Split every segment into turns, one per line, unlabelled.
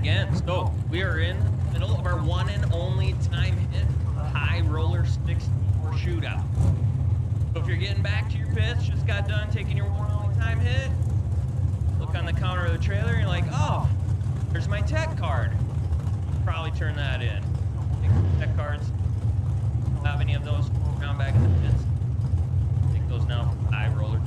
again. So we are in the middle of our one and only time hit high roller sticks shootout. So if you're getting back to your pits, just got done taking your one and only time hit, look on the counter of the trailer and you're like, oh, there's my tech card. Probably turn that in. Take tech cards. Don't have any of those around back in the pits. Take those now for high roller.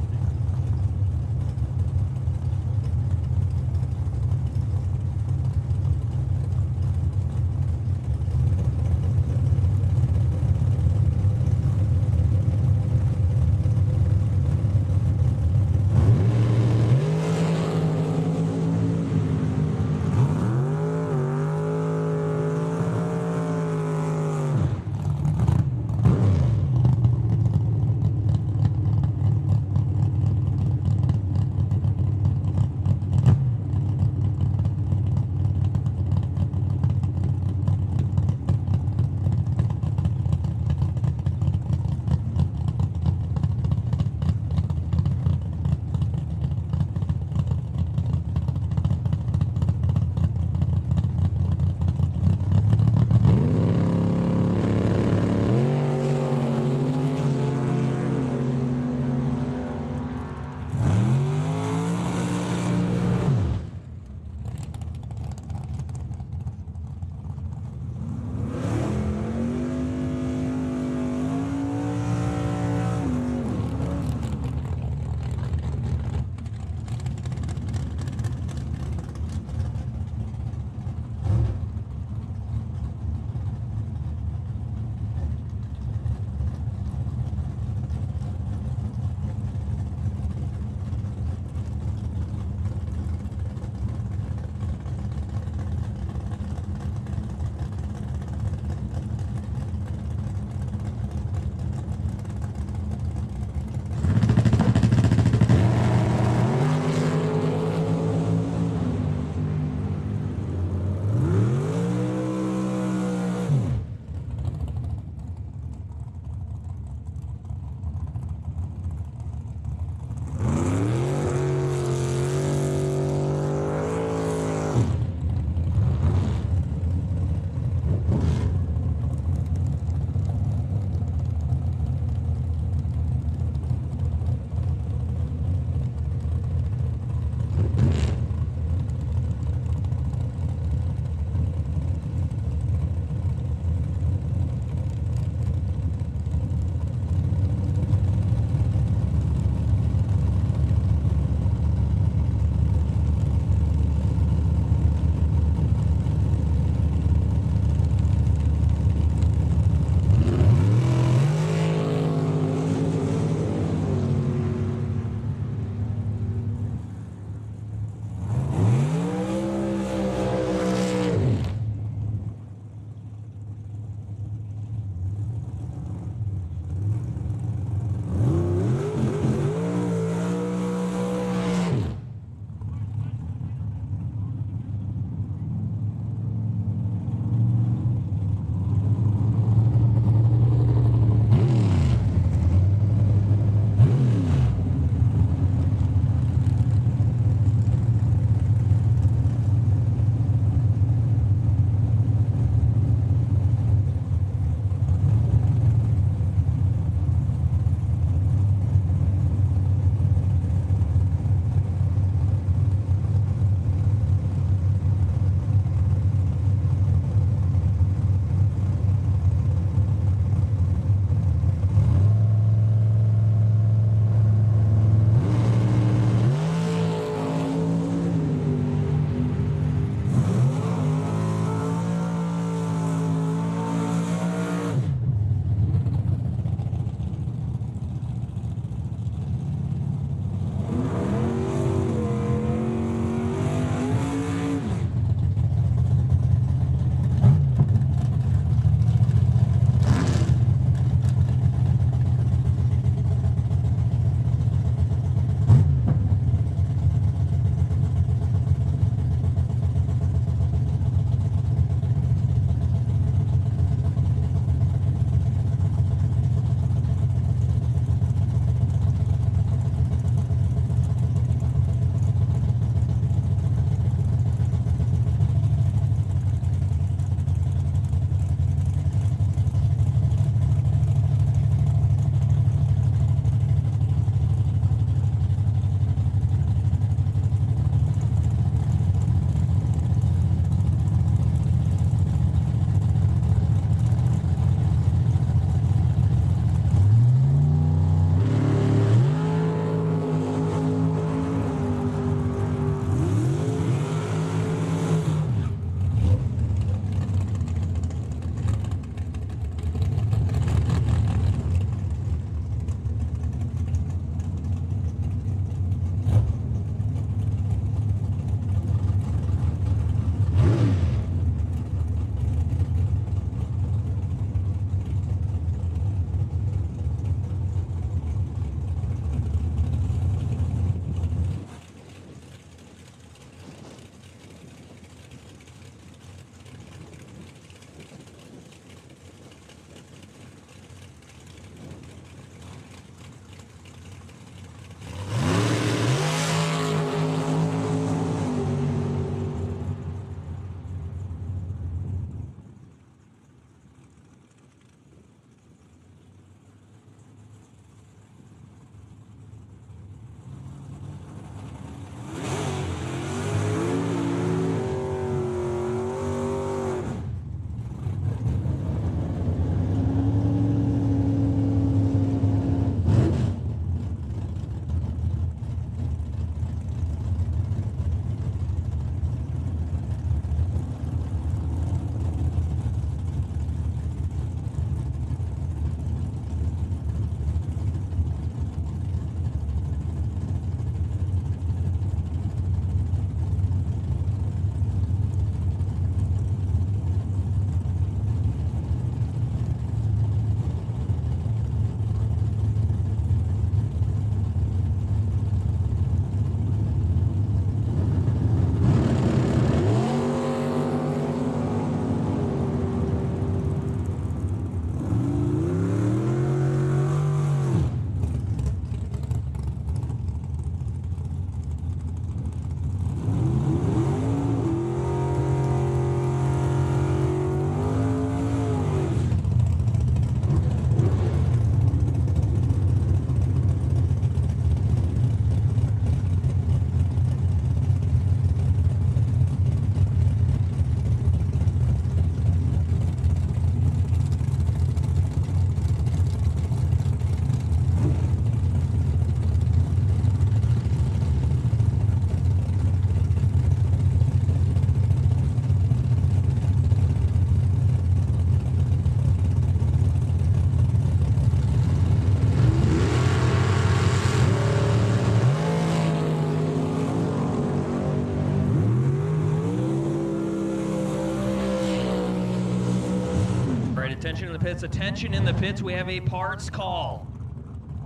attention in the pits. Attention in the pits. We have a parts call.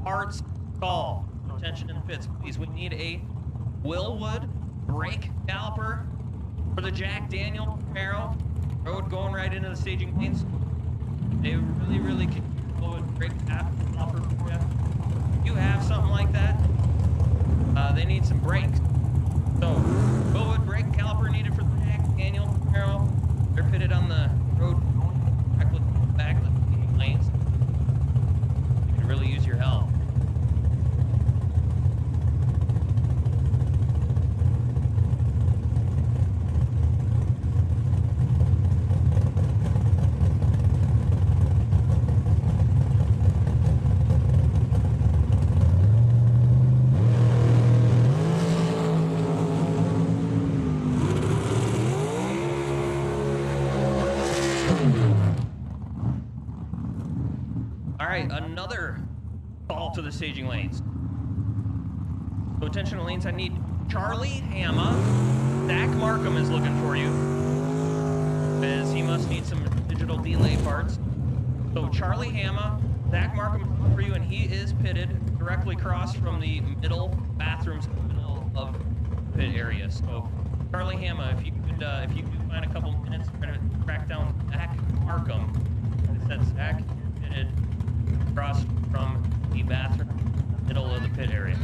Parts call. Attention in the pits, please. We need a Willwood brake caliper for the Jack Daniel Camaro. Road going right into the staging lanes. They really could use a Willwood brake caliper for you. If you have something like that, they need some brakes. So, Willwood brake caliper needed for the Jack Daniel Camaro. They're pitted on the road directly back of the staging lanes. You can really use your help. Another call to the staging lanes. So attention to lanes, I need Charlie Hama. Zach Markham is looking for you, as he must need some digital delay parts. So Charlie Hama, Zach Markham is looking for you, and he is pitted directly across from the middle bathrooms in the middle of the pit area. So Charlie Hama, if you could find a couple minutes to try to track down Zach Markham. I said Zach pitted across from the bathroom, middle of the pit area.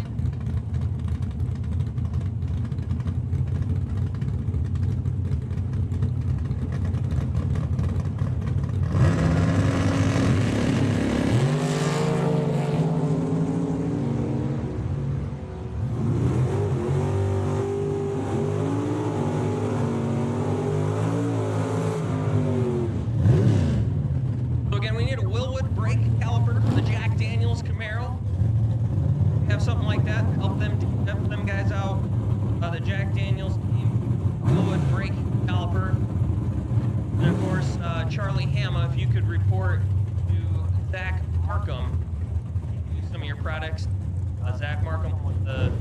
Zach Markham with the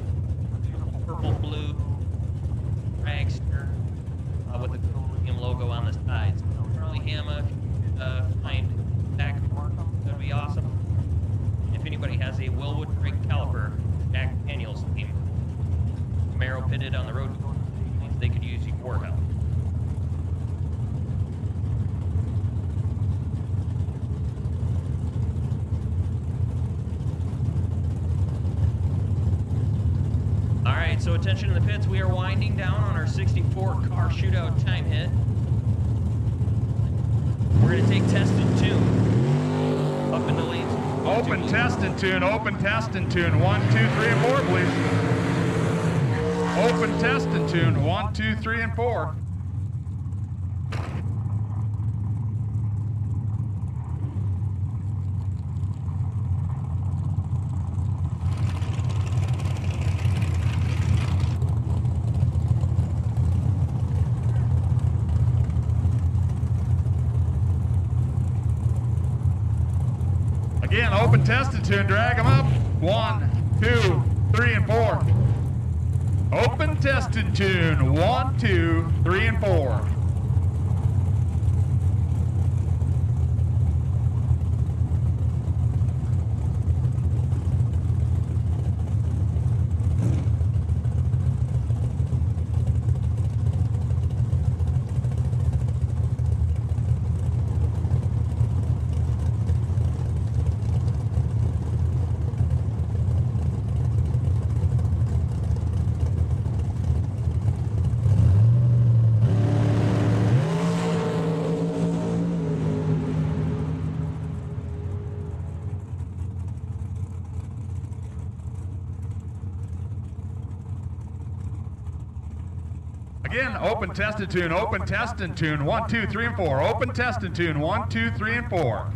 beautiful purple-blue dragster with the Go Lithium logo on the sides. Charlie Hama, if you could find Zach Markham, that would be awesome. If anybody has a Willwood brake caliper, Jack Daniels team, Camaro pitted on the road, they could use your help. So attention in the pits, we are winding down on our 64 car shootout time hit. We're going to take test and tune up into lanes.
Open, test and tune, open, test and tune. 1, 2, 3, and 4, please. Open, test and tune. 1, 2, 3, and 4. Again, open, test and tune, drag them up. 1, 2, 3, and 4. Open, test and tune. 1, 2, 3, and 4. Again, open, test and tune, open, test and tune. 1, 2, 3, and 4. Open, test and tune. 1, 2, 3, and 4.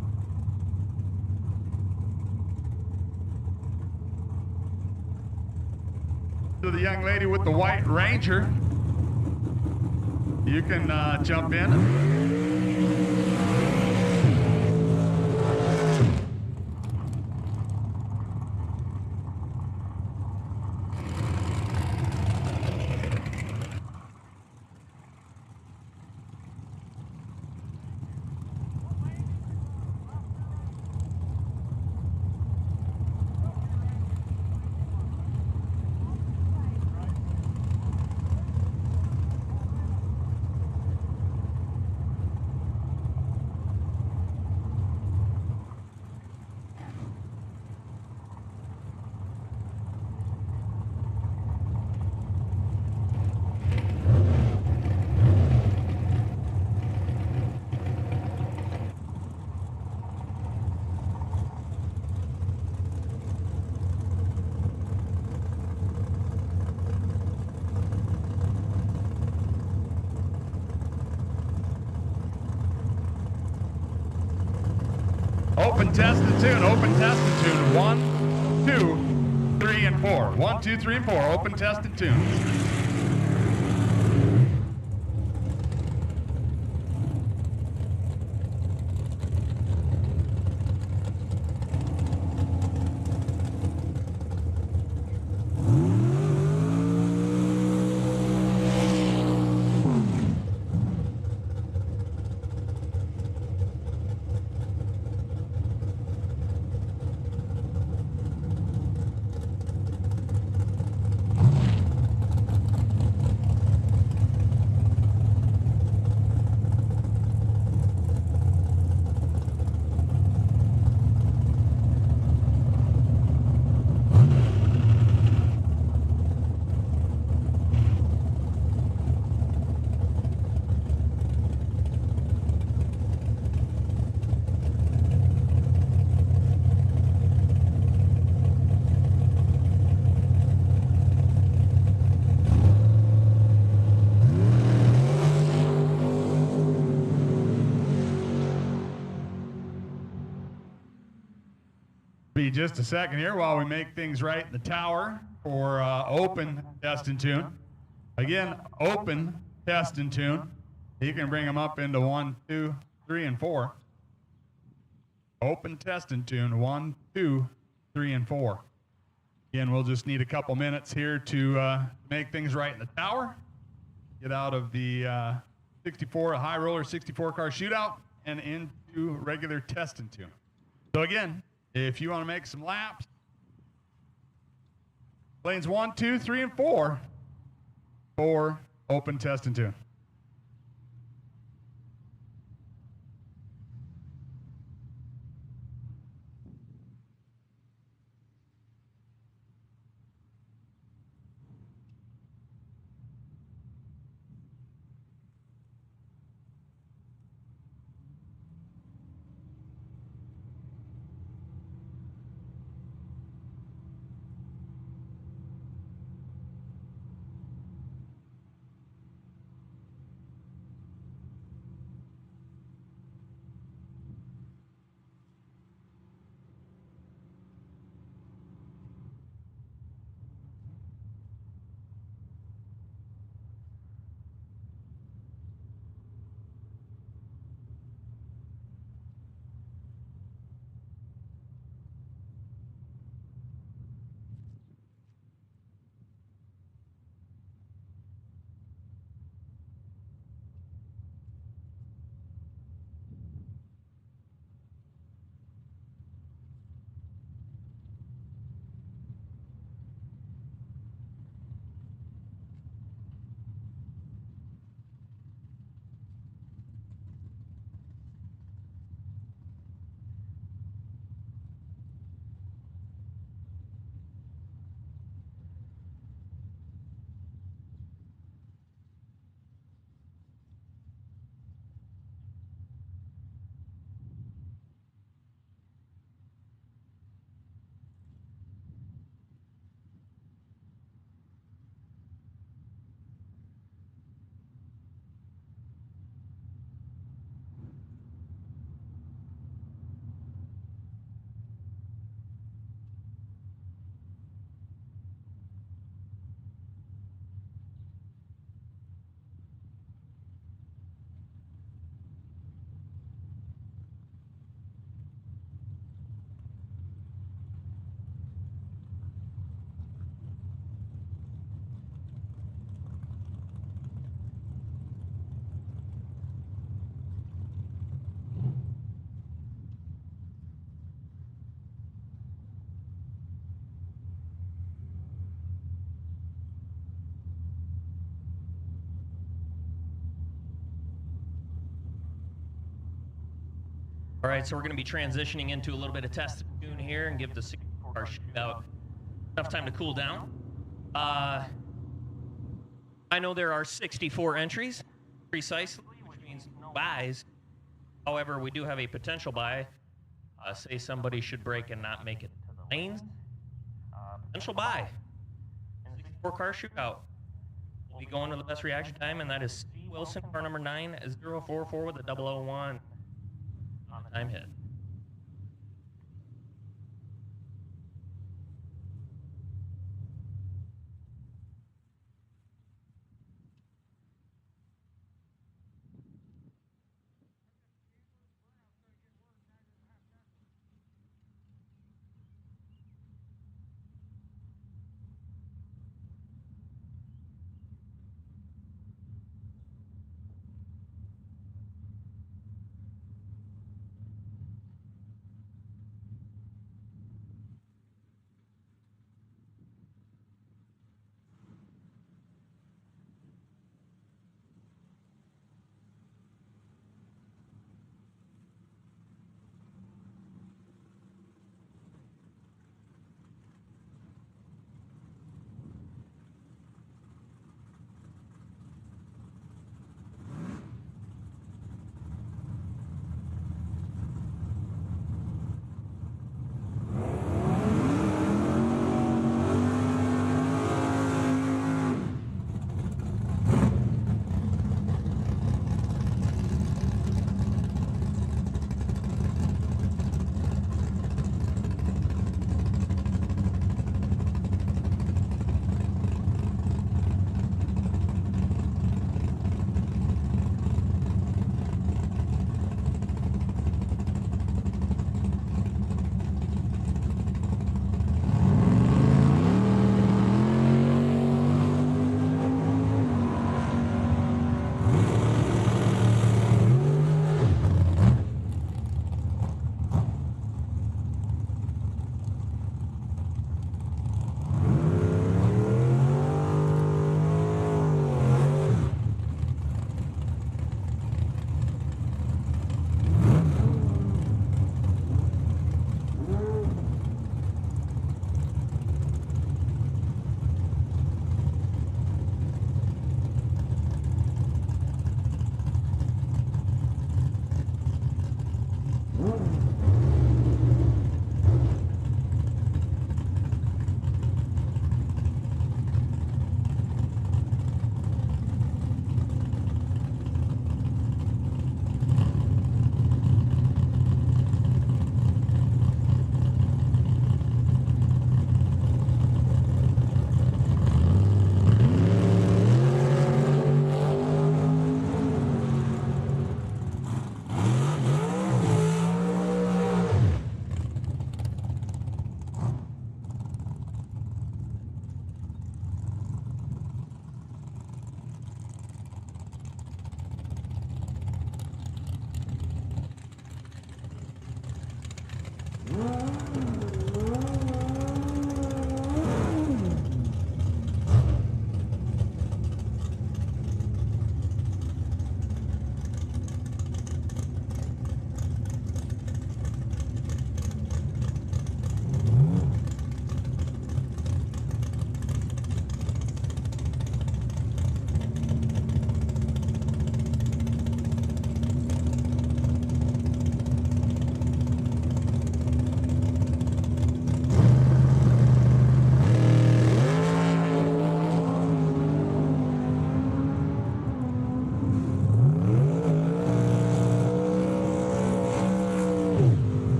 To the young lady with the white Ranger, you can jump in. Open, test, and tune. Open, test, and tune. 1, 2, 3, and 4. 1, 2, 3, and 4. Open, test, and tune. Be just a second here while we make things right in the tower for open, test, and tune. Again, open, test, and tune. You can bring them up into 1, 2, 3, and 4. Open, test, and tune. 1, 2, 3, and 4. Again, we'll just need a couple minutes here to make things right in the tower. Get out of the 64, a high roller 64 car shootout, and into regular test and tune. So again, if you want to make some laps, lanes 1, 2, 3, and 4 for open, test, and tune.
All right, so we're going to be transitioning into a little bit of test and tune here and give the 64-car shootout enough time to cool down. I know there are 64 entries, precisely, which means no buys. However, we do have a potential buy. Say somebody should break and not make it to the lanes. Potential buy. 64-car shootout. We'll be going to the best reaction time, and that is C. Wilson, car number 9044 with a 001. On the time hit.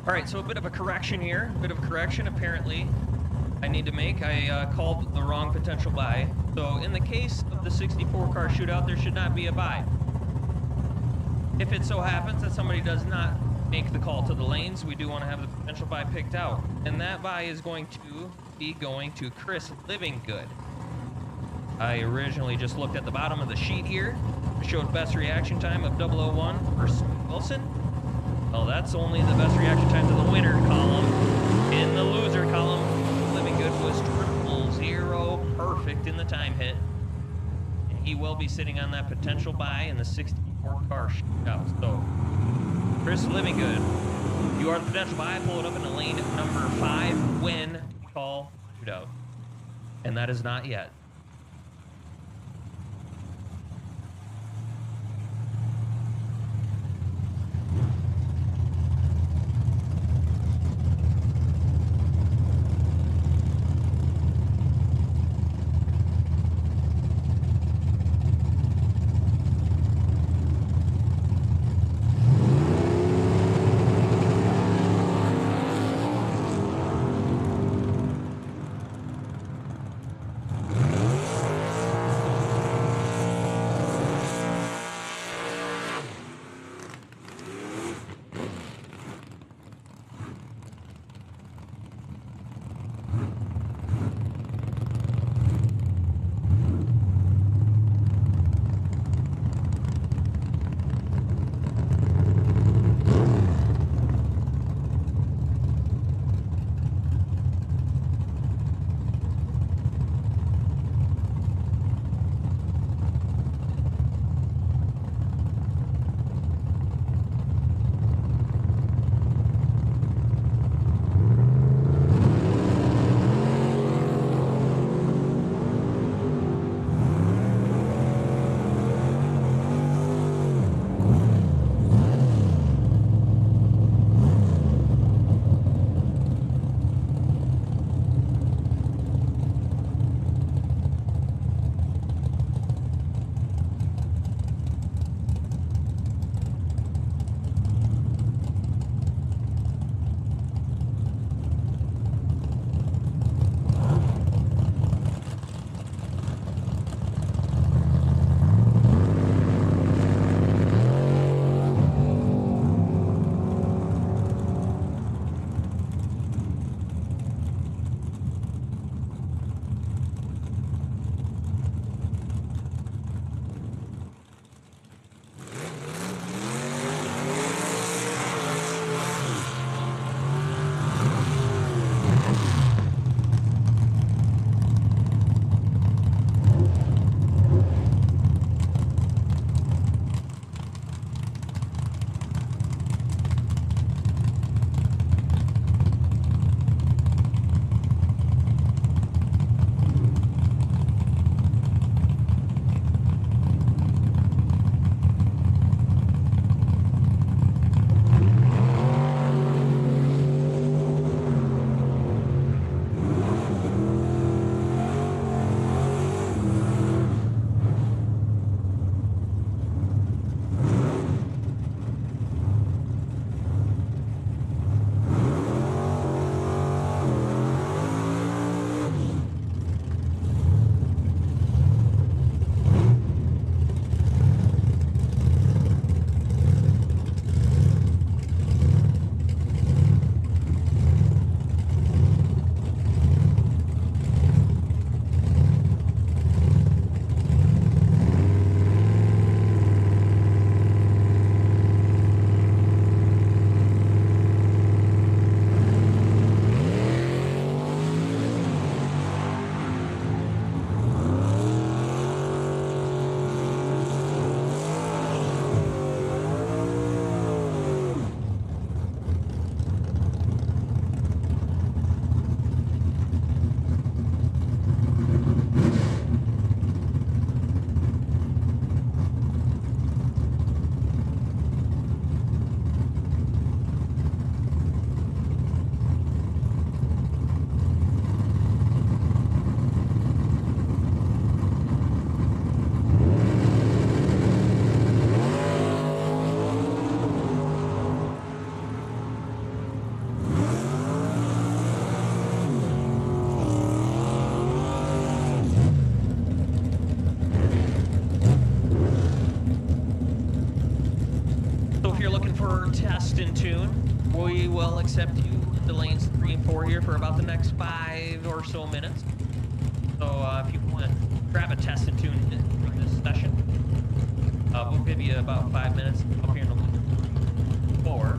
All right, so a bit of a correction here. A bit of a correction, apparently, I need to make. I called the wrong potential buy. So in the case of the 64-car shootout, there should not be a buy. If it so happens that somebody does not make the call to the lanes, we do want to have the potential buy picked out. And that buy is going to be going to Chris Livinggood. I originally just looked at the bottom of the sheet here. It showed best reaction time of 001 for Wilson. Well, that's only the best reaction time to the winner column. In the loser column, Livinggood was 000, perfect in the time hit. And he will be sitting on that potential buy in the 64-car shootout. So, Chris Livinggood, you are the potential buy. Pull it up in the lane number 5, win, call, shootout. And that is not yet. test and tune. We will accept you into lanes 3 and 4 here for about the next 5 or so minutes. So if you want to grab a test and tune during this session, we'll give you about 5 minutes up here in the lane 4.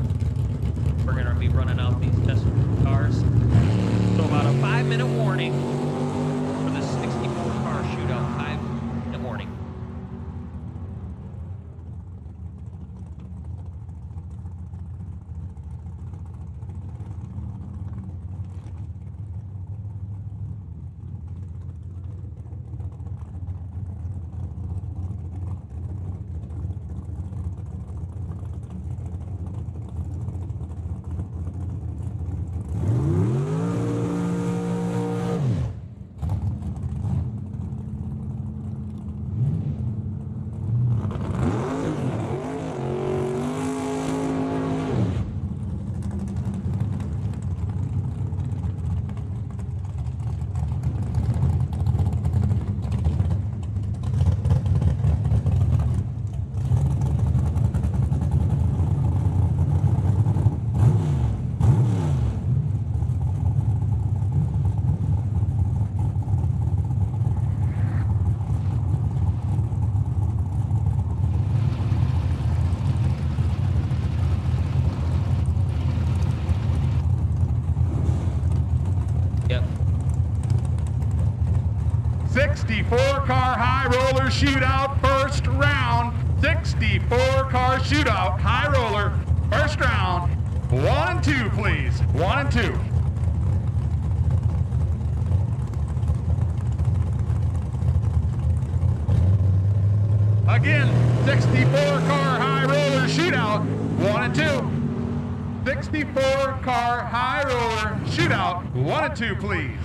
We're going to be running out these test cars. So about a 5-minute warning for the 64-car shootout. 5-minute warning. Yep.
64-car high roller shootout, first round. 64-car shootout, high roller, first round. 1 and 2, please. 1 and 2. Again, 64-car high roller shootout, 1 and 2. 64-car high roller shootout, 1 and 2, please.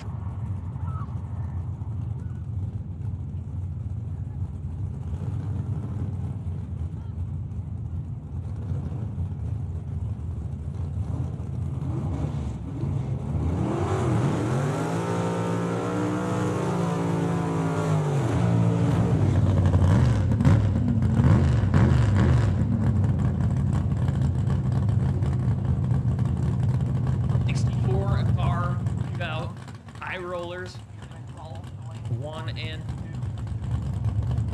Rollers, 1 and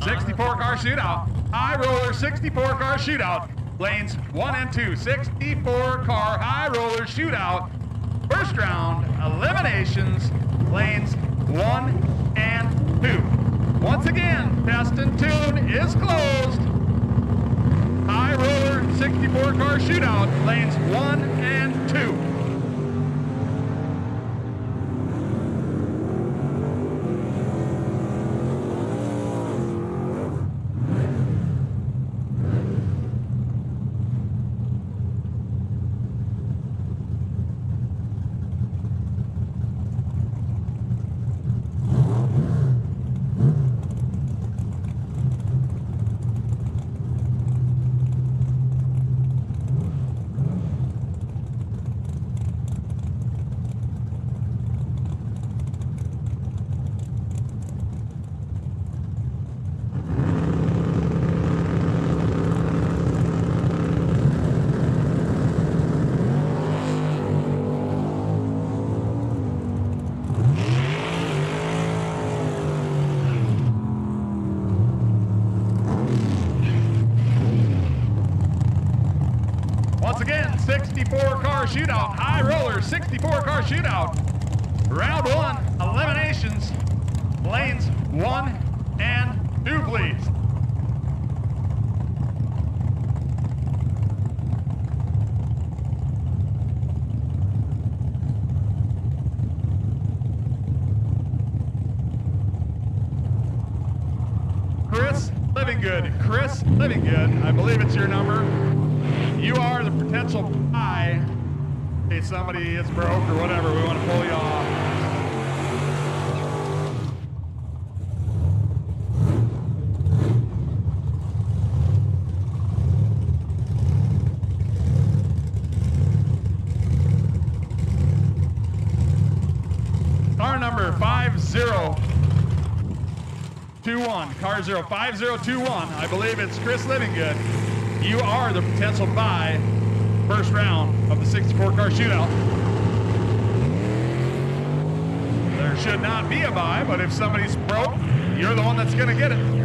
2.
64-car shootout, high roller 64-car shootout, lanes 1 and 2. 64-car high roller shootout, first round, eliminations, lanes 1 and 2. Once again, test and tune is closed. High roller 64-car shootout, lanes 1 and 2. Once again, 64-car shootout, high roller, 64-car shootout. Round 1, eliminations, lanes 1 and 2, please. Chris Livinggood, I believe it's your number. You are the potential buy in case somebody is broke or whatever. We want to pull you off. Car number 5021. Car 05021. I believe it's Chris Livinggood. You are the potential buy first round of the 64-car shootout. There should not be a bye, but if somebody's broke, you're the one that's going to get it.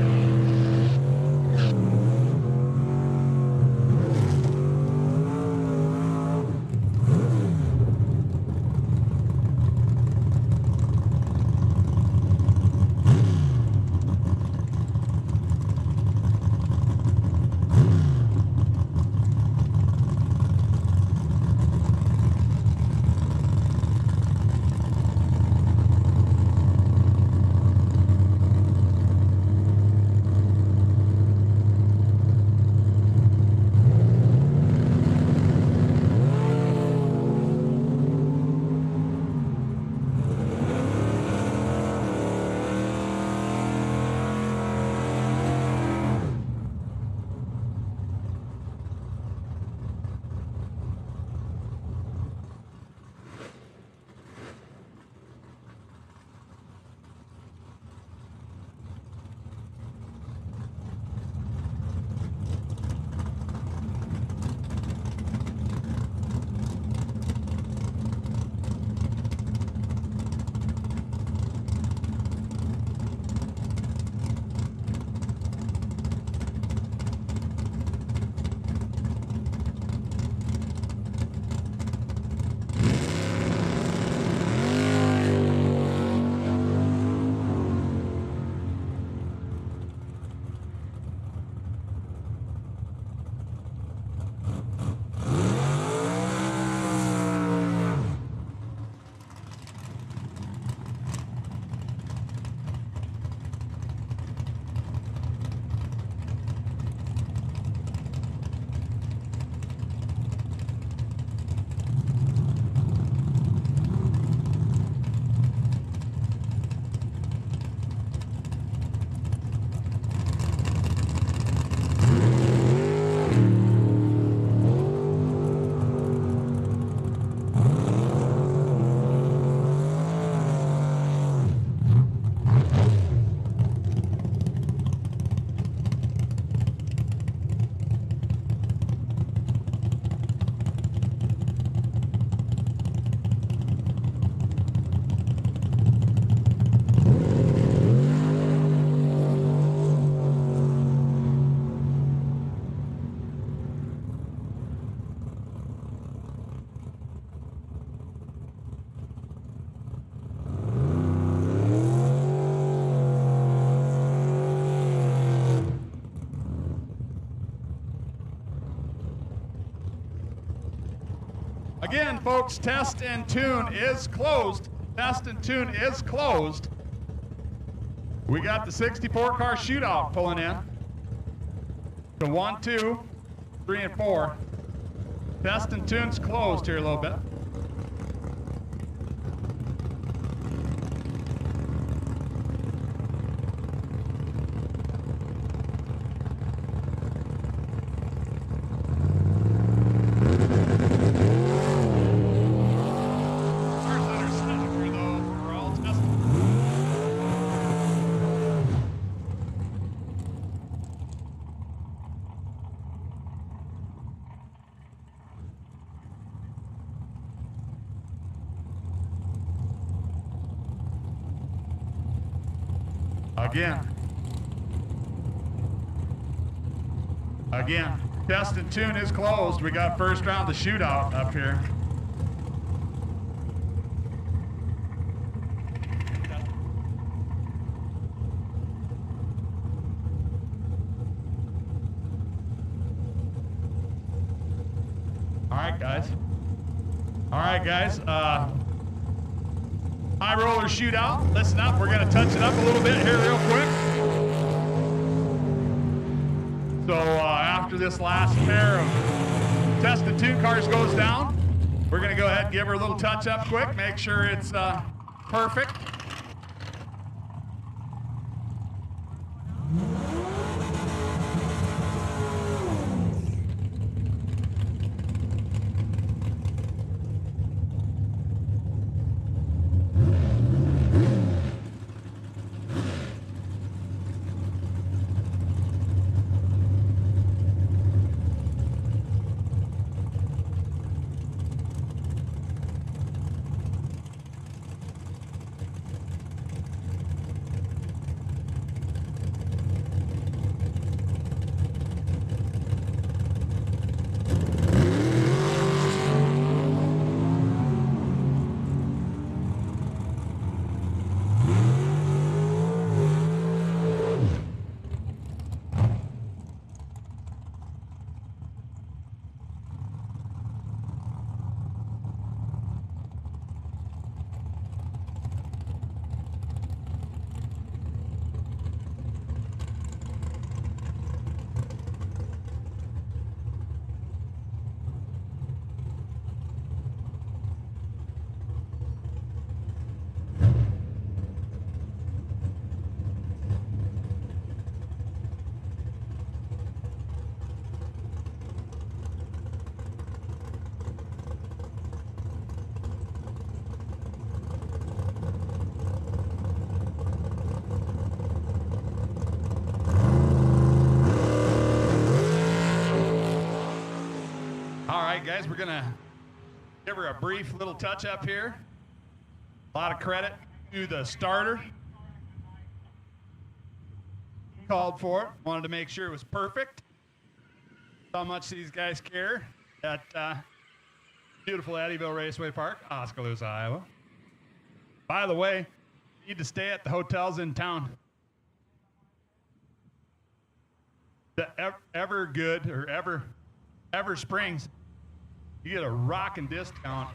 Again, folks, test and tune is closed. Test and tune is closed. We got the 64-car shootout pulling in. So 1, 2, 3, and 4. Test and tune's closed here a little bit. Again, test and tune is closed. We got first round of the shootout up here. All right, guys. High roller shootout. Listen up. We're going to touch it up a little bit here real quick. So after this last pair of test and tune cars goes down, we're going to go ahead and give her a little touch up quick, make sure it's perfect. right, guys, we're gonna give her a brief little touch up here. A lot of credit to the starter. Called for it, wanted to make sure it was perfect. How much these guys care at beautiful Eddyville Raceway Park, Oskaloosa, Iowa. By the way, you need to stay at the hotels in town. The Ever Good or Ever Springs, you get a rockin' discount.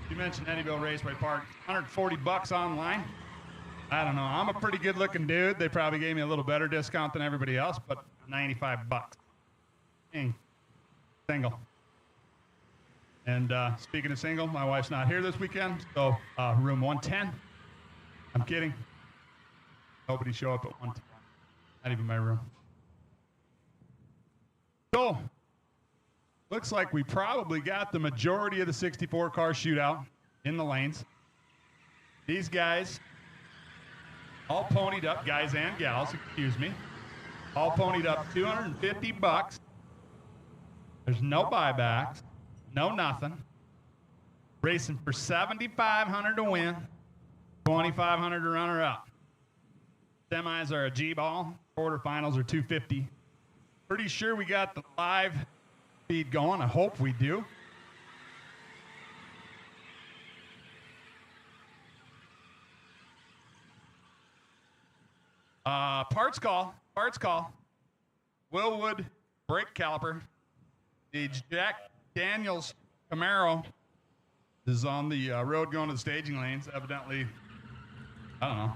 You mentioned Eddyville Raceway Park, $140 online. I don't know. I'm a pretty good-looking dude. They probably gave me a little better discount than everybody else, but $95. Dang. Single. And speaking of single, my wife's not here this weekend, so room 110. I'm kidding. Nobody show up at 110. Not even my room. So, looks like we probably got the majority of the 64-car shootout in the lanes. These guys, all ponied up, guys and gals, excuse me, all ponied up $250. There's no buybacks, no nothing. Racing for $7,500 to win, $2,500 to runner up. Semis are a G-ball, quarterfinals are $250. Pretty sure we got the live feed going. I hope we do. Parts call. Willwood brake caliper. The Jack Daniels Camaro is on the road going to the staging lanes. Evidently, I don't know,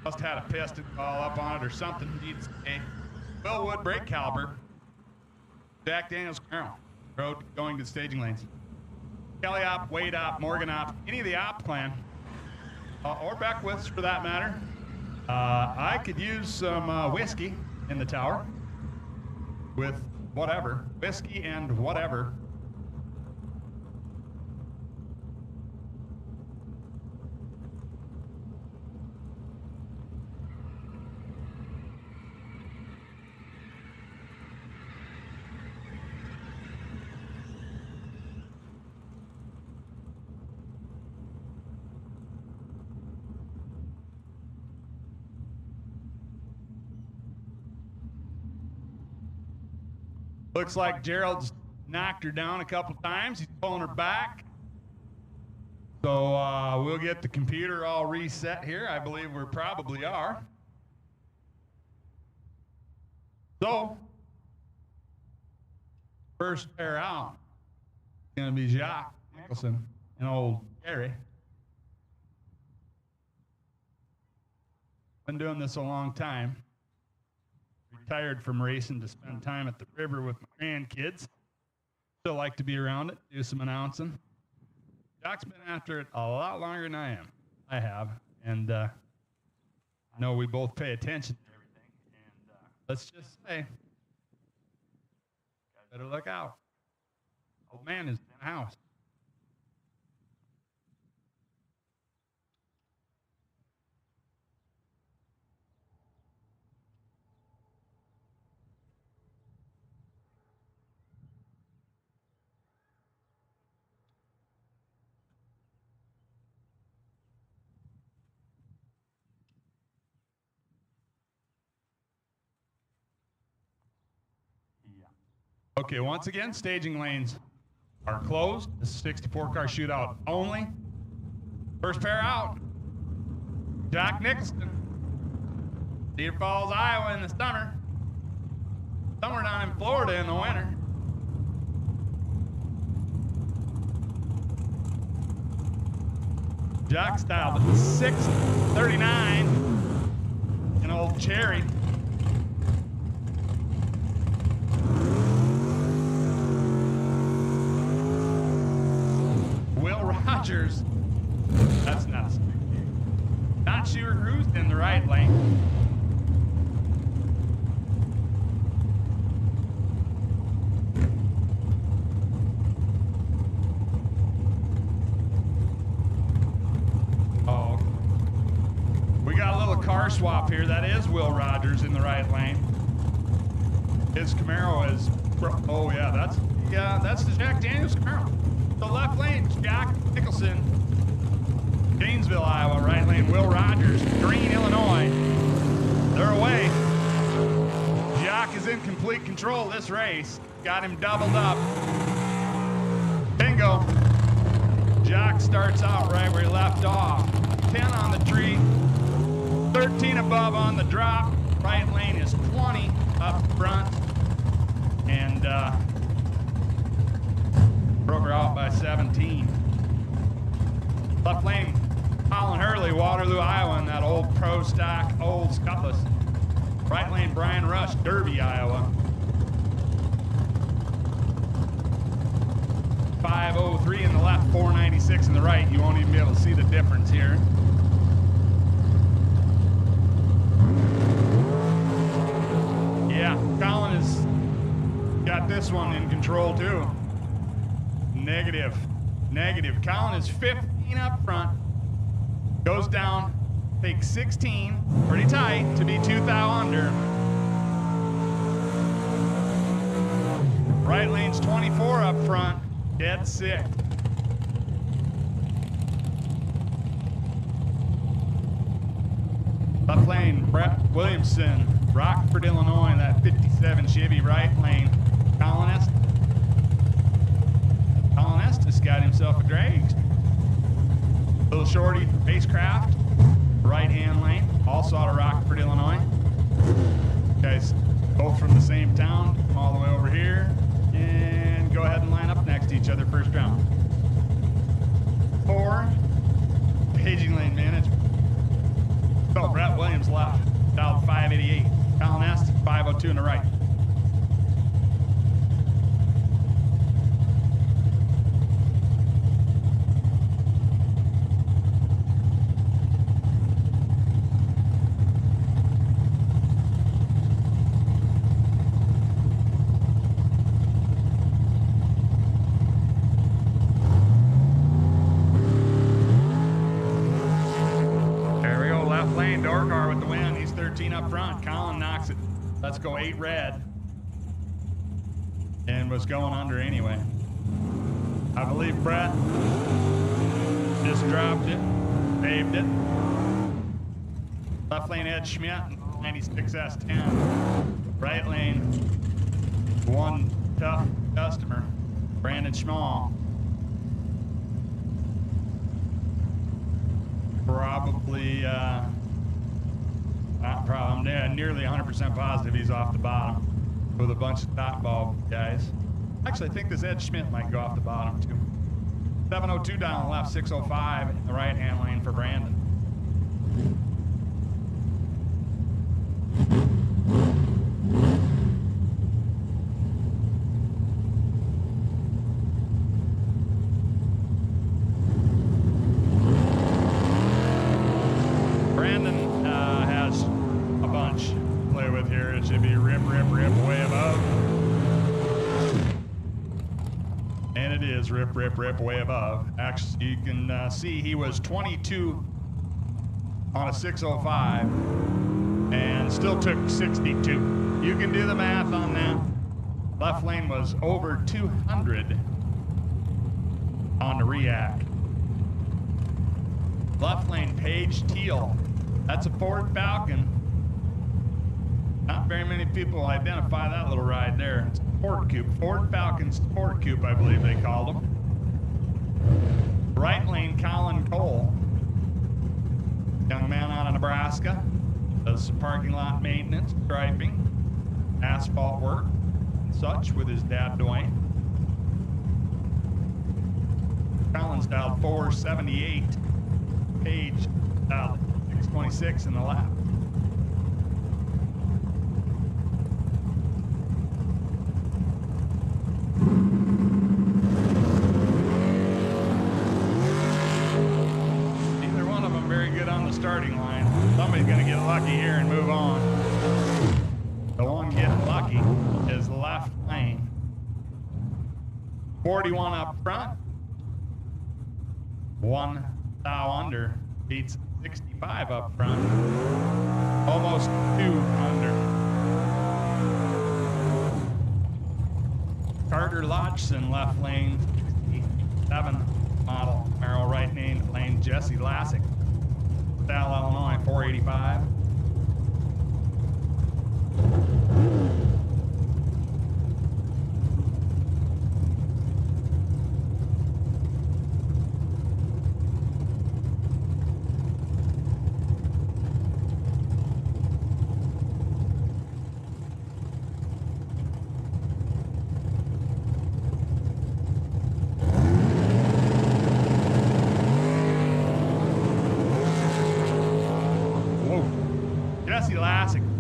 must have had a piston call up on it or something. Needs a Willwood brake caliper. Jack Daniels Camaro, road going to the staging lanes. Kelly op, Wade op, Morgan op, any of the op clan, or Beckwiths for that matter. I could use some whiskey in the tower with whatever. Whiskey and whatever. Looks like Gerald's knocked her down a couple times. He's pulling her back. So we'll get the computer all reset here. I believe we probably are. So, first pair out is going to be Jacques Nicholson and old Gary. Been doing this a long time. Retired from racing to spend time at the river with my grandkids. Still like to be around it, do some announcing. Doc's been after it a lot longer than I am. I have, and I know we both pay attention to everything. And let's just say, better look out. Old man is in the house. Okay, once again, staging lanes are closed. This is 64-car shootout only. First pair out, Jack Nicholson, Cedar Falls, Iowa in the summer. Somewhere down in Florida in the winter. Jack styled at 639, an old Cherry. Rogers, that's not a stick. Not sure who's in the right lane. Oh, we got a little car swap here. That is Will Rogers in the right lane. His Camaro is, oh yeah, that's that's the Jack Daniels car. The left lane, Jack Nicholson. Gainesville, Iowa. Right lane, Will Rogers. Green, Illinois. They're away. Jack is in complete control of this race. Got him doubled up. Bingo. Jack starts out right where he left off. 10 on the tree. 13 above on the drop. Right lane is 20 up front. And broke her out by 17. Left lane, Colin Hurley, Waterloo, Iowa, in that old pro stock old Cutlass. Right lane, Brian Rush, Derby, Iowa. 503 in the left, 496 in the right. You won't even be able to see the difference here. Yeah, Colin has got this one in control too. Negative. Colin is 15 up front. Goes down, takes 16, pretty tight to be 2 thou under. Right lane's 24 up front, dead sick. Left lane, Brett Williamson, Rockford, Illinois, in that 57 Chevy. Right lane, Colin Estes got himself a drag. Little shorty, Spacecraft, right-hand lane, also out of Rockford, Illinois. Guys, both from the same town, come all the way over here, and go ahead and line up next to each other first round. 4, paging lane management. So Brett Williams left, dialed 588. Colin Estes, 502 in the right. Up front, Colin knocks it. Let's go 8 red. And was going under anyway. I believe Brett just dropped it, paved it. Left lane, Ed Schmidt, 96S10. Right lane, one tough customer, Brandon Schmall. Probably, I'm nearly 100% positive he's off the bottom with a bunch of top ball guys. Actually, I think this Ed Schmidt might go off the bottom too. 702 down the left, 605 in the right-hand lane for Brandon. Rip way above. Actually, you can see he was 22 on a 605 and still took 62. You can do the math on that. Left lane was over 200 on the React. Left lane, Paige Teal. That's a Ford Falcon. Not very many people identify that little ride there. It's a Sport Coupe. Ford Falcon Sport Coupe, I believe they called them. Right lane, Colin Cole. Young man out of Nebraska. Does some parking lot maintenance, striping, asphalt work, and such with his dad, Dwayne. Colin's dialed 478. Page dialed 626 in the lap. Starting line. Somebody's going to get lucky here and move on. The one getting lucky is left lane. 41 up front. 1 thou under. Beats 65 up front. Almost 2 under. Carter Lodgson, left lane, 67 model, Merrill, right lane, Jesse Lassick, Sal, Illinois, 485.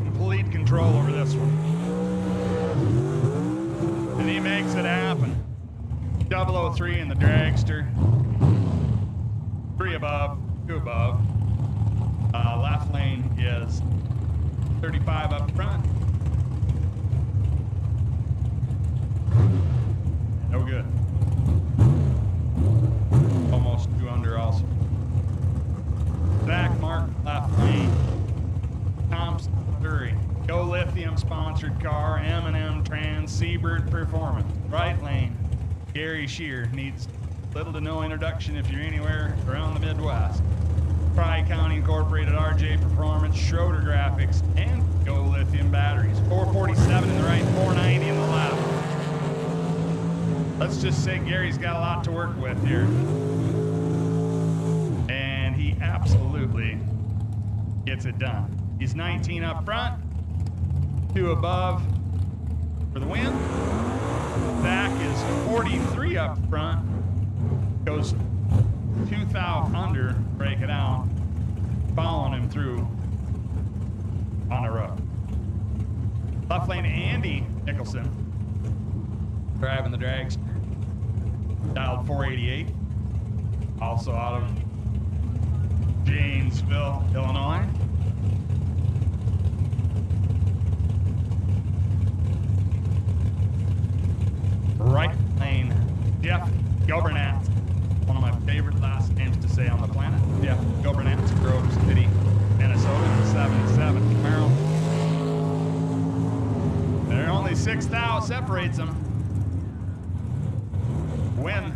Complete control over this one. And he makes it happen. 003 in the dragster. 3 above, 2 above. Left lane is 35 up front. No good. Almost 2 under also. Zach Mark, left lane. Thompson, Missouri. Go Lithium sponsored car, M&M Trans Seabird Performance. Right lane, Gary Shear. Needs little to no introduction if you're anywhere around the Midwest. Tri-County Incorporated, RJ Performance, Schroeder Graphics, and Go Lithium batteries. 447 in the right, 490 in the left. Let's just say Gary's got a lot to work with here. And he absolutely gets it done. He's 19 up front, 2 above for the win. Zach is 43 up front, goes 2,000 under, break it out, following him through on the road. Left lane, Andy Nicholson, driving the dragster, dialed 488, also out of Janesville, Illinois. Right lane, Jeff Gobernat, one of my favorite last names to say on the planet. Jeff Gobernat, Grove City, Minnesota, 77 Camaro. There are only 6,000 separates them. Win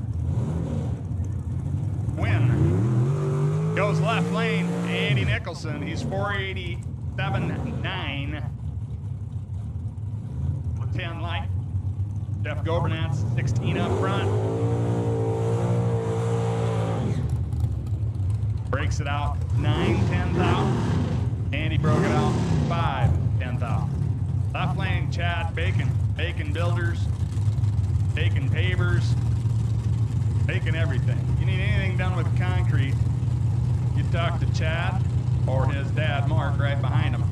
goes left lane, Andy Nicholson. He's 487.9 with 10 light. Jeff Gobernat's 16 up front. Breaks it out 9-10,000. Andy broke it out 5-10,000. Left lane, Chad Bacon. Bacon Builders, Bacon Pavers, Bacon everything. You need anything done with concrete, you talk to Chad or his dad, Mark, right behind him.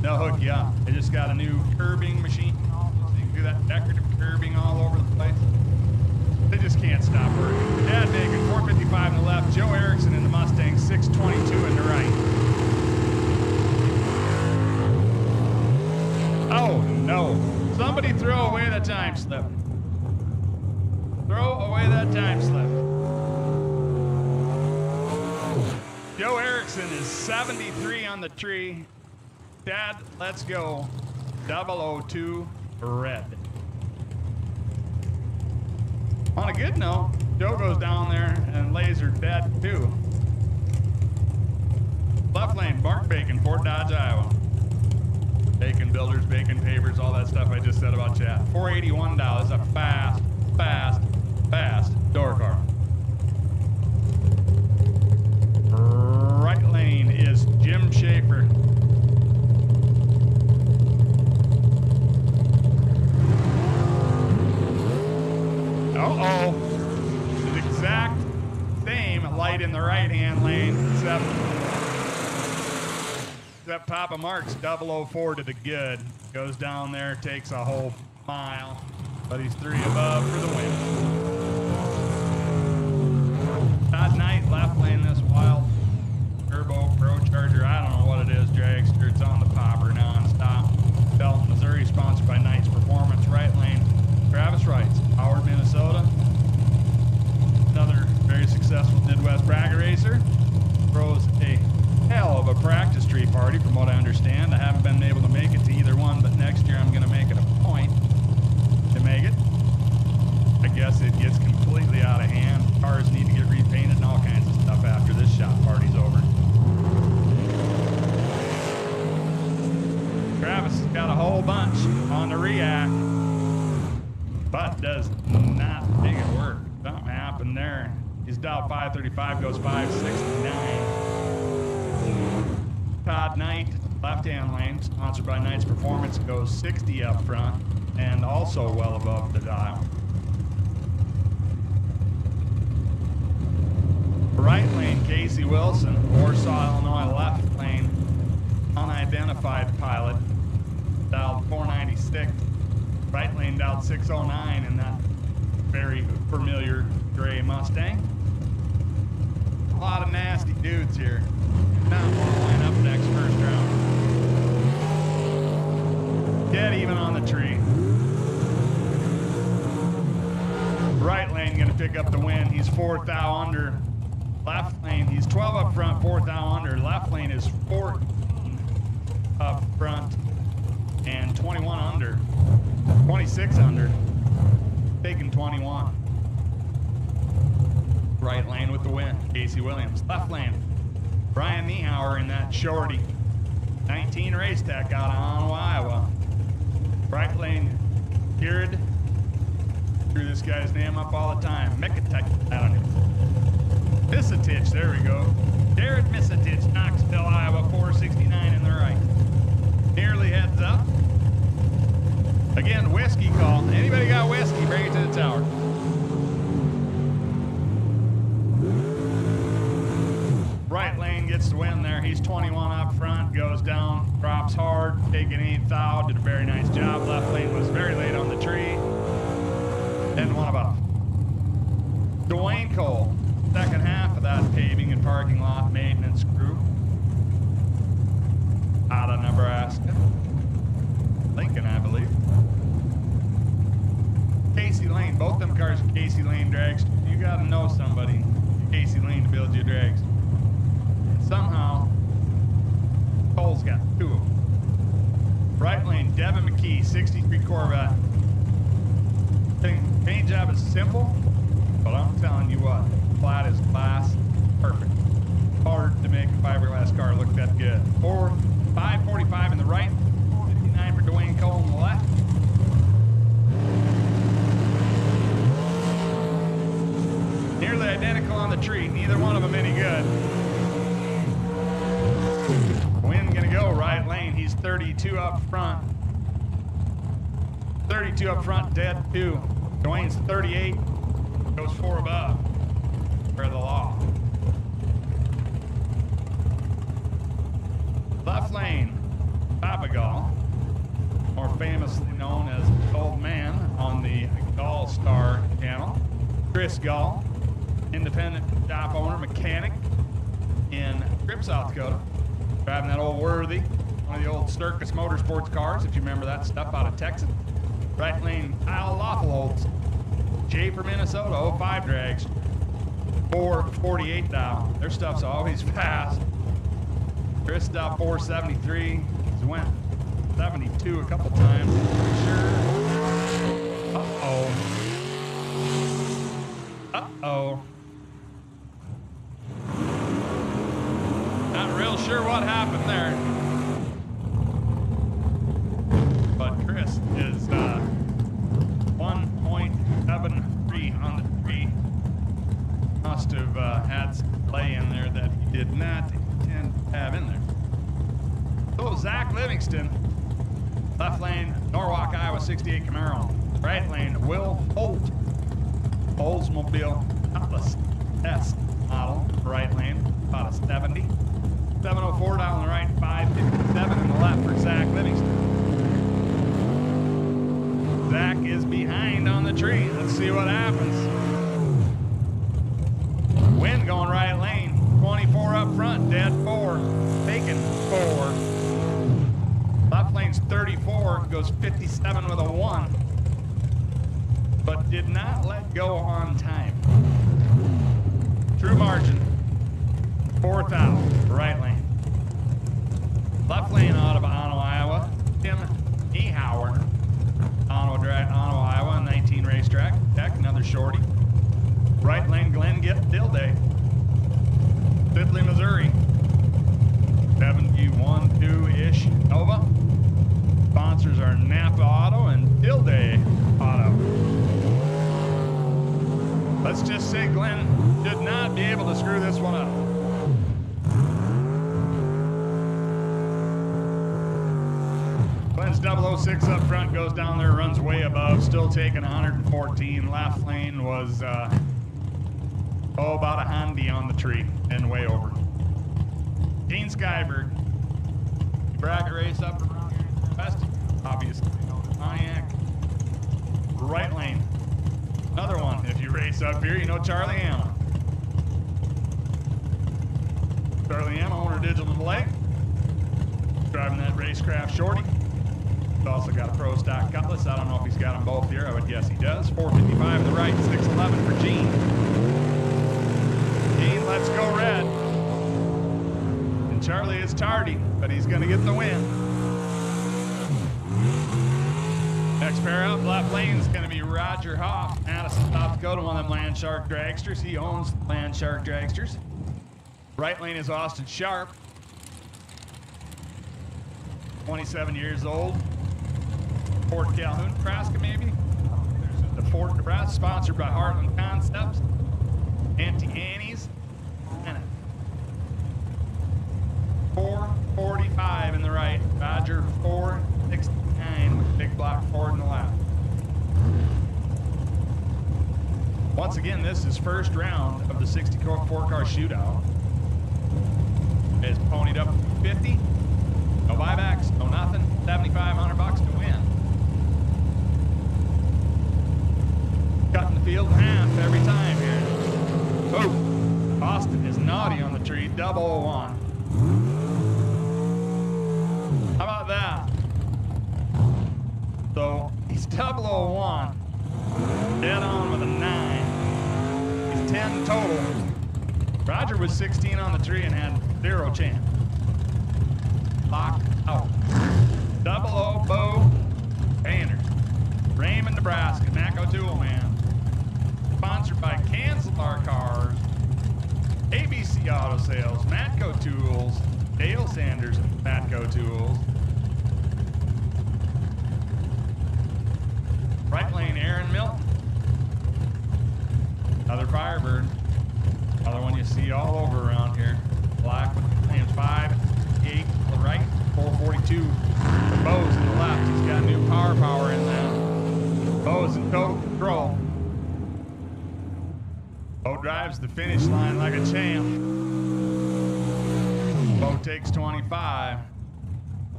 They'll hook you up. They just got a new curbing machine. Do that decorative curbing all over the place. They just can't stop working. Chad Bacon, 455 in the left. Joe Erickson in the Mustang, 622 in the right. Oh no! Somebody throw away the time slip. Throw away that time slip. Joe Erickson is 73 on the tree. Chad, let's go. 002. Red. On a good note, Joe goes down there and lays her dead too. Left lane, Mark Bacon, Fort Dodge, Iowa. Bacon Builders, Bacon Pavers, all that stuff I just said about Chad. $481, a fast door car. Right lane is Jim Schaefer. Uh-oh. The exact same light in the right-hand lane, except Papa Mark's 004 to the good. Goes down there, takes a whole mile, but he's 3 above for the win. Todd Knight, left lane this wild turbo pro charger. I don't know what it is, dragster. It's on the popper non-stop. Belton, Missouri, sponsored by Knight's Performance. Right lane, Travis Wrights, Howard, Minnesota. Another very successful Midwest bracket racer. Throws a hell of a practice tree party, from what I understand. I haven't been able to make it to either one, but next year I'm going to make it a point to make it. guess it gets completely out of hand. Cars need to get repainted and all kinds of stuff after this shop party's over. Travis has got a whole bunch on the react, but does not make it work. Something happened there. He's dialed 535, goes 569. Todd Knight, left-hand lane, sponsored by Knight's Performance, goes 60 up front and also well above the dial. Right lane, Casey Wilson, Warsaw, Illinois. Left lane, unidentified pilot, dialed 496. Right lane dialed 609 in that very familiar gray Mustang. A lot of nasty dudes here. Not want to line up next first round. Dead even on the tree. Right lane gonna pick up the win. He's 4th thou under. Left lane, he's 12 up front, 4th thou under. Left lane is 4 up front and 21 under. 26 under. Taking 21. Right lane with the win, Casey Williams. Left lane, Brian Niehauer in that shorty. 19 race tech out of Onwa, Iowa. Right lane, Jared. Screw this guy's name up all the time. Mikatech, I don't know. Misatich, there we go. Jared Misatich, Knoxville, Iowa, 469 in the right. Nearly heads up. Again, whiskey call. Anybody got whiskey, bring it to the tower. Right lane gets the win there. He's 21 up front, goes down, drops hard, taking 8th thou, did a very nice job. Left lane was very late on the tree. Didn't want about Dwayne Cole, second half of that paving and parking lot maintenance crew out of Nebraska. Lincoln, I believe. Casey Lane, both them cars are Casey Lane drags. You gotta know somebody, Casey Lane, to build your drags. Somehow, Cole's got 2 of them. Right lane, Devin McKee, 63 Corvette. Paint job is simple, but I'm telling you what, flat is glass, perfect. Hard to make a fiberglass car look that good. 545 in the right, 459 for Dwayne Cole on the left. Nearly identical on the tree, neither one of them any good. Win gonna go right lane, he's 32 up front. 32 up front, dead 2. Dwayne's 38, goes 4 above, for the law. Left lane, Papagal, more famously known as Old Man on the GallStar channel. Chris Gall, independent shop owner, mechanic in Tripp, South Dakota. Driving that old Worthy, one of the old Circus Motorsports cars, if you remember that stuff out of Texas. Right lane, Kyle Loffelholtz, Jay from Minnesota, 05 drags, 448 thou. Their stuff's always fast. Chris stopped 473. He's went 72 a couple times. Sure. Uh-oh. Uh-oh. Not real sure what happened there. But Chris is 1.73 on the tree. Must have had some play in there that he did not intend to have in there. So Zach Livingston, left lane, Norwalk, Iowa, 68 Camaro. Right lane, Will Holt, Oldsmobile Atlas S model. Right lane, about a 70. 704 down the right, 557 in the left for Zach Livingston. Zach is behind on the tree. Let's see what happens. Wind going right lane. 24 up front, dead 4. Taken 4. Left lane's 34, goes 57 with a 1. But did not let go on time. True margin. 4th out, right lane. Left lane out of Onwa, Iowa. Tim Niehauer. Onwa, Iowa, 19 racetrack. Tech, another another shorty. Right lane, Glenn Dilday. Sidley, Missouri. 71-2-ish Nova. Sponsors are Napa Auto and Dilday Auto. Let's just say Glenn did not be able to screw this one up. Glenn's 006 up front, goes down there, runs way above, still taking 114. Left lane was, about a handy on the tree and way over. Gene Skyberg. Bracket race up around here in the west. Obviously, Pontiac. Right lane. Another one. If you race up here, you know Charlie Hammer. Charlie Hammer, owner of Digital Delay. Driving that racecraft shorty. He's also got a pro stock Cutlass. I don't know if he's got them both here. I would guess he does. 455 to the right, 611 for Gene. Gene, let's go red. And Charlie is tardy, but he's going to get the win. Next pair up, left lane is going to be Roger Hoff, Madison, South Dakota, one of them Land Shark dragsters. He owns Land Shark dragsters. Right lane is Austin Sharp, 27 years old. Fort Calhoun, Nebraska, maybe. There's the Fort, Nebraska, sponsored by Heartland Concepts. Auntie Annie's. 445 in the right. Roger 469 with big block Ford in the left. Once again, this is first round of the 64-car shootout. It's ponied up 50. No buybacks, no nothing. $7,500 to win. Cutting the field in half every time here. Oh, Austin is naughty on the tree. 001. How about that? So he's 001. Dead on with a 9. He's 10 total. Roger was 16 on the tree and had 0 chance. Locked out. 00 Bo Banner. Raymond, Nebraska. Naco Tool Man. Sponsored by GallStar Cars. ABC Auto Sales. Matco Tools. Dale Sanders and Matco Tools. Right lane, Aaron Milton. Another Firebird. Another one you see all over around here. Black with lanes 5, 8 to the right, 442. Bo's in the left. He's got new power in that. Bo's in total control. Bo drives the finish line like a champ. Bo takes 25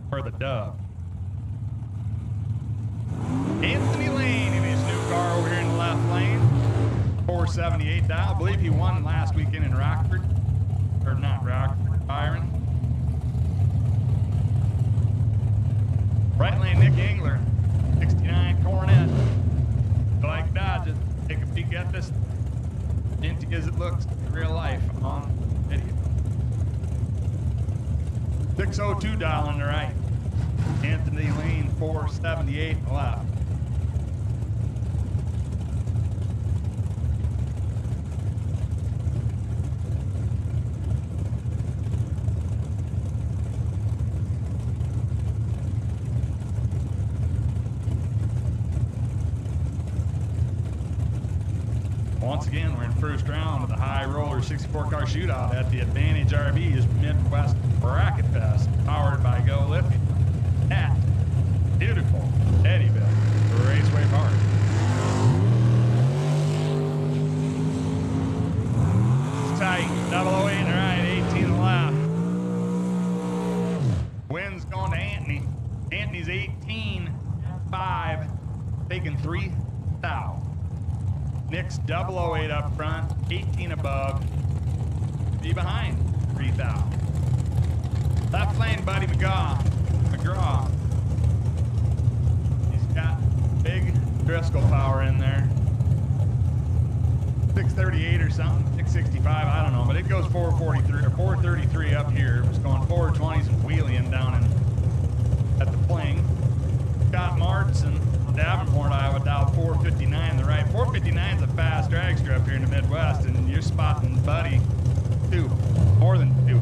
for the dub. Anthony Lane in his new car over here in the left lane. 478 dial. I believe he won last weekend in Rockford. Or not Rockford, Byron. Right lane, Nick Engler. 69 Coronet. Like that, just take a peek at this. Empty as it looks in real life on video. 602 dial on the right. Anthony Lane, 478 left. Once again, we're in first round of the high roller 64-car shootout at the Advantage RV's Midwest Bracket Fest, powered by Go Lithium at beautiful Eddyville Raceway Park. It's tight, 008 in the right, 18 in the left. Wins going to Anthony. Anthony's 18-5, taking 3 thou. Nick's 008 up front, 18 above, be behind, 3 thou. Left lane, Buddy McGraw. He's got big Driscoll power in there. 638 or something, 665, I don't know, but it goes 443 or 433 up here. It was going 420s and wheeling down at the Fling. Scott Martson, Davenport, Iowa, dialed 459 in the right. 459 is a You're spotting Buddy 2, more than 2.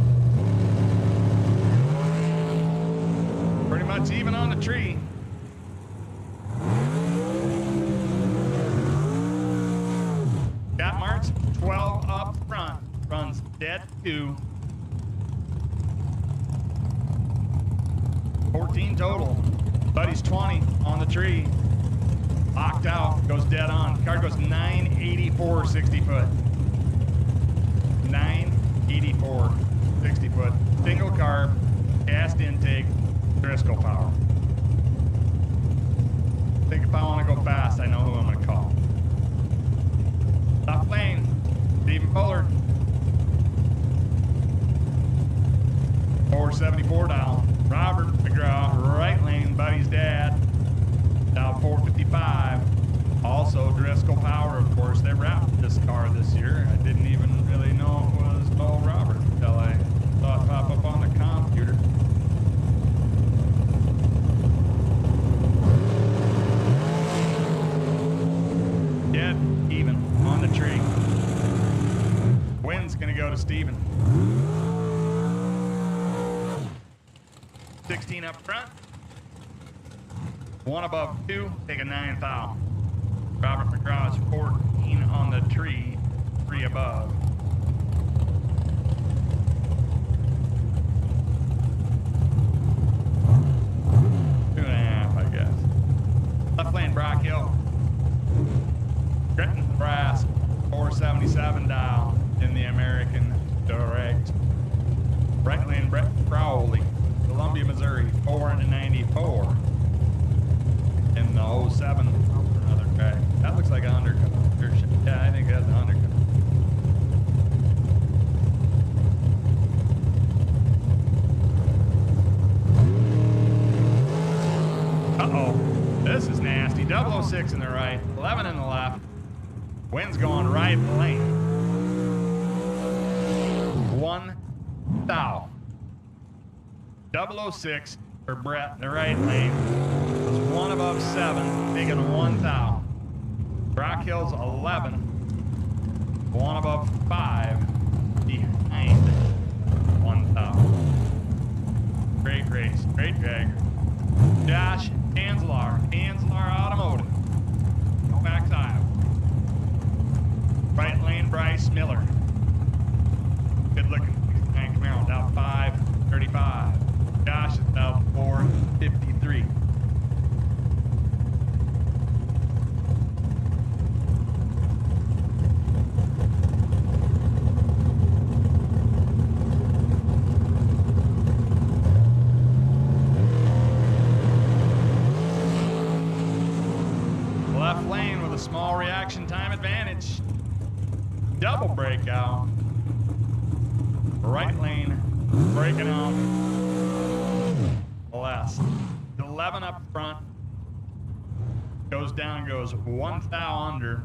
Pretty much even on the tree. Got March 12 up front, runs dead 2. 14 total. Buddy's 20 on the tree. Locked out, goes dead on. Car goes 984 60 foot. 984 60 foot. Single carb, gas intake, Driscoll power. I think if I want to go fast, I know who I'm going to call. Top lane, Stephen Fuller. 474 down. Robert McGraw, right lane, Buddy's dad. Down 455. Also Driscoll Power, of course. They wrapped this car this year. I didn't even really know it was Bo Robert until I saw it pop up on the computer. Dead even on the tree. Win's gonna go to Steven. 16 up front. 1 above 2, take a 9th out. Robert McGraw is 14 on the tree, 3 above. Two and a half, I guess. Left lane, Brock Hill. Trenton, Brass, 477 down in the American Direct. Right lane, Brett Crowley, Columbia, Missouri, 494. In the 07 another track. That looks like an undercut. Yeah, I think that's an undercut. Uh-oh. This is nasty. 006 in the right, 11 in the left. Wind's going right lane. 1 thou. 006 for Brett in the right lane. 1 above 7, making 1 thou. Brock Hill's 11. 1 above 5, behind 1 thou. Great race, great dragger. Josh Hanslar, Hanslar Automotive. Go back to Iowa. Right lane, Bryce Miller. Good looking Camaro, down 535. Josh is down 453. Left lane with a small reaction time advantage. Double breakout. Right lane breaking out less. 11 up front. Goes down, goes 1 thou under.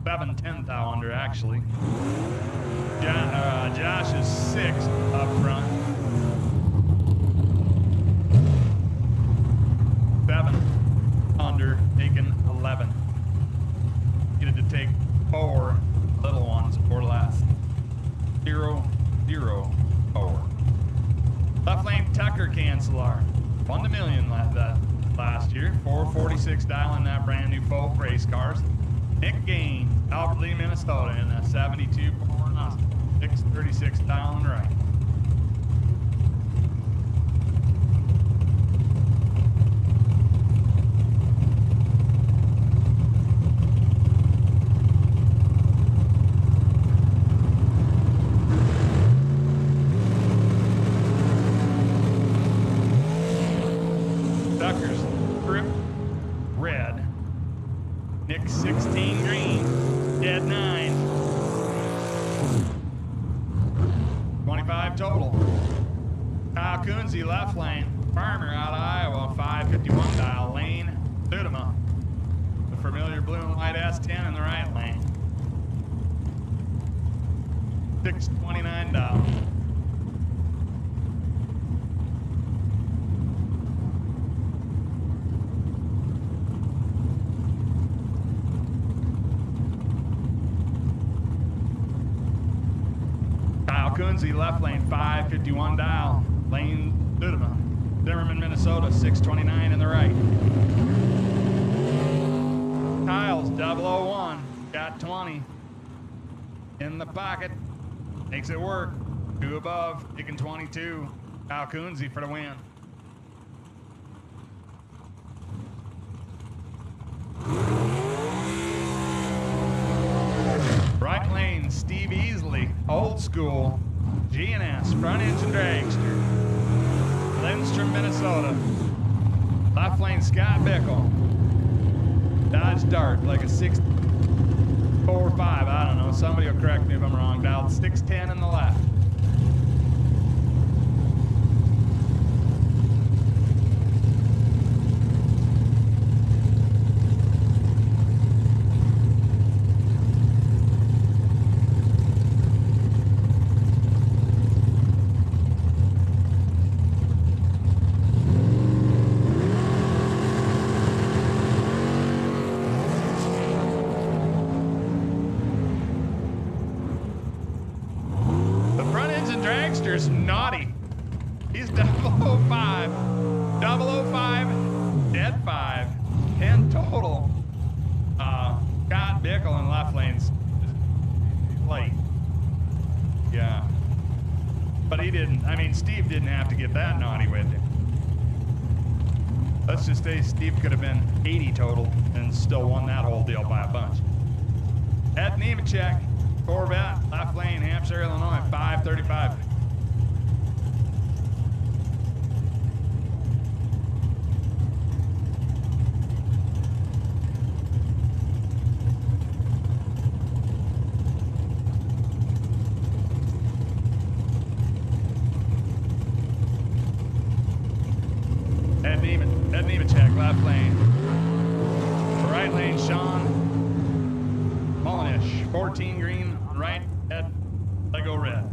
7 10 thou under, actually. Josh is 6 up front. 7 under, taking 11. Needed to take 4 little ones or less. 0 0 4. Left lane Tucker Cancelar. Won the million last year. 446 dialing that brand new Folk Race Cars. Nick Gain, Albert Lee, Minnesota in a 72 Ford Mustang. 636 dialing right. Tucker's trip red. Nick 16 green. Dead 9. 25 total. Kyle Coonsey left lane. Farmer out of Iowa, 551 dial lane. Sudema. The familiar blue and white S10 in the right lane. 629 dial. Kyle Kunze, left lane 551 dial. Lane Zimmerman, Minnesota, 629 in the right. Kyle's 001, got 20 in the pocket. Makes it work. 2 above, taking 22. Kyle Kunze for the win. Right lane, Steve Easley, old school, G&S, front engine dragster. Lindstrom, Minnesota. Left lane, Scott Bickle. Dodge Dart, like a 645, I don't know. Somebody will correct me if I'm wrong. Dialed 610 in the left. Dragster's naughty. He's 005. 005, dead 5. 10 total. Scott Bickle in left lanes. Late. Yeah. But he didn't, I mean, Steve didn't have to get that naughty with him. Let's just say Steve could have been 80 total and still won that whole deal by a bunch. Ed Nemechek. Corvette, left lane, Hampshire, Illinois, 535. Ed Nemechek, left lane. Right lane, Sean Mullinish, 14 green. Right, Ed, Lego red.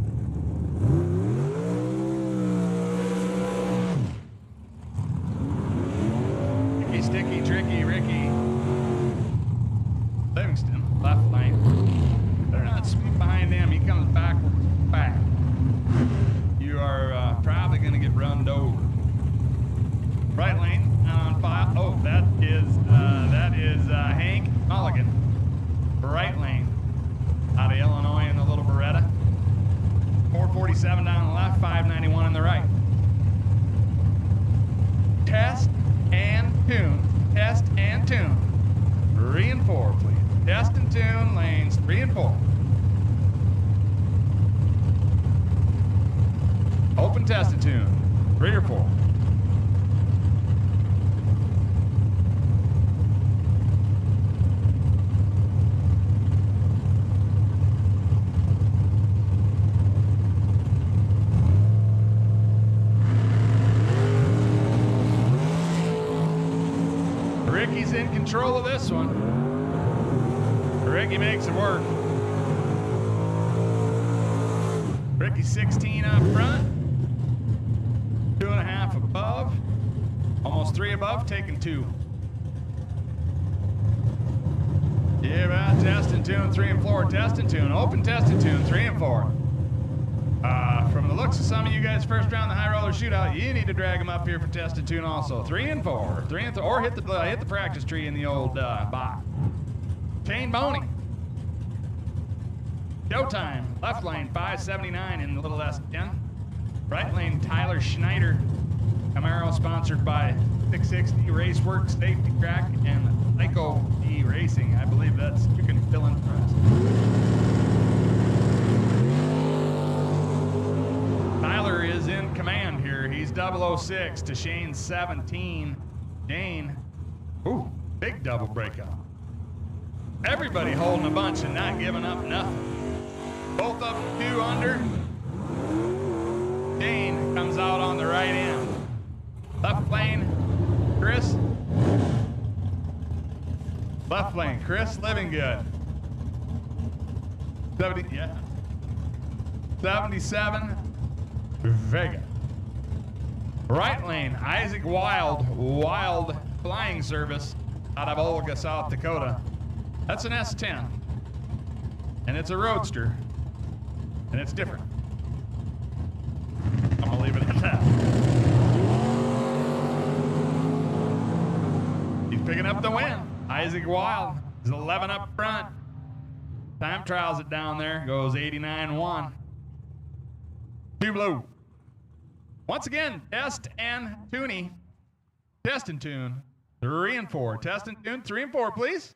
Sticky, tricky, Ricky. Livingston, left lane. They're not sweep behind him. He comes backwards, back. You are probably going to get run over. Right lane, on file. Oh, that is Hank Mulligan. Right lane. Out of Illinois in the little Beretta. 447 down the left, 591 in the right. Test and tune. Test and tune. 3 and 4, please. Test and tune, lanes 3 and 4. Open test and tune. 3 or 4. Ricky's in control of this one. Ricky makes it work. Ricky 16 up front. 2.5 above. Almost 3 above, taking 2. Yeah, right. Test and tune, 3 and 4. Test and tune. Open test and tune, 3 and 4. From the looks of some of you guys, first round the high roller shootout, you need to drag them up here for test and tune also. 3 and 4. 3 and 4. Or hit the practice tree in the old box. Shane Boney. Showtime. Left lane 579 in the little S10. Right lane Tyler Schneider. Camaro sponsored by 660 Raceworks Safety Crack and Psycho D Racing. I believe that's, you can fill in for us. Tyler is in command here. He's 006 to Shane's 17. Dane, ooh, big double breakout. Everybody holding a bunch and not giving up nothing. Both up 2 under. Dane comes out on the right end. Left lane, Chris. Left lane, Chris Living Good. 70, yeah. 77, Vega. Right lane, Isaac Wild Flying Service out of Olga, South Dakota. That's an S10. And it's a roadster. And it's different. picking up the win. Isaac Wild is 11 up front. Time trials it down there, goes 89-1. Two blue. Once again, Test and Tooney. Test and Tune, 3 and 4. Test and Tune, 3 and 4, please.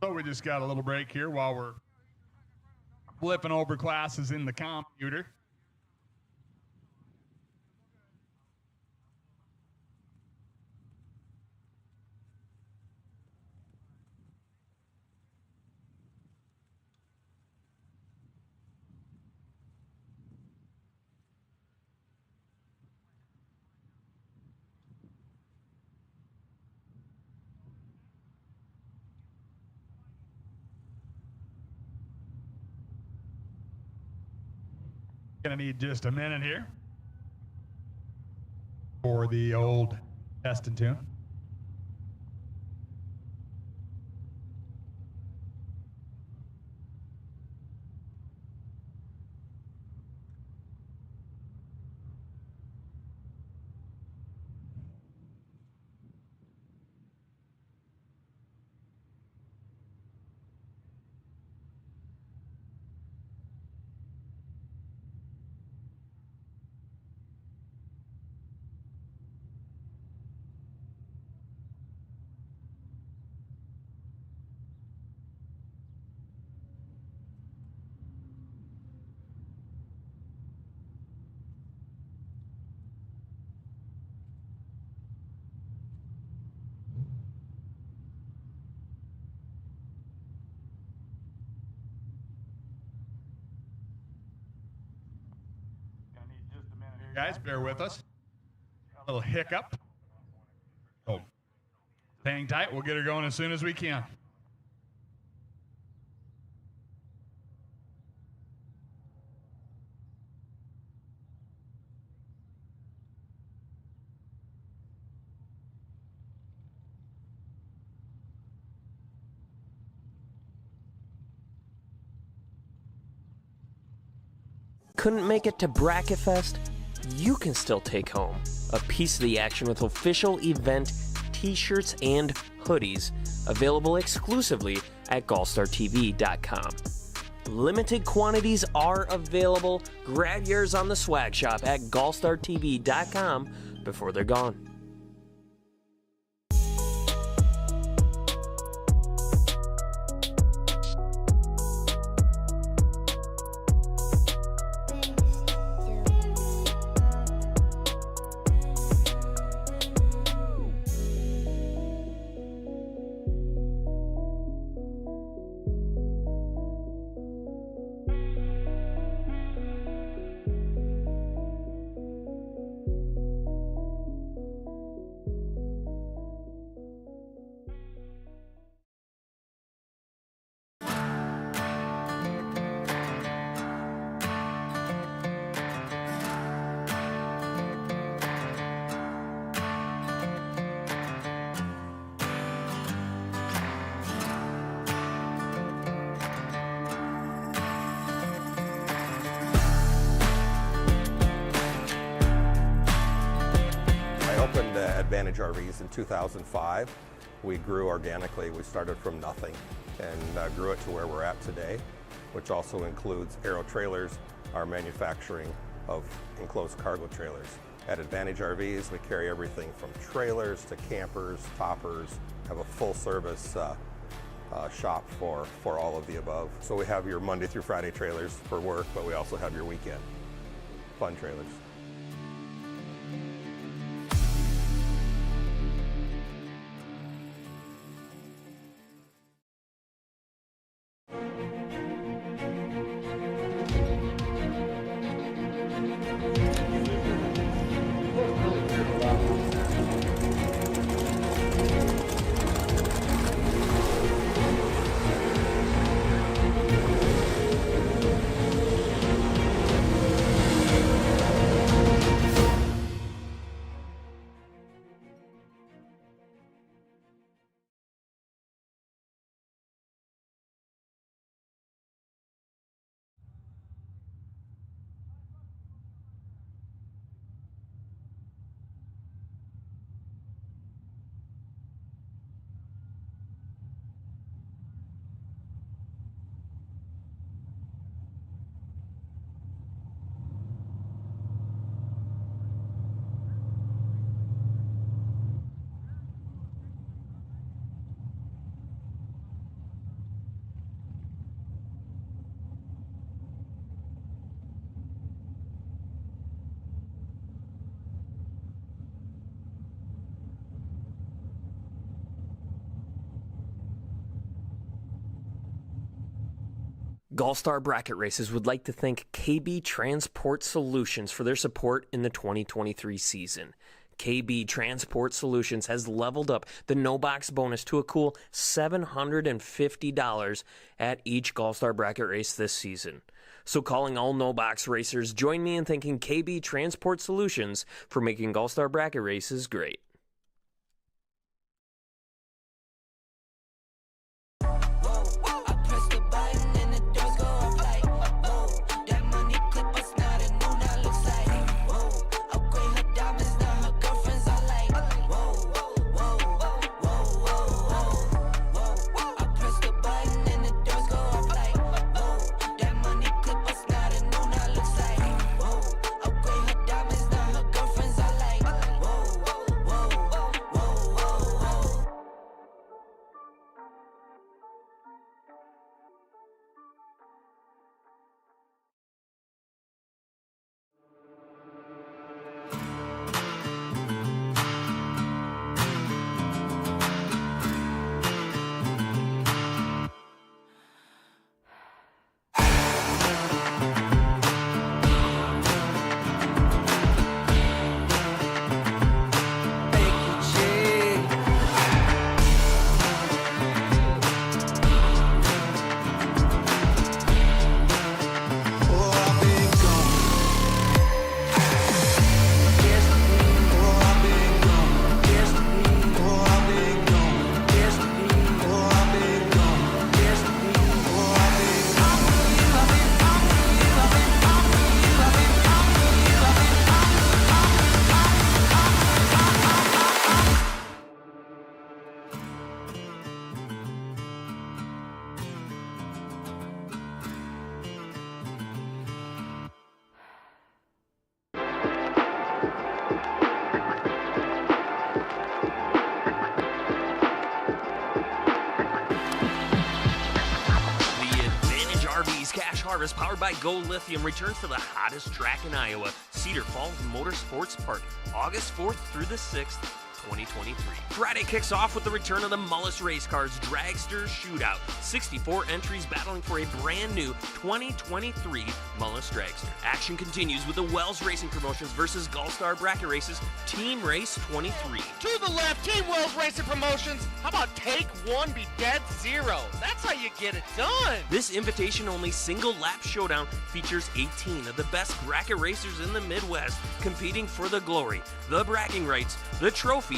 So we just got a little break here while we're flipping over classes in the computer. Gonna need just a minute here for the old Test and Tune. Guys, bear with us. A little hiccup. Oh, hang tight. We'll get her going as soon as we can.
Couldn't make it to BracketFest? You can still take home a piece of the action with official event t-shirts and hoodies available exclusively at GallStarTV.com. Limited quantities are available. Grab yours on the swag shop at GallStarTV.com before they're gone.
Advantage RVs in 2005. We grew organically. We started from nothing and grew it to where we're at today, which also includes aero trailers, our manufacturing of enclosed cargo trailers. At Advantage RVs, we carry everything from trailers to campers, toppers, have a full service shop for all of the above. So we have your Monday through Friday trailers for work, but we also have your weekend fun trailers.
GallStar Bracket Races would like to thank KB Transport Solutions for their support in the 2023 season. KB Transport Solutions has leveled up the no-box bonus to a cool $750 at each GallStar Bracket race this season. So calling all no-box racers, join me in thanking KB Transport Solutions for making GallStar Bracket Races great. Harvest, powered by Go Lithium, returns to the hottest track in Iowa, Cedar Falls Motorsports Park, August 4th through the 6th, 2023. Friday kicks off with the return of the Mullis Race Cars Dragster Shootout. 64 entries battling for a brand new 2023 Mullis Dragster. Action continues with the Wells Racing Promotions versus GallStar Bracket Races Team Race 23.
To the left, Team Wells Racing Promotions. How about take one, be dead zero? That's how you get it done.
This invitation-only single-lap showdown features 18 of the best bracket racers in the Midwest competing for the glory, the bragging rights, the trophy,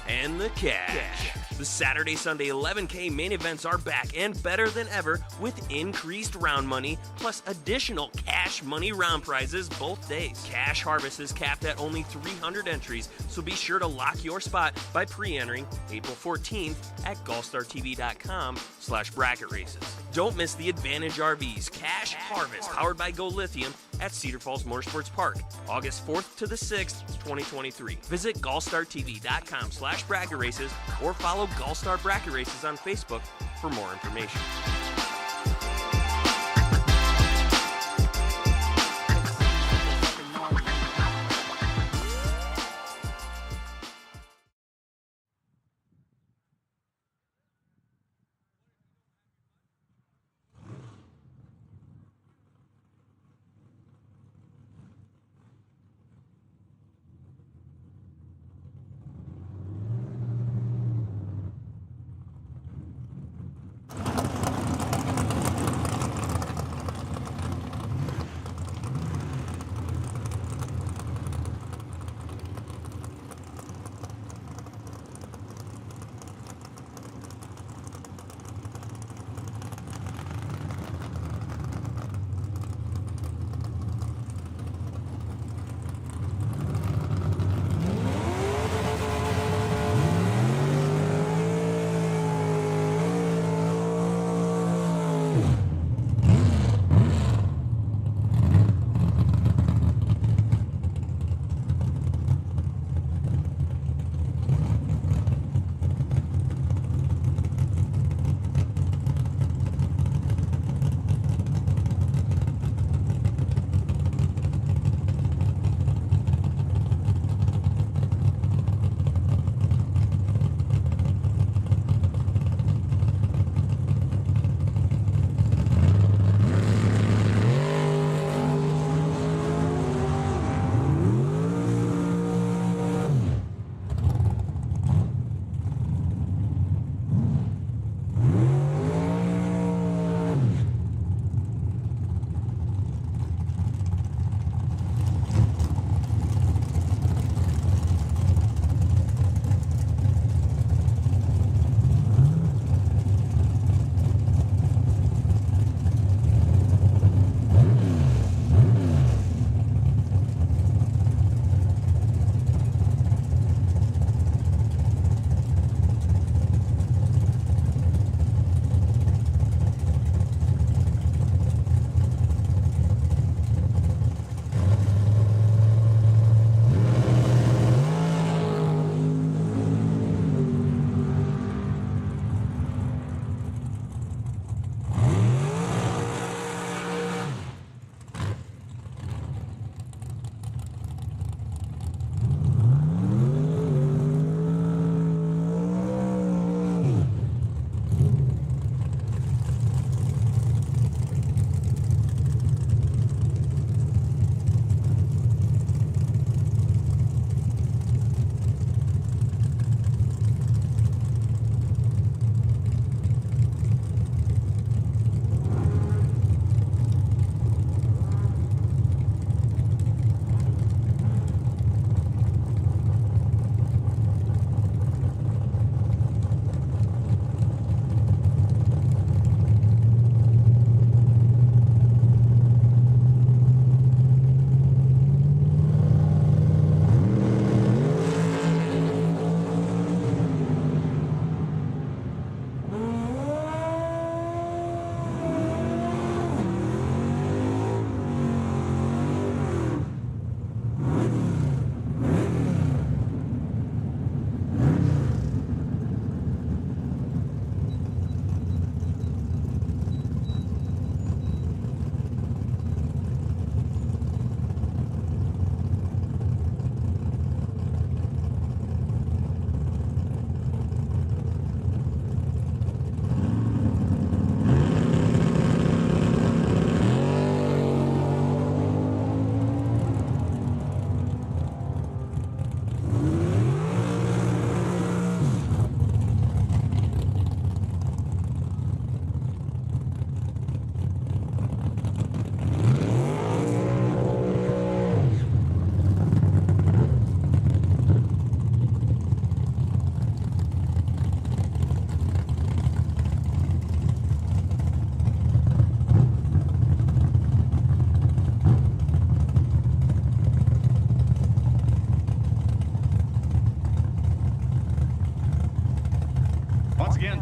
and the cash. The Saturday-Sunday 11K main events are back and better than ever with increased round money plus additional cash money round prizes both days. Cash Harvest is capped at only 300 entries, so be sure to lock your spot by pre-entering April 14th at GallStarTV.com/bracket races. Don't miss the Advantage RVs Cash Harvest powered by Go Lithium at Cedar Falls Motorsports Park, August 4th to the 6th, 2023. Visit GallStarTV.com/bracket races or follow GallStar Bracket Races on Facebook for more information.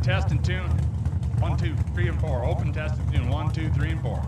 test and tune. 1, 2, 3, and 4. Open, test, and tune. 1, 2, 3, and 4.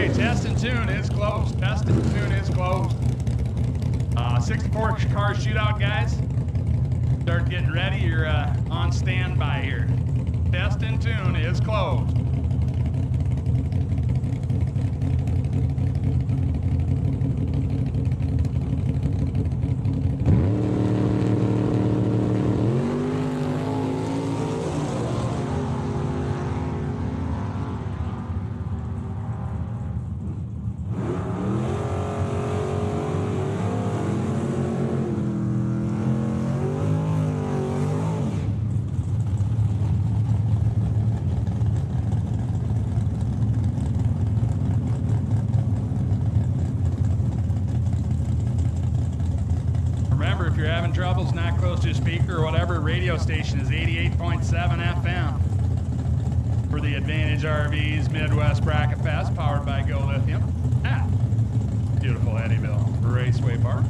Okay, test and tune is closed. Test and tune is closed. 64 car shootout, guys. Start getting ready. You're on standby here. Test and tune is closed. Remember, if you're having troubles not close to a speaker or whatever, radio station is 88.7 FM for the Advantage RVs Midwest Bracket Fest, powered by Go Lithium at beautiful Eddyville Raceway Park.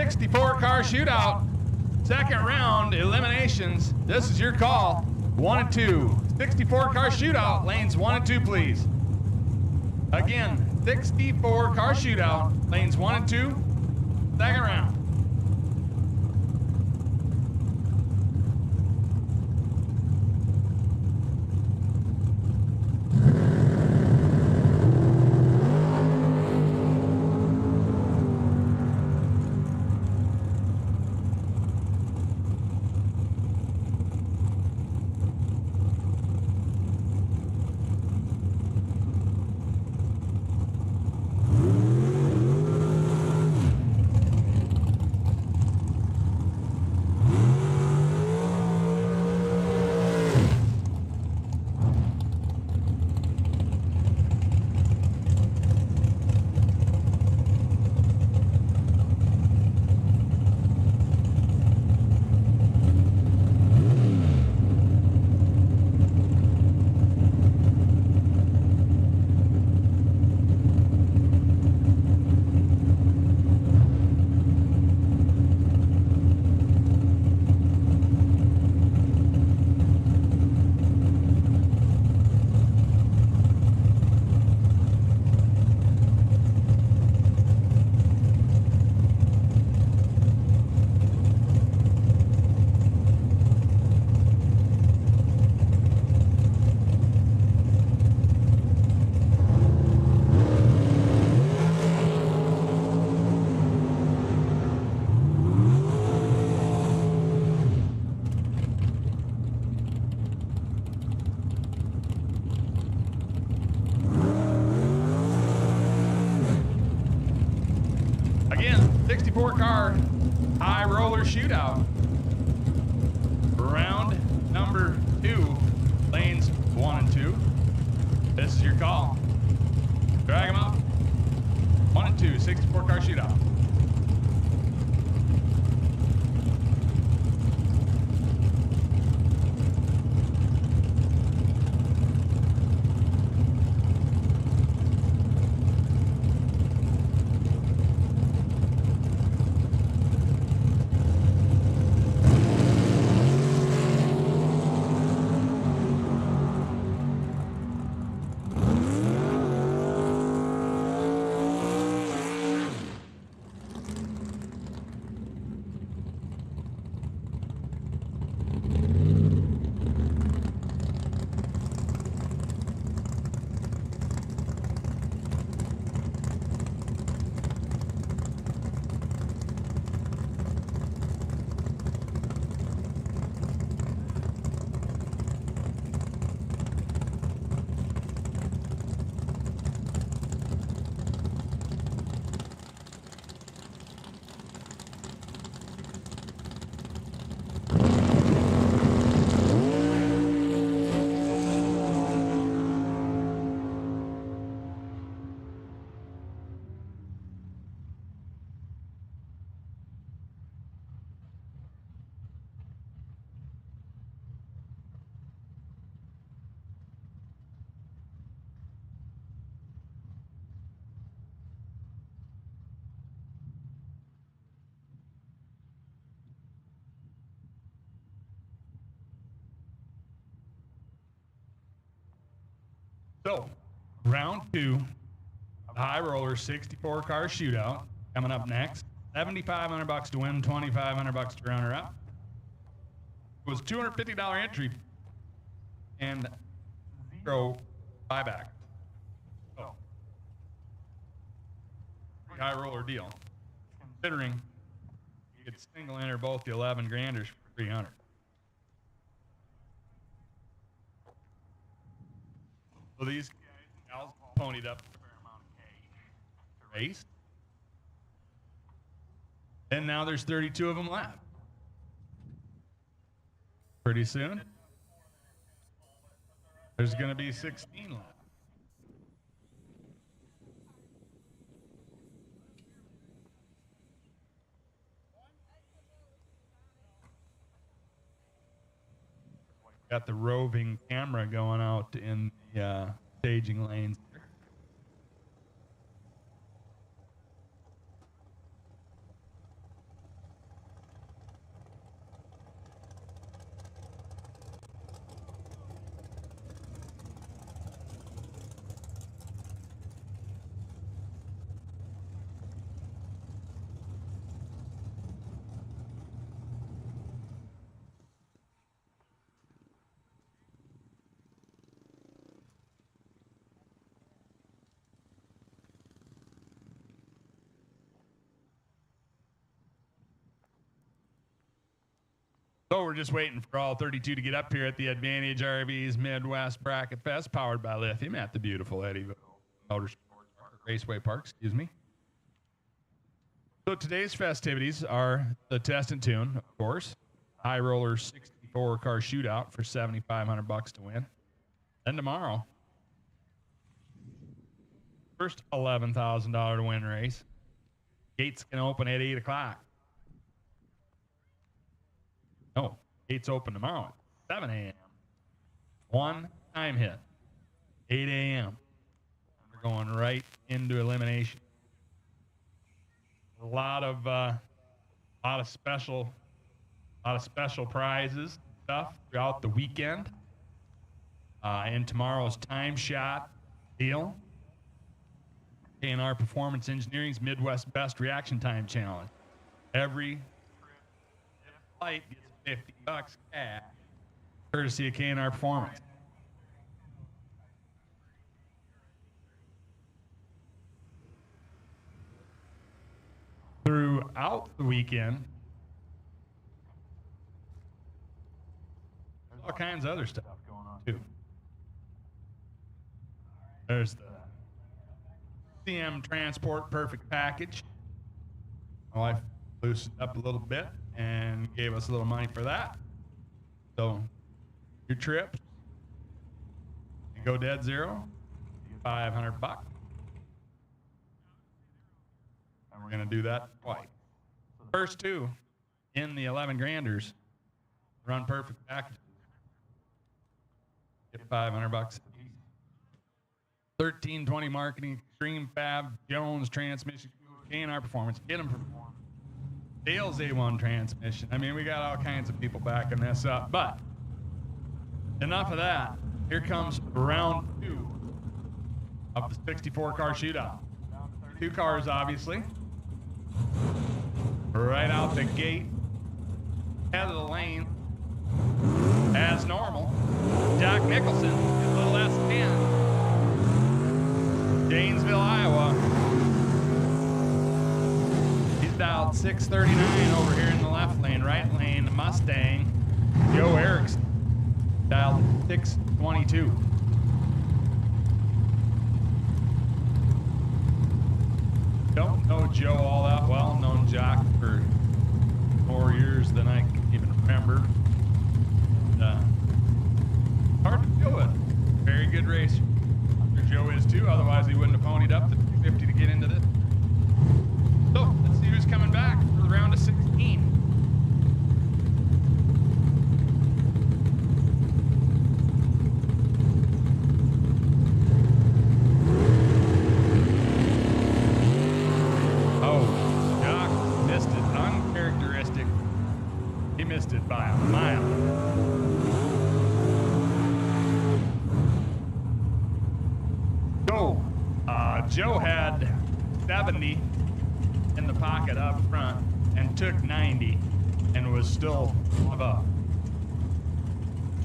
64-car shootout. Second round, eliminations. This is your call. 1 and 2. 64-car shootout, lanes 1 and 2, please. Again, 64-car shootout, lanes 1 and 2. Second round. Again, 64-car high roller shootout. Round number 2, lanes 1 and 2. This is your call. Drag them up. 1 and 2, 64-car shootout. So, round 2, high roller 64-car shootout coming up next. $7,500 to win, $2,500 to runner up. It was $250 entry and 0 buyback. So, high roller deal. Considering you could single enter both the 11 granders for $300. So these guys and gals ponied up a fair amount of cash to race. And now there's 32 of them left. Pretty soon, there's going to be 16 left. Got the roving camera going out in the staging lanes. So we're just waiting for all 32 to get up here at the Advantage RVs Midwest Bracket Fest, powered by Lithium at the beautiful Eddyville Raceway Park, excuse me. So today's festivities are the test and tune, of course, high roller 64 car shootout for $7,500 to win. Then tomorrow, first $11,000 to win race. Gates can open at 8 o'clock. No, gates open tomorrow at 7 a.m. One time hit, 8 a.m. We're going right into elimination. A lot of special prizes stuff throughout the weekend. And tomorrow's time shot deal. A&R Performance Engineering's Midwest Best Reaction Time Challenge. Every flight gets $50 cash, courtesy of K&R Performance. Throughout the weekend, there's all kinds of other stuff going on too. There's the CM Transport Perfect Package. My wife loosened up a little bit and gave us a little money for that. So your trip, you go dead zero, you get $500. And we're going to do that twice. First two in the 11 granders run perfect packages. Get $500 apiece. 1320 Marketing, Extreme Fab, Jones Transmission, K&R Performance, get them perform. Dale's A1 Transmission. I mean, we got all kinds of people backing this up. But enough of that. Here comes round 2 of the 64 car shootout. 2 cars, obviously. Right out the gate, head of the lane, as normal. Jack Nicholson, a little S10. Janesville, Iowa. He's dialed 639 over here in the left lane. Right lane, Mustang, Joe Erickson, dialed 622. Don't know Joe all that well. Known Jack for more years than I can even remember. Hard to deal with. Very good racer. Joe is too, otherwise he wouldn't have ponied up the 250 to get into this. So let's see who's coming back for the round of 16. Oh, Jock missed it. Uncharacteristic. He missed it by a mile. Joe had 70 in the pocket up front and took 90 and was still above.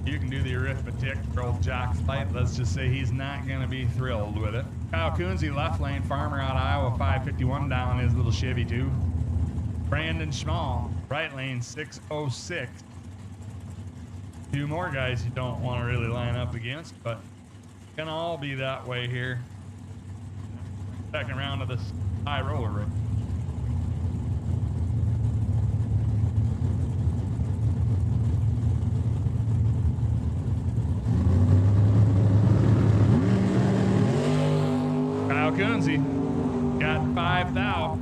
You can do the arithmetic for old Jock's fight. Let's just say he's not going to be thrilled with it. Kyle Coonsey, left lane, farmer out of Iowa, 551 down his little Chevy too. Brandon Schmall, right lane, 606. 2 more guys you don't want to really line up against, but gonna all be that way here. Second round of this high roller race. Kyle Coonsey got 5 thou.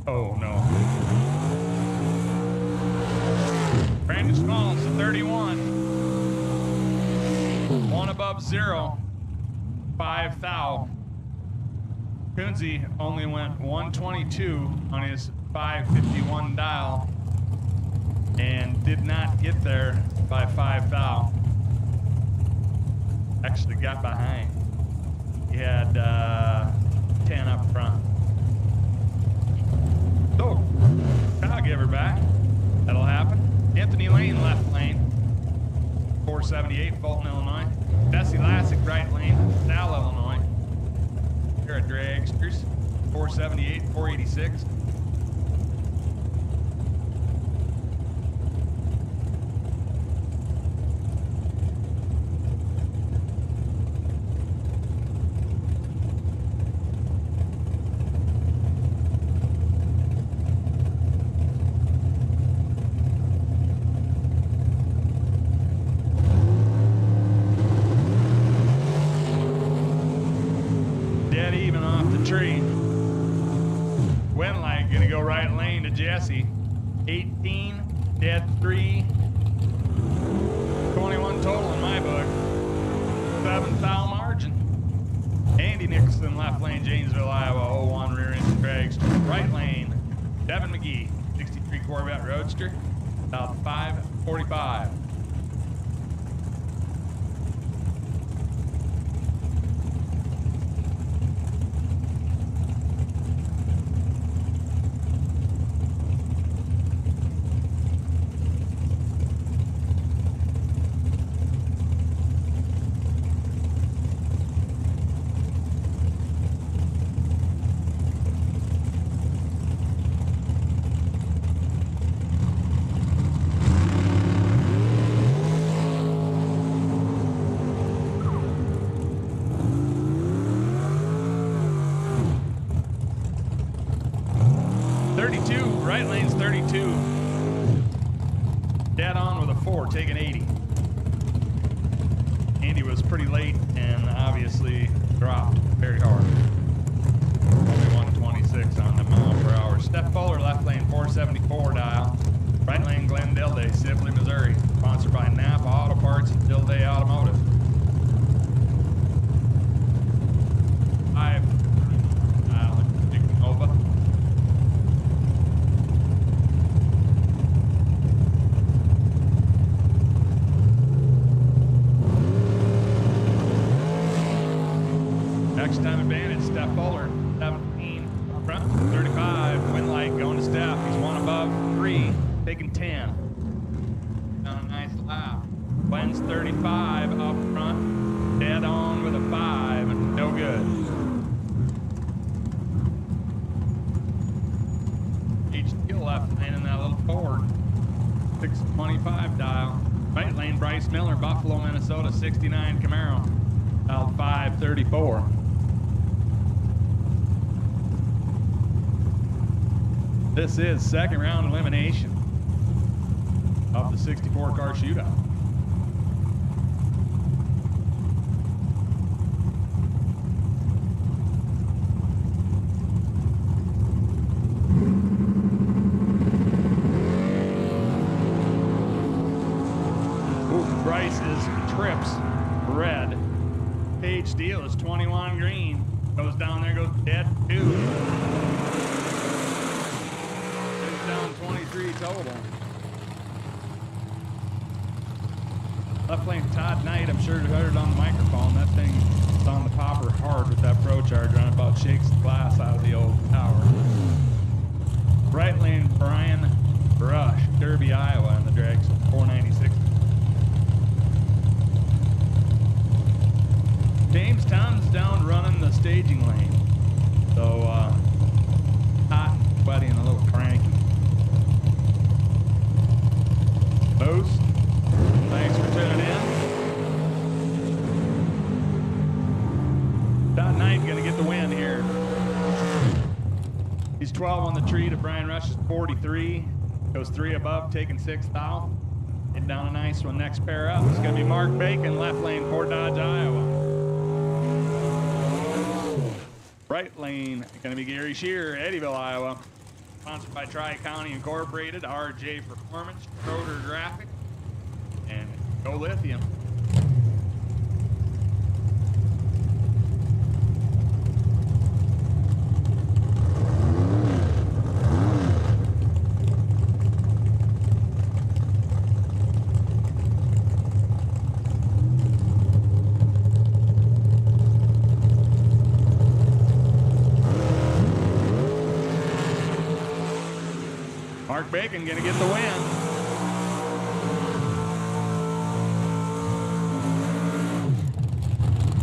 Oh no. Brandon Smalls, 31. 1 above 0, 5 thou. Coonsey only went 122 on his 551 dial and did not get there by 5 thou. Actually got behind. He had 10 up front. So, I'll give her back. That'll happen. Anthony Lane, left lane. 478, Fulton, Illinois. Bessie Lassick, right lane, Sal, Illinois. Here at Dragsters, 478, 486. tree. Winlight gonna go right lane to Jesse. 18, dead 3. 21 total in my book. 7 foul margin. Andy Nicholson, left lane, Janesville, Iowa. 01 rear engine dragster. Right lane, Devin McGee, 63 Corvette Roadster. About 5:45. Right lane's 32. Dead on with a 4, taking 80. Andy was pretty late and obviously dropped very hard. Only 126 on the mph. Steph Fuller, left lane, 474 dial. Right lane, Glendale Day, Sibley, Missouri. Sponsored by Napa Auto Parts and Dill Day Automotive. 5 dial, Nova. Next time advantage, Steph Fuller, 17, front, 35, Winlight going to Steph. He's 1 above, 3, taking 10. Down a nice lap. Glenn's 35 up front, dead on with a 5, and no good. HT left lane in that little Ford, 625 dial. Right lane, Bryce Miller, Buffalo, Minnesota, 69 Camaro, dialed 534. This is second round elimination of the 64 car shootout. Ooh, Bryce's trips red. Page Steele is 21 green. Goes down there, goes dead 2. Down 23 total. Left lane, Todd Knight, I'm sure you heard it on the microphone. That thing is on the popper hard with that Pro Charger and about shakes the glass out of the old tower. Right lane, Brian Brush, Derby, Iowa, in the drags, 496. James Tom's down running the staging lane. So, hot, sweaty, and a little cranky. Moose, thanks for tuning in. Todd Knight gonna get the win here. He's 12 on the tree to Brian Rush's 43. Goes 3 above, taking 6th foul. Getting down a nice one. Next pair up is gonna be Mark Bacon, left lane, Fort Dodge, Iowa. Right lane, gonna be Gary Shearer, Eddyville, Iowa. Sponsored by Tri-County Incorporated, RJ Performance, Schroeder Graphics, and Go Lithium. Mark Bacon gonna get the win.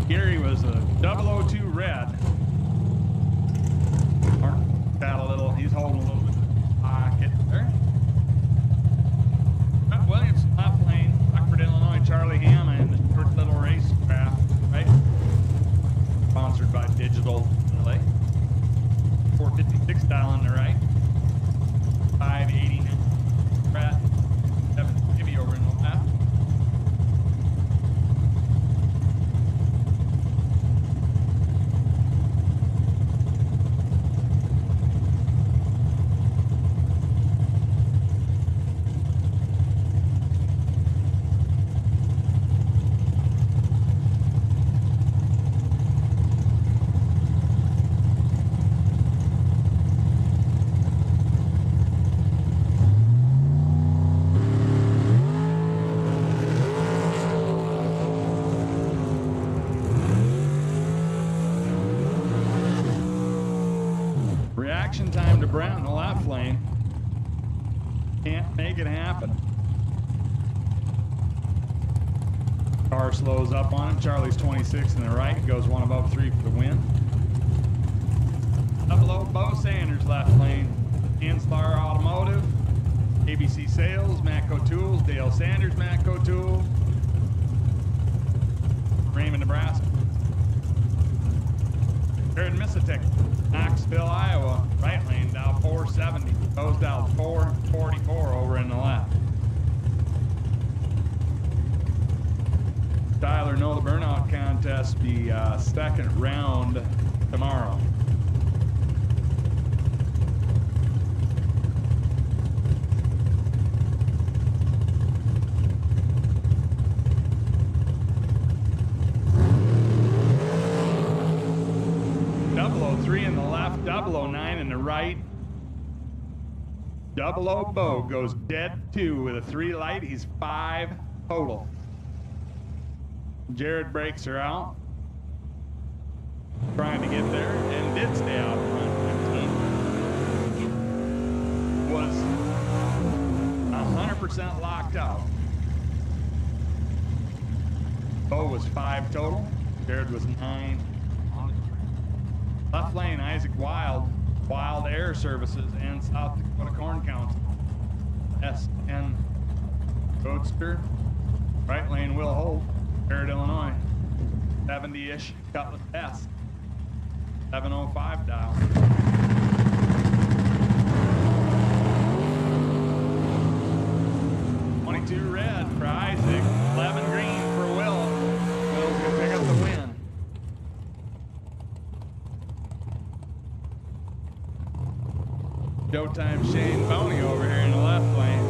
Gary was a 002 red. Mark got a little, he's holding a little bit of pocket there. Williams, left lane, Rockford, Illinois, Charlie Hanna in the short little racecraft, right? Sponsored by Digital LA. 456 dial on the right. 580 now. Brad, Jimmy over in the left. reaction time to Brent in the left lane. Can't make it happen. Car slows up on him. Charlie's 26 in the right, goes one above 3 for the win. Up below, Bo Sanders left lane. Ganslar Automotive, ABC Sales, Matco Tools, Dale Sanders, Matco Tools, Raymond, Nebraska. Jared Missitek, Knoxville, Iowa, right lane, Dow 470. Goes down 444 over in the left. Tyler, know the burnout contest, the second round tomorrow. .003 in the left, .009 in the right. 00 Bo goes dead 2 with a 3 light. He's 5 total. Jared breaks her out. Trying to get there and did stay out front. 15. Was 100% locked out. Bo was 5 total. Jared was 9. Left lane, Isaac Wild, Wild Air Services, and South Dakota Corn Council. SN Roadster. Right lane, Will Holt, Barrett, Illinois. 70-ish, Cutlass S. 705 dial. .22 red for Isaac, 11 green for Will. Will's gonna pick up the win. Showtime Shane Boney over here in the left lane.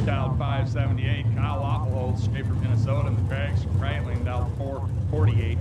Dialed 578. Kyle Oppelholz, Schaefer, Minnesota, in the drags right lane, dialed 448.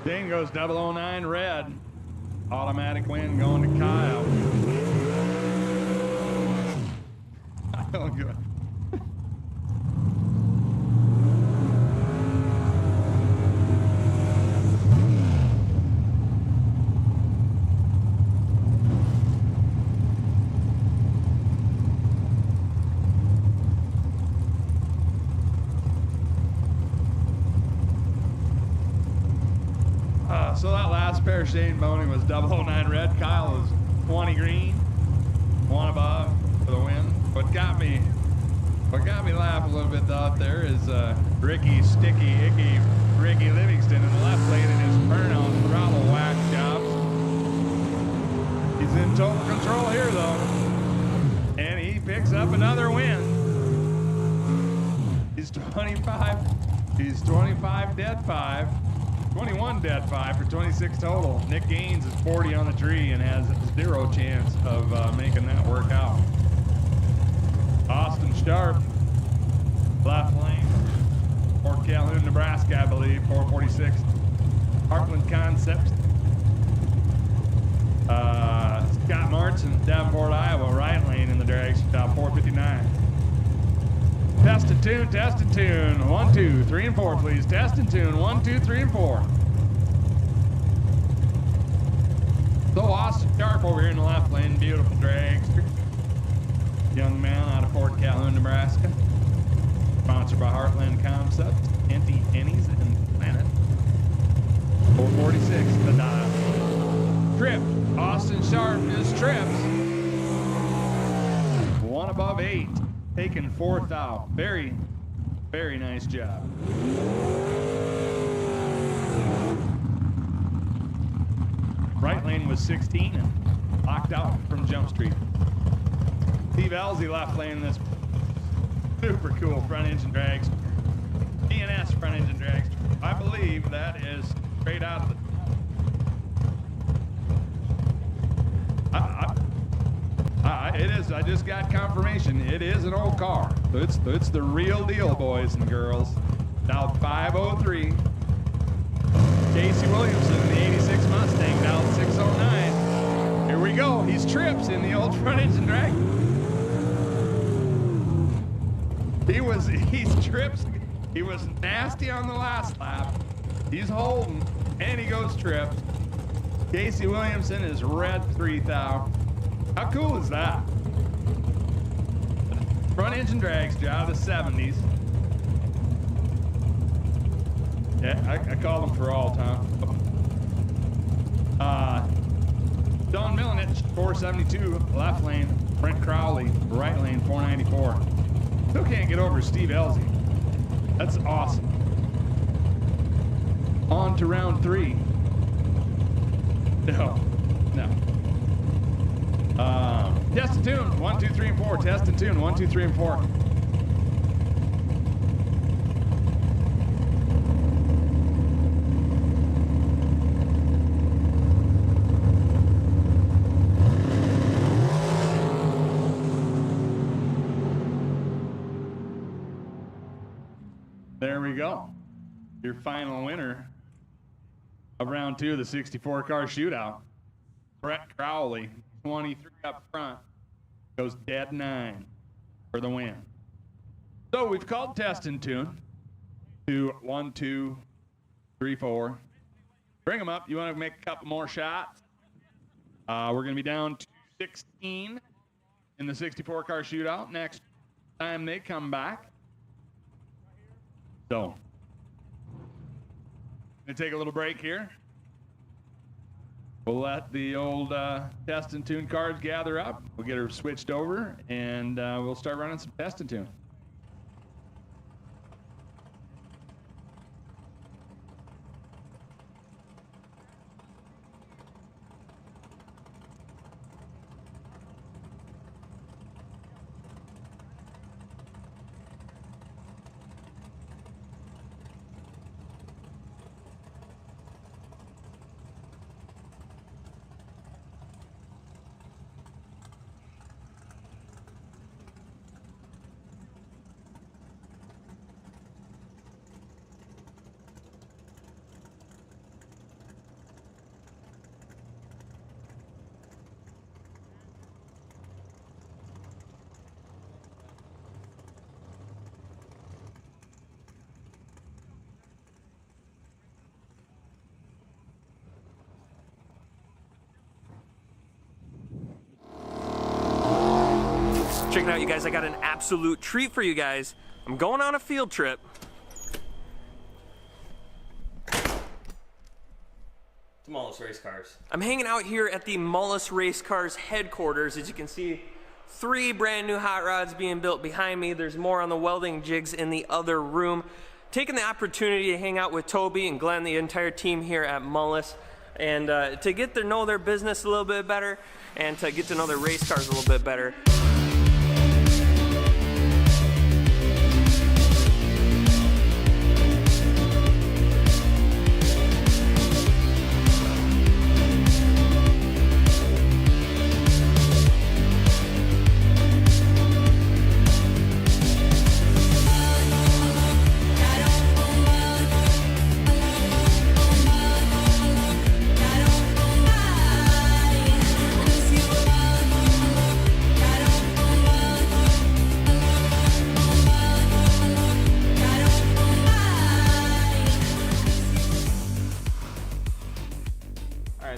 Dane goes 009 red. Automatic win going to Kyle. Oh, good. So that last pair, Shane Boney was 009 red. Kyle was 20 green, 1 above for the win. What got me laughing a little bit out there is Ricky Sticky Icky Ricky Livingston in the left lane in his burnout throttle whack jobs. He's in total control here though, and he picks up another win. He's 25. He's 25 dead 5. 21 dead 5 for 26 total. Nick Gaines is 40 on the tree and has 0 chance of making that work out. Austin Sharp, left lane, Fort Calhoun, Nebraska, I believe, 446. Heartland Concepts. Scott Martin, Davenport, Iowa, right lane in the drag, top 459. Test and tune, test and tune. 1, 2, 3, and 4, please. Test and tune. 1, 2, 3, and 4. So Austin Sharp over here in the left lane, beautiful dragster. Young man out of Fort Calhoun, Nebraska. Sponsored by Heartland Concepts, Henny's, and Planet. 446, the dial. Trip. Austin Sharp is trips. 1 above 8. Taking 4th out. Very, very nice job. right lane was 16 and locked out from Jump Street. Steve Elsie left lane in this super cool front engine drags. DNS front engine drags. I believe that is straight out of the... it is. I just got confirmation. It is an old car. It's the real deal, boys and girls. Now 503. Casey Williamson in the 86 Mustang down 609. Here we go. He's trips in the old front engine drag. He's trips. He was nasty on the last lap. He's holding, and he goes trips. Casey Williamson is red 3000. How cool is that? Front engine drags out of the 70s. Yeah, I call them for all time. Don Milanich, 472, left lane. Brent Crowley, right lane, 494. Still can't get over Steve Elsie. That's awesome. On to round 3. No. Test and tune, 1, 2, 3, and 4. Test and tune, 1, 2, 3, and 4. There we go. Your final winner of round 2 of the 64 car shootout. Brett Crowley, 23 up front, goes dead 9 for the win. So we've called test and tune to 1, 2, 3, 4. Bring them up. You want to make a couple more shots? We're going to be down to 16 in the 64 car shootout next time they come back. So, gonna take a little break here. We'll let the old test and tune cars gather up. We'll get her switched over, and we'll start running some test and tune.
Check it out, you guys. I got an absolute treat for you guys. I'm going on a field trip. To Mullis Race Cars. I'm hanging out here at the Mullis Race Cars headquarters. As you can see, 3 brand new hot rods being built behind me. There's more on the welding jigs in the other room. Taking the opportunity to hang out with Toby and Glenn, the entire team here at Mullis, and to get to know their business a little bit better and to get to know their race cars a little bit better.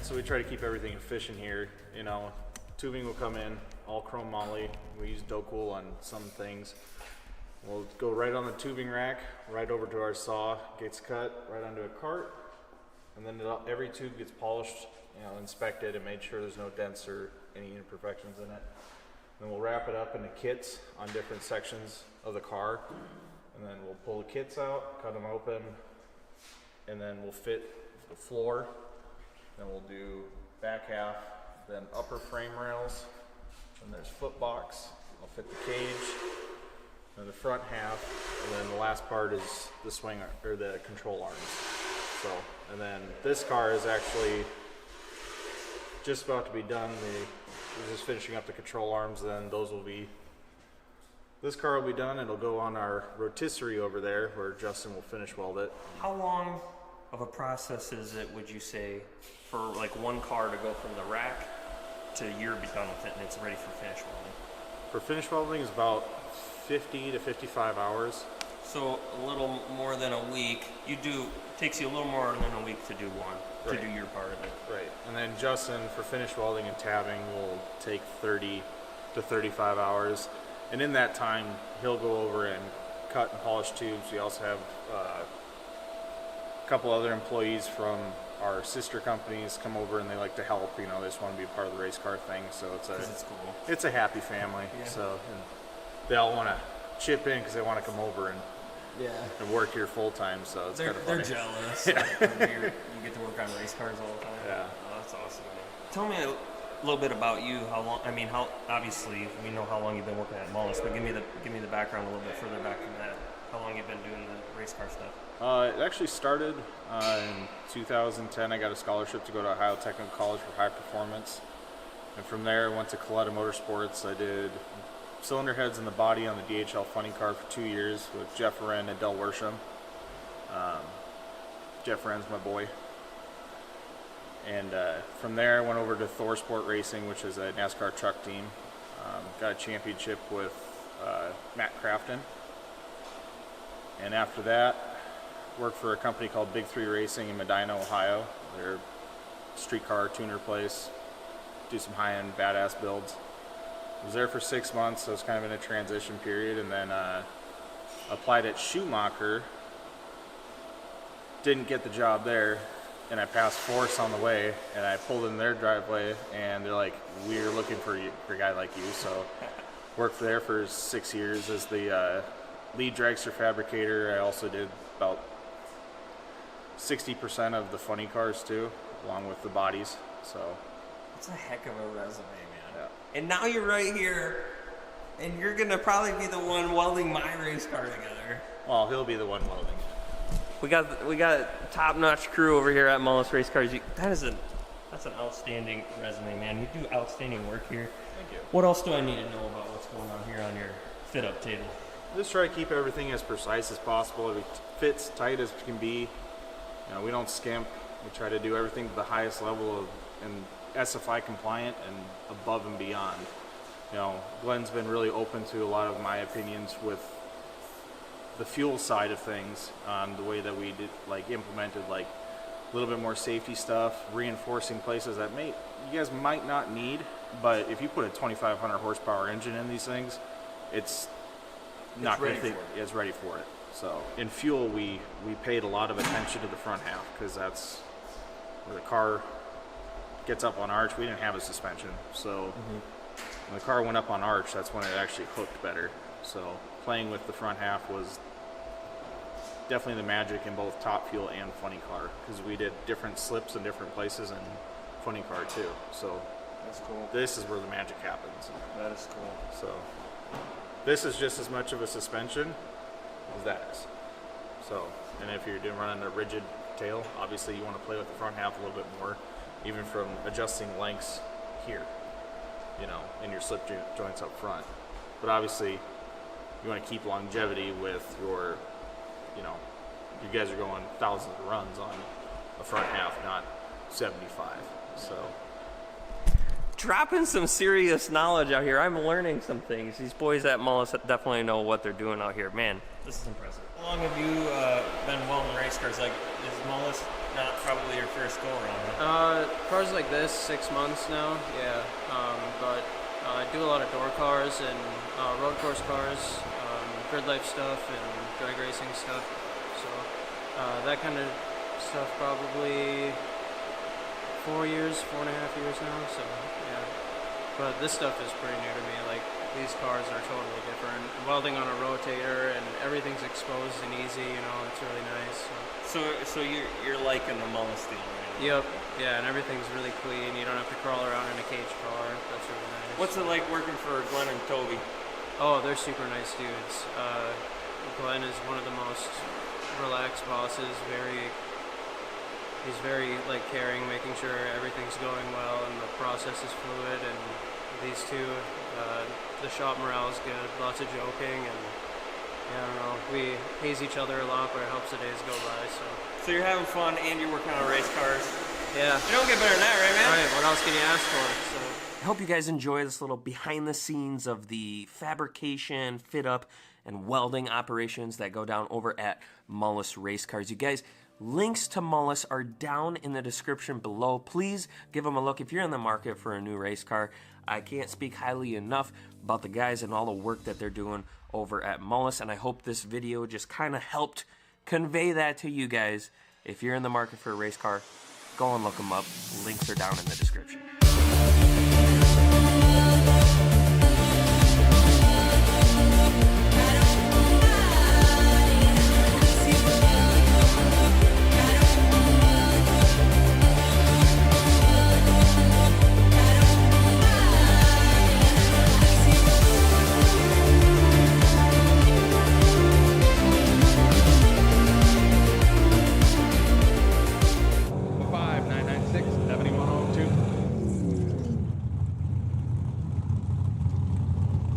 So we try to keep everything efficient here. You know, tubing will come in, all chrome moly. We use Docool on some things. We'll go right on the tubing rack, right over to our saw, gets cut, right onto a cart, and then every tube gets polished, you know, inspected and made sure there's no dents or any imperfections in it. Then we'll wrap it up into kits on different sections of the car, and then we'll pull the kits out, cut them open, and then we'll fit the floor. Then we'll do back half, then upper frame rails, then there's foot box, I'll fit the cage, then the front half, and then the last part is the swing or the control arms. So, and then this car is actually just about to be done. We're just finishing up the control arms, then those will be, this car will be done. It'll go on our rotisserie over there where Justin will finish weld it.
How long of a process is it, would you say, for like one car to go from the rack to you're done with it and it's ready for finish welding?
For finish welding is about 50 to 55 hours.
So a little more than a week. Takes you a little more than a week to do one,
Right.
to do your part of it.
Right. And then Justin for finish welding and tabbing will take 30 to 35 hours. And in that time, he'll go over and cut and polish tubes. We also have a couple other employees from our sister companies come over and they like to help. You know, they just want to be a part of the race car thing. So it's
cool.
It's a happy family.
Yeah.
So and they all want to chip in because they want to come over and work here full time. So it's kind of funny.
They're jealous. You get to work on race cars all the time.
Yeah.
Oh, that's awesome, man. Tell me a little bit about you. How long? I mean, obviously we know how long you've been working at Mullis, but give me the background a little bit further back from that. How long you've been doing the race car stuff?
It actually started in 2010. I got a scholarship to go to Ohio Technical College for high performance. And from there, I went to Coletta Motorsports. I did cylinder heads and the body on the DHL funny car for 2 years with Jeff Wren and Del Worsham. Jeff Wren's my boy. And from there, I went over to Thor Sport Racing, which is a NASCAR truck team. Got a championship with Matt Crafton. And after that, worked for a company called Big 3 Racing in Medina, Ohio. They're a streetcar tuner place, do some high-end badass builds. I was there for 6 months, so it's kind of in a transition period, and then applied at Schumacher. Didn't get the job there, and I passed Force on the way, and I pulled in their driveway, and they're like, "We're looking for a guy like you." So worked there for 6 years as the lead dragster fabricator. I also did about 60% of the funny cars too, along with the bodies. So
it's a heck of a resume, man.
Yeah.
And now you're right here, and you're gonna probably be the one welding my race car together.
Well, he'll be the one welding it.
We got a top-notch crew over here at Mullis Race Cars. That's an outstanding resume, man. You do outstanding work here.
Thank you.
What else do I need to know about what's going on here on your fit-up table?
Just try to keep everything as precise as possible. It fits tight as can be. You know, we don't skimp. We try to do everything to the highest level and SFI compliant and above and beyond. You know, Glenn's been really open to a lot of my opinions with the fuel side of things on the way that we did, like implemented like a little bit more safety stuff, reinforcing places that you guys might not need, but if you put a 2,500 horsepower engine in these things, it's ready for it. So in fuel, we paid a lot of attention to the front half because that's where the car gets up on arch. We didn't have a suspension, so when the car went up on arch, that's when it actually hooked better. So playing with the front half was definitely the magic in both Top Fuel and Funny Car because we did different slips in different places in Funny Car too. So
That's cool.
this is where the magic happens.
That is cool.
So this is just as much of a suspension as that is. So, and if you're running a rigid tail, obviously you want to play with the front half a little bit more, even from adjusting lengths here, you know, in your slip joints up front. But obviously you want to keep longevity with your, you know, you guys are going thousands of runs on a front half, not 75. So
Dropping some serious knowledge out here. I'm learning some things. These boys at Mullis definitely know what they're doing out here. Man, this is impressive. How long have you been welding race cars? Like, is Mullis not probably your first go-around?
Cars like this, 6 months now, yeah. But I do a lot of door cars and road course cars, grid life stuff and drag racing stuff. So that kind of stuff probably 4.5 years now, so yeah. But this stuff is pretty new to me. Like these cars are totally different. Welding on a rotator and everything's exposed and easy, you know, it's really nice.
So you're liking the Mullis deal, right?
Yep, yeah, and everything's really clean. You don't have to crawl around in a cage car. That's really nice.
What's it like working for Glenn and Toby?
Oh, they're super nice dudes. Glenn is one of the most relaxed bosses. He's very like caring, making sure everything's going well and the process is fluid. And these two, the shop morale is good. Lots of joking, and yeah, I don't know. We haze each other a lot, but it helps the days go by.
So you're having fun and you're working on race cars.
Yeah.
You don't get better than that, right, man?
Right. What else can you ask for? So.
I hope you guys enjoy this little behind the scenes of the fabrication, fit up, and welding operations that go down over at Mullis Race Cars. You guys, links to Mullis are down in the description below. Please give them a look if you're in the market for a new race car. I can't speak highly enough about the guys and all the work that they're doing over at Mullis, and I hope this video just kind of helped convey that to you guys. If you're in the market for a race car, go and look them up. Links are down in the description.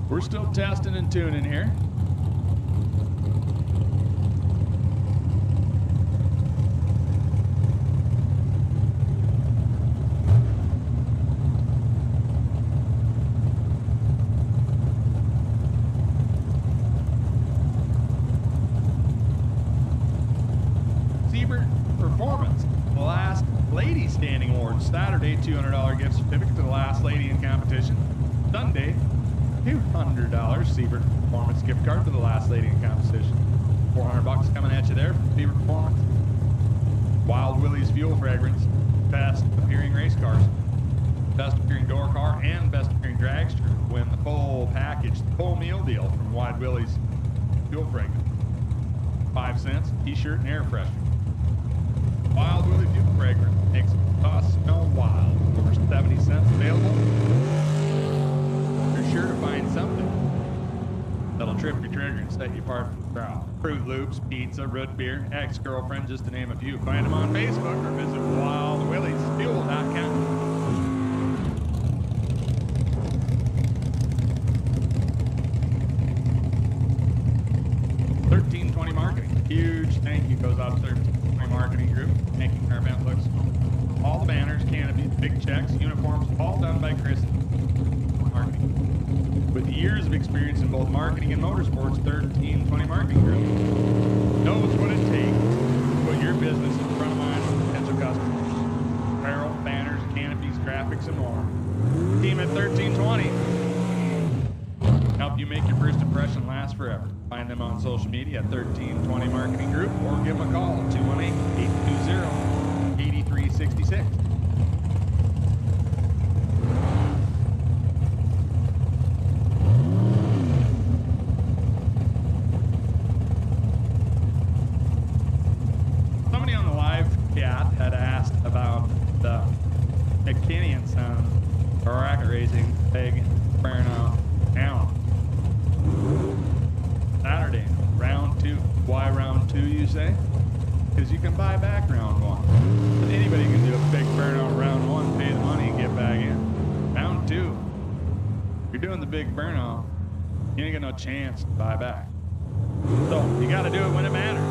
We're still testing and tuning here. Siebert Performance, the last lady standing award. Saturday, $200 gift certificate to the last lady in competition. Sunday, $200 Siebert Performance gift card for the last lady in competition. $400 coming at you there from Siebert Performance. Wild Willie's Fuel Fragrance, best appearing race cars, best appearing door car, and best appearing dragster. Win the full package, the full meal deal from Wild Willie's Fuel Fragrance. 5 cents, t-shirt and air freshener. Wild Willie Fuel Fragrance makes us smell wild. Over 70 cents available. Sure to find something that'll trip your trigger and set you apart from the crowd. Fruit Loops, pizza, root beer, ex-girlfriend, just to name a few. Find them on Facebook or visit wildwilliesfuel.com. 1320 Marketing. Huge thank you goes out to 1320 Marketing Group, making our event look all the banners, canopies, big checks, uniforms, all done by Chris. Marketing. With years of experience in both marketing and motorsports, 1320 Marketing Group knows what it takes to put your business in front of mind with potential customers. Apparel, banners, canopies, graphics, and more. Team at 1320 help you make your first impression last forever. Find them on social media at 1320 Marketing Group or give them a call at 218-820-8366. Had asked about the McKinney and Son Bracket Racing Big Burnout Allen. Saturday, round 2. Why round 2, you say? Because you can buy back round 1. But anybody can do a big burnout round 1, pay the money, and get back in. Round 2, you're doing the big burnout, you ain't got no chance to buy back. So you got to do it when it matters.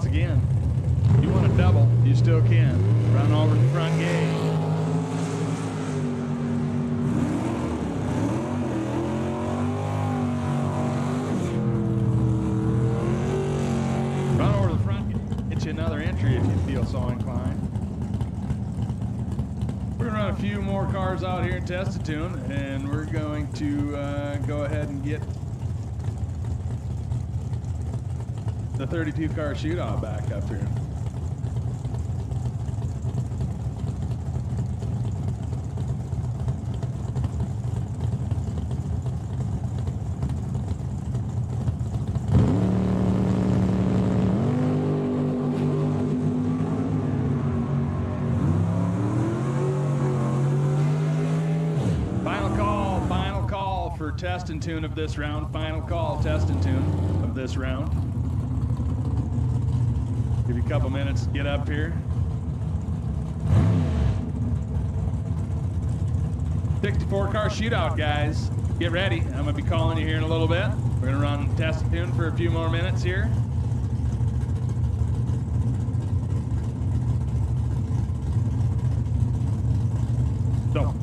again. If you want to double, you still can. Run over the front gate. Run over the front gate. Get you another entry if you feel so inclined. We're going to run a few more cars out here in Testatune, and we're going to go ahead and get the 32 car shootout back up here. Final call for test and tune of this round. Final call, test and tune of this round. Give you a couple minutes to get up here. 64 car shootout, guys. Get ready. I'm going to be calling you here in a little bit. We're going to run test and tune for a few more minutes here. So.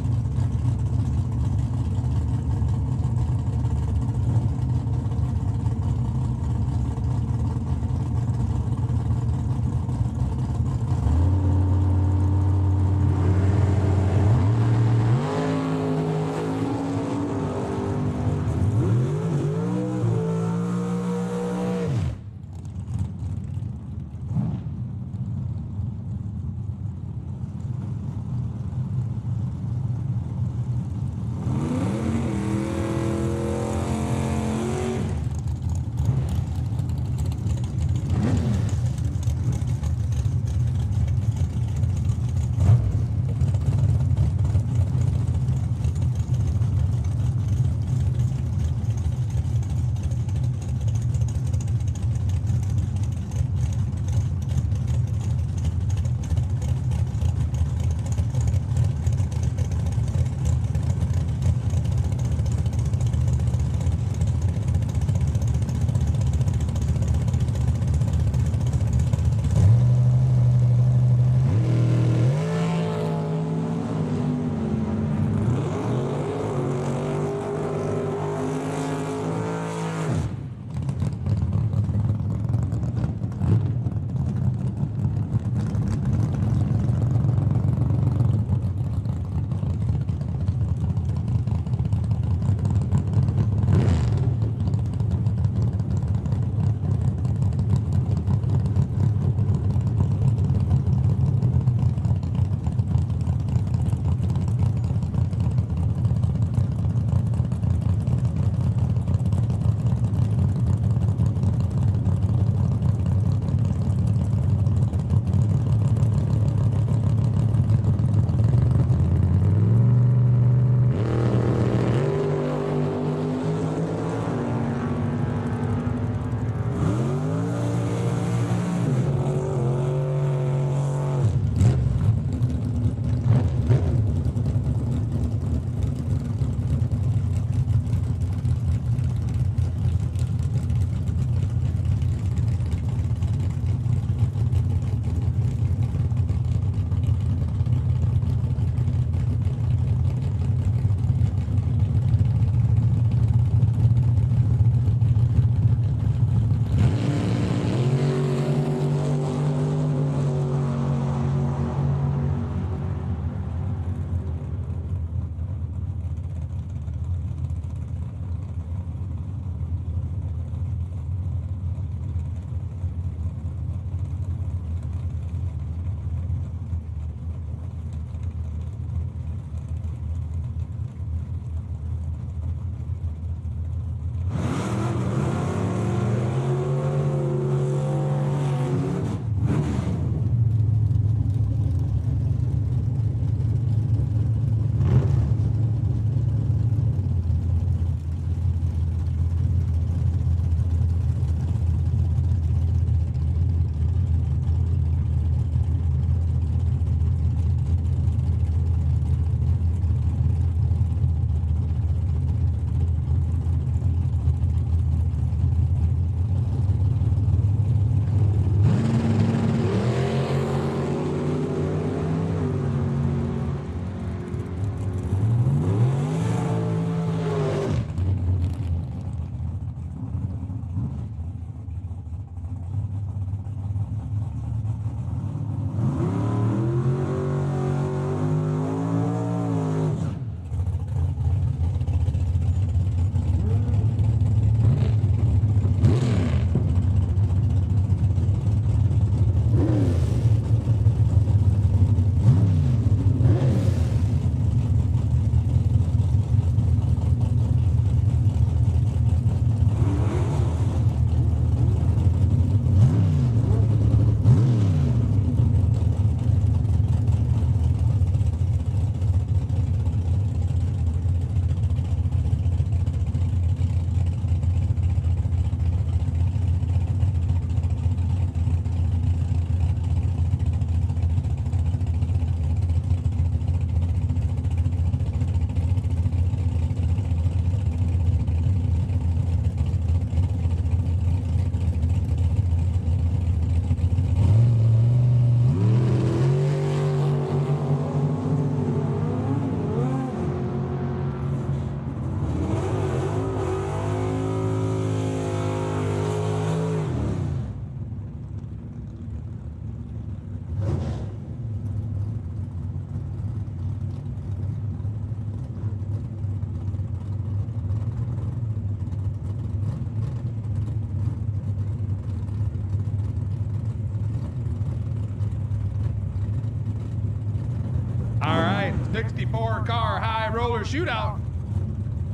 64 car high roller shootout.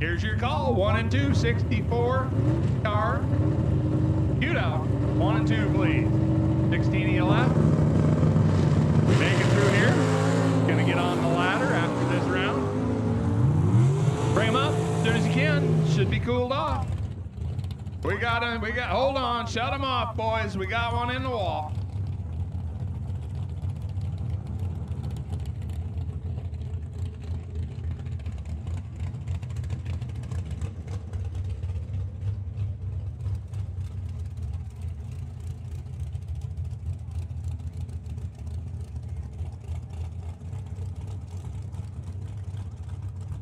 Here's your call, 1 and 2, 64 car shootout. 1 and 2, please. 16 left. Make it through here. Gonna get on the ladder after this round. Bring him up as soon as you can. Should be cooled off. Hold on, shut him off, boys. We got one in the wall.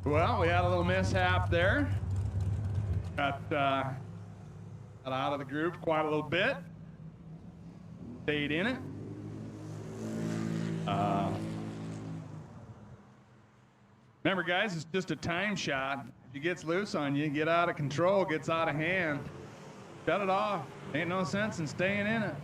Well, we had a little mishap there. Got out of the group quite a little bit. Stayed in it. Remember, guys, it's just a time shot. If it gets loose on you, get out of control, gets out of hand, shut it off. Ain't no sense in staying in it.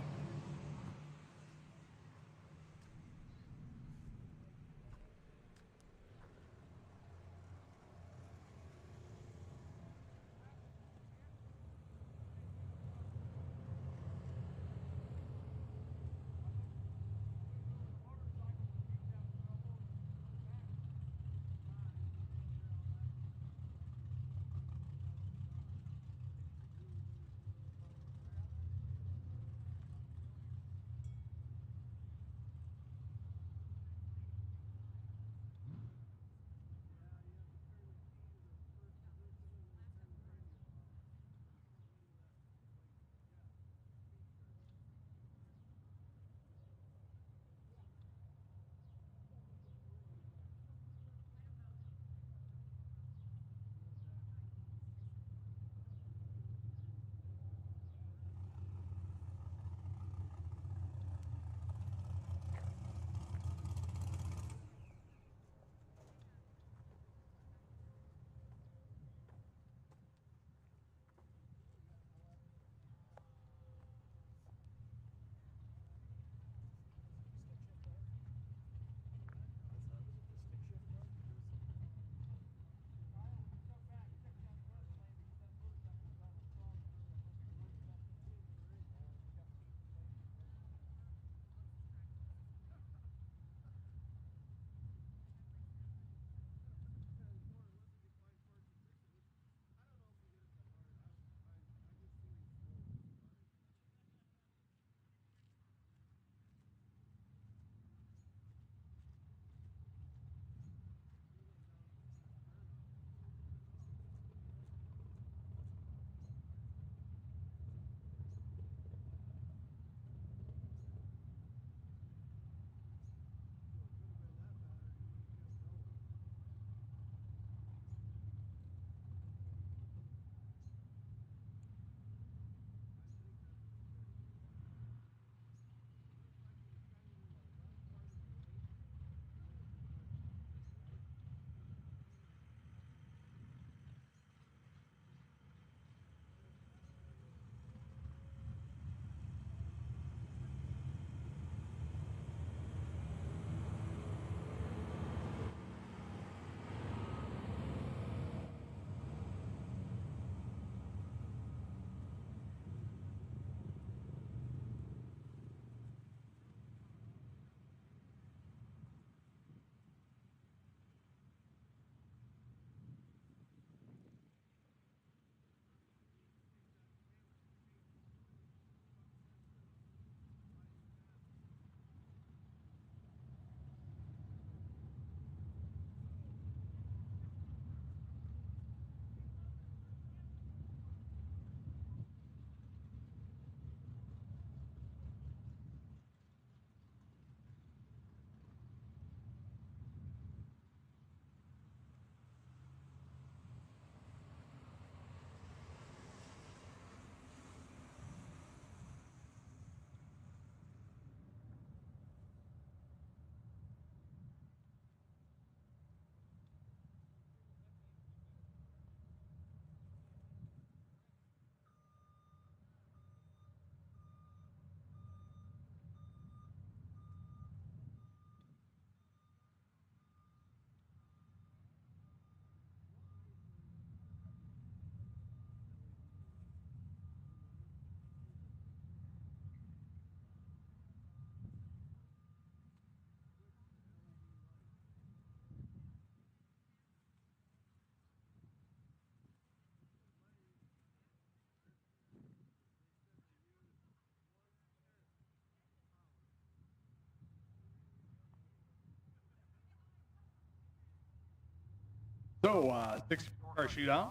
So, 64-car shootout.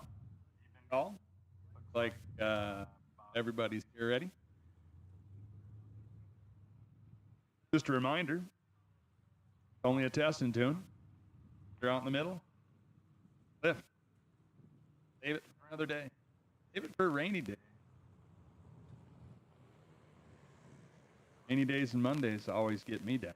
Call. Looks like everybody's here ready. Just a reminder, only a test and tune. You're out in the middle. Lift. Save it for another day. Save it for a rainy day. Rainy days and Mondays always get me down.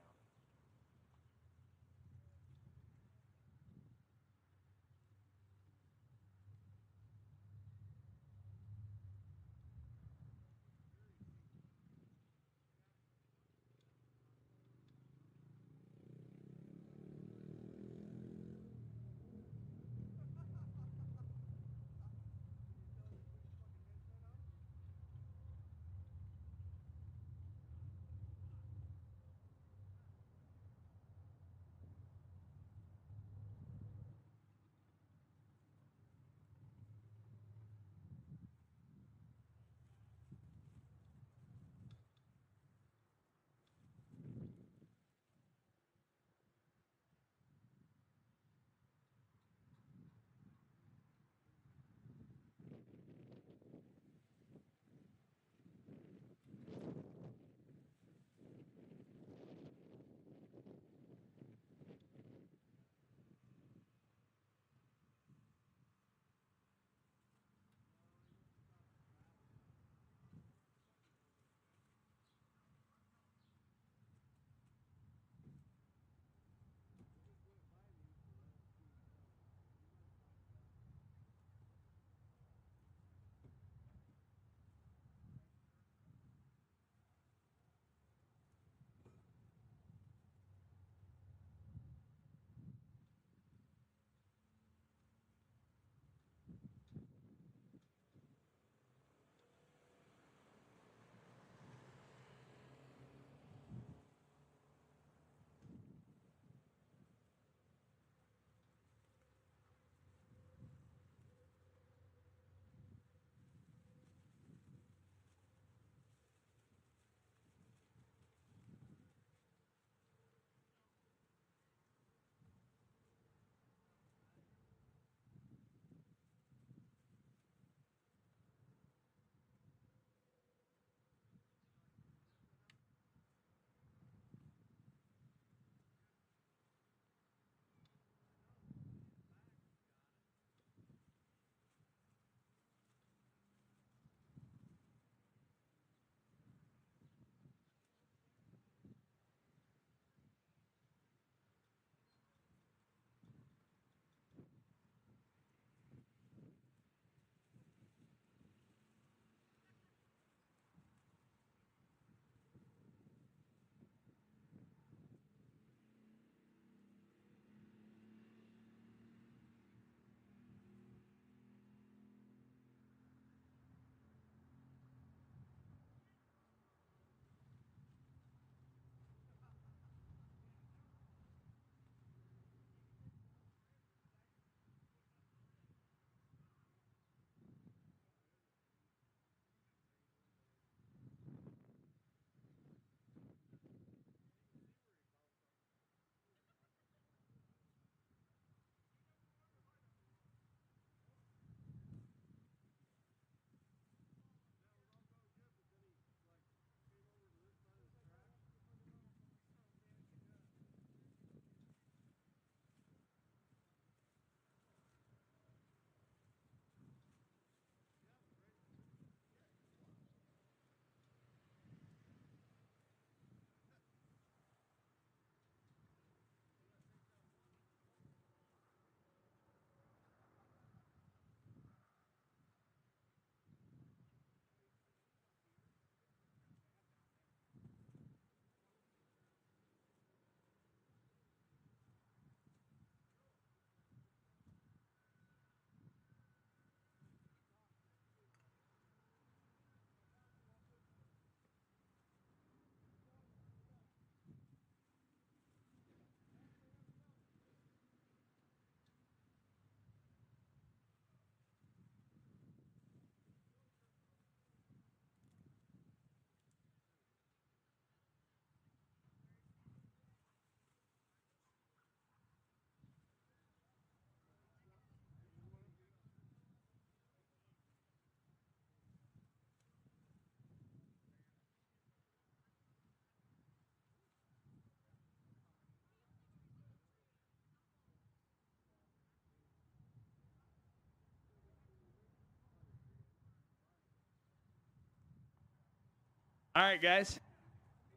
All right, guys,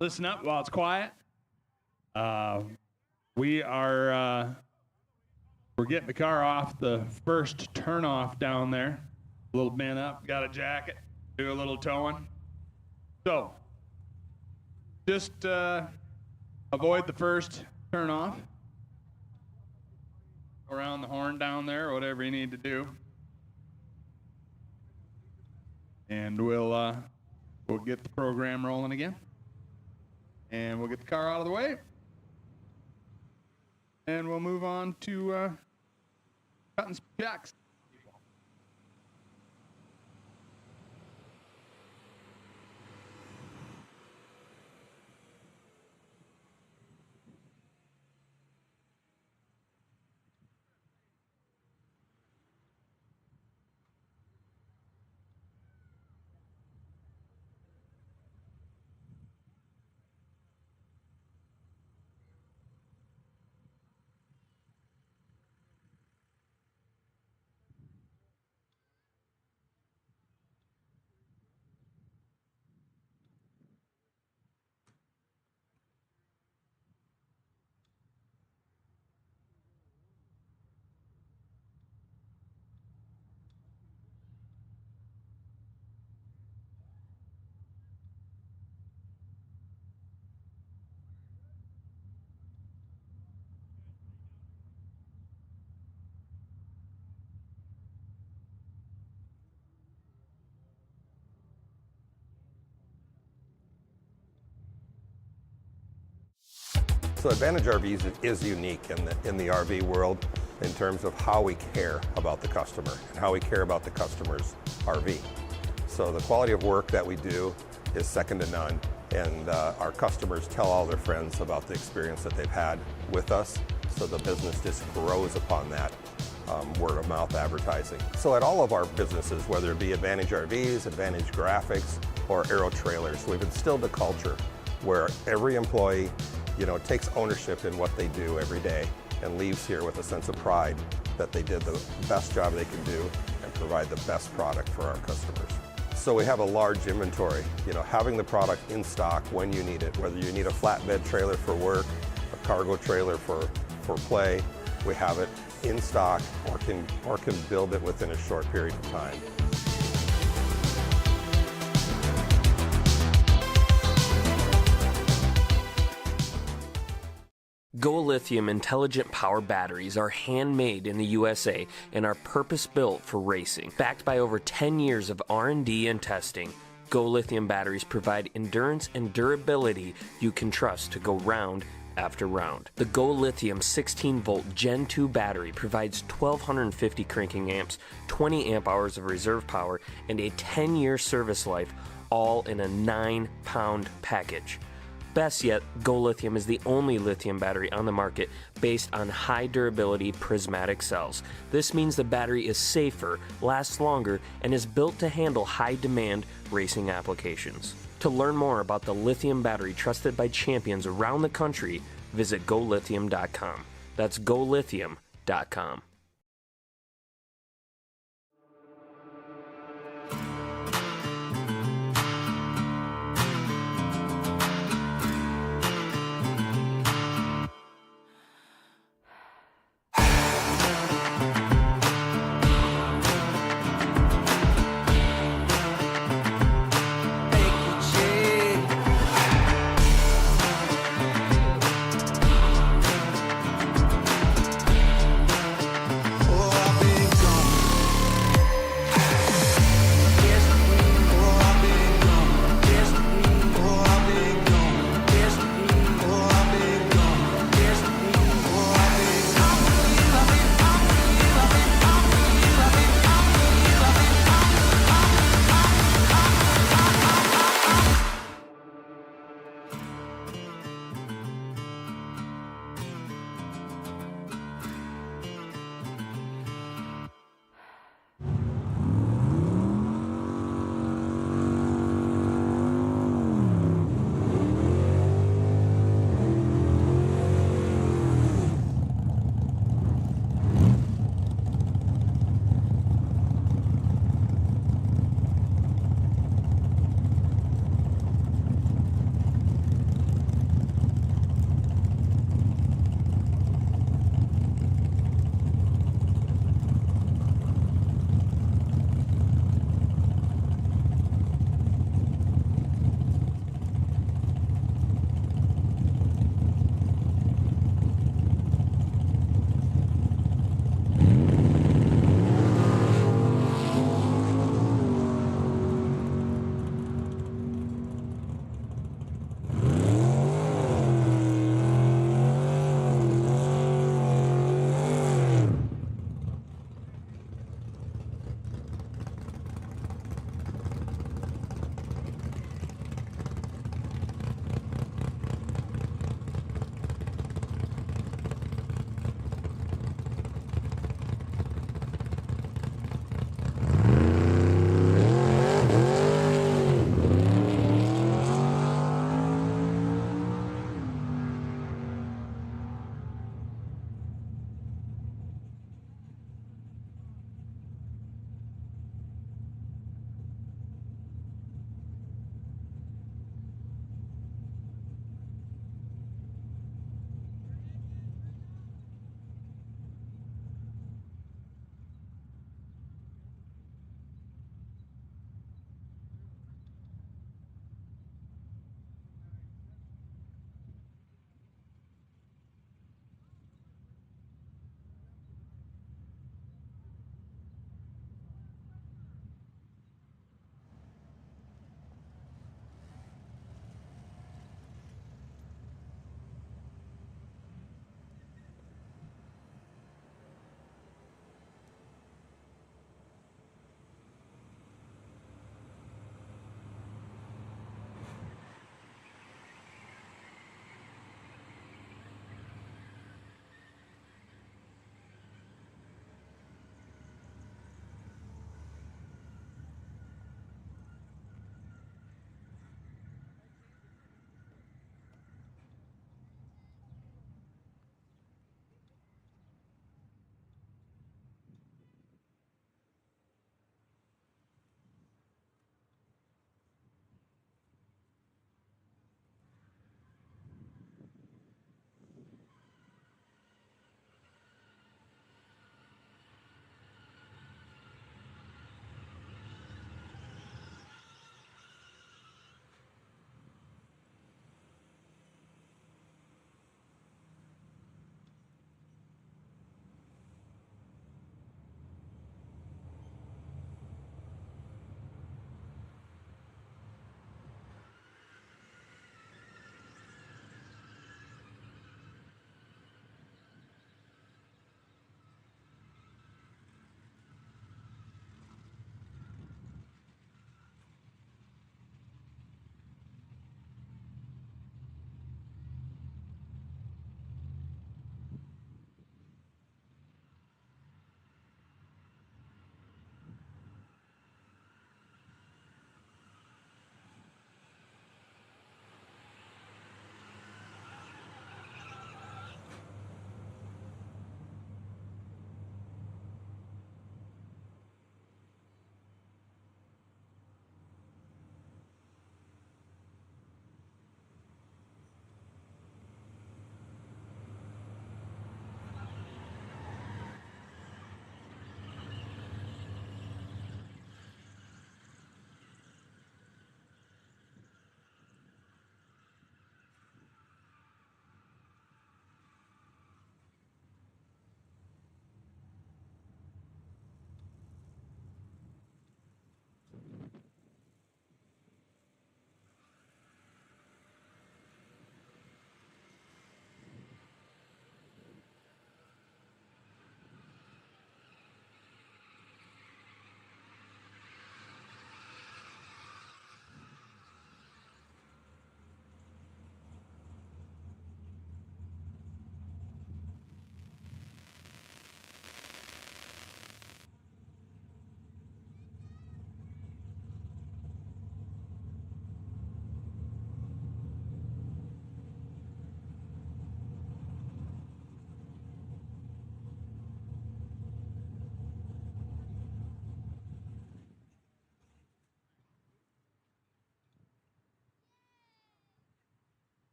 listen up while it's quiet. We're getting the car off the first turnoff down there. A little bent up, got a jacket, do a little towing. So, just avoid the first turnoff. Around the horn down there, whatever you need to do. And we'll get the program rolling again. And we'll get the car out of the way. And we'll move on to cutting some checks.
So Advantage RVs is unique in the RV world in terms of how we care about the customer and how we care about the customer's RV. So the quality of work that we do is second to none, and our customers tell all their friends about the experience that they've had with us, so the business just grows upon that word of mouth advertising. So at all of our businesses, whether it be Advantage RVs, Advantage Graphics, or Aero Trailers, we've instilled a culture where every employee takes ownership in what they do every day and leaves here with a sense of pride that they did the best job they can do and provide the best product for our customers. So we have a large inventory, having the product in stock when you need it, whether you need a flatbed trailer for work, a cargo trailer for play, we have it in stock or can build it within a short period of time.
Go Lithium intelligent power batteries are handmade in the USA and are purpose-built for racing. Backed by over 10 years of R&D and testing, Go Lithium batteries provide endurance and durability you can trust to go round after round. The Go Lithium 16-volt Gen 2 battery provides 1,250 cranking amps, 20 amp hours of reserve power, and a 10-year service life, all in a 9-pound package. Best yet, Go Lithium is the only lithium battery on the market based on high durability prismatic cells. This means the battery is safer, lasts longer, and is built to handle high demand racing applications. To learn more about the lithium battery trusted by champions around the country, visit golithium.com. That's golithium.com.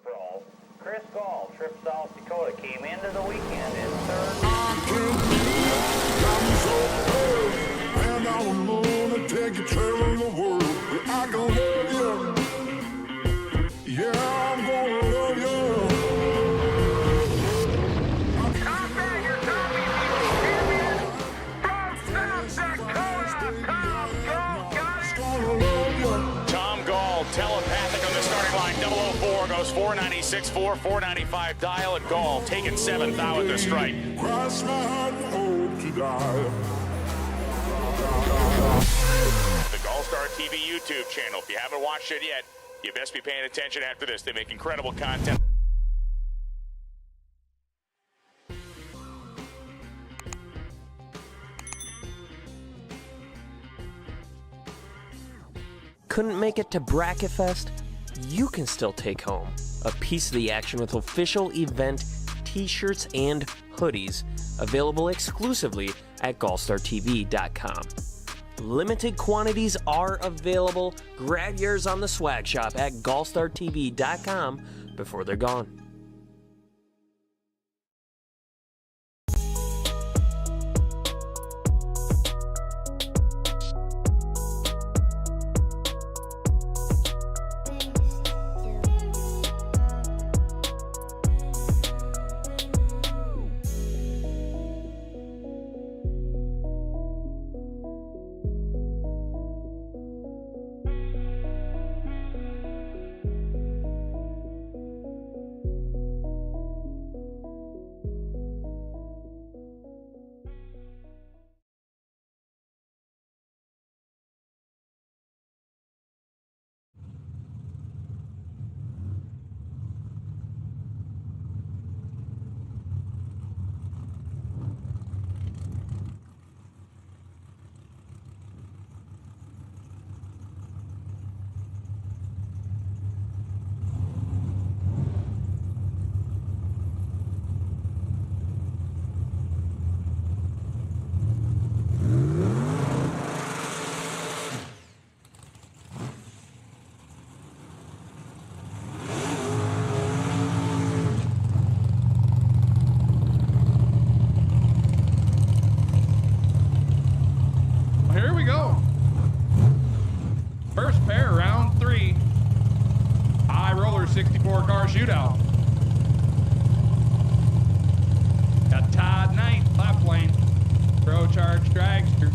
Pro. Chris Gall, Trip South Dakota, came into the weekend in third.
And I'm gonna take you traveling the world. I can love you. Yeah, I'm gonna love you.
Tom Gall, telepathic on the starting line. 004 goes 496.4, 495 dial, and Gall taking 7th out at the stripe.
Cross my heart and hope to die.
The GallStar TV YouTube channel. If you haven't watched it yet, you best be paying attention after this. They make incredible content.
Couldn't make it to BracketFest? You can still take home a piece of the action with official event t-shirts and hoodies available exclusively at GallStarTV.com. Limited quantities are available. Grab yours on the swag shop at GallStarTV.com before they're gone.
Here we go. First pair, round 3. High roller 64 car shootout. Got Todd Knight, left lane. Pro Charge Dragster.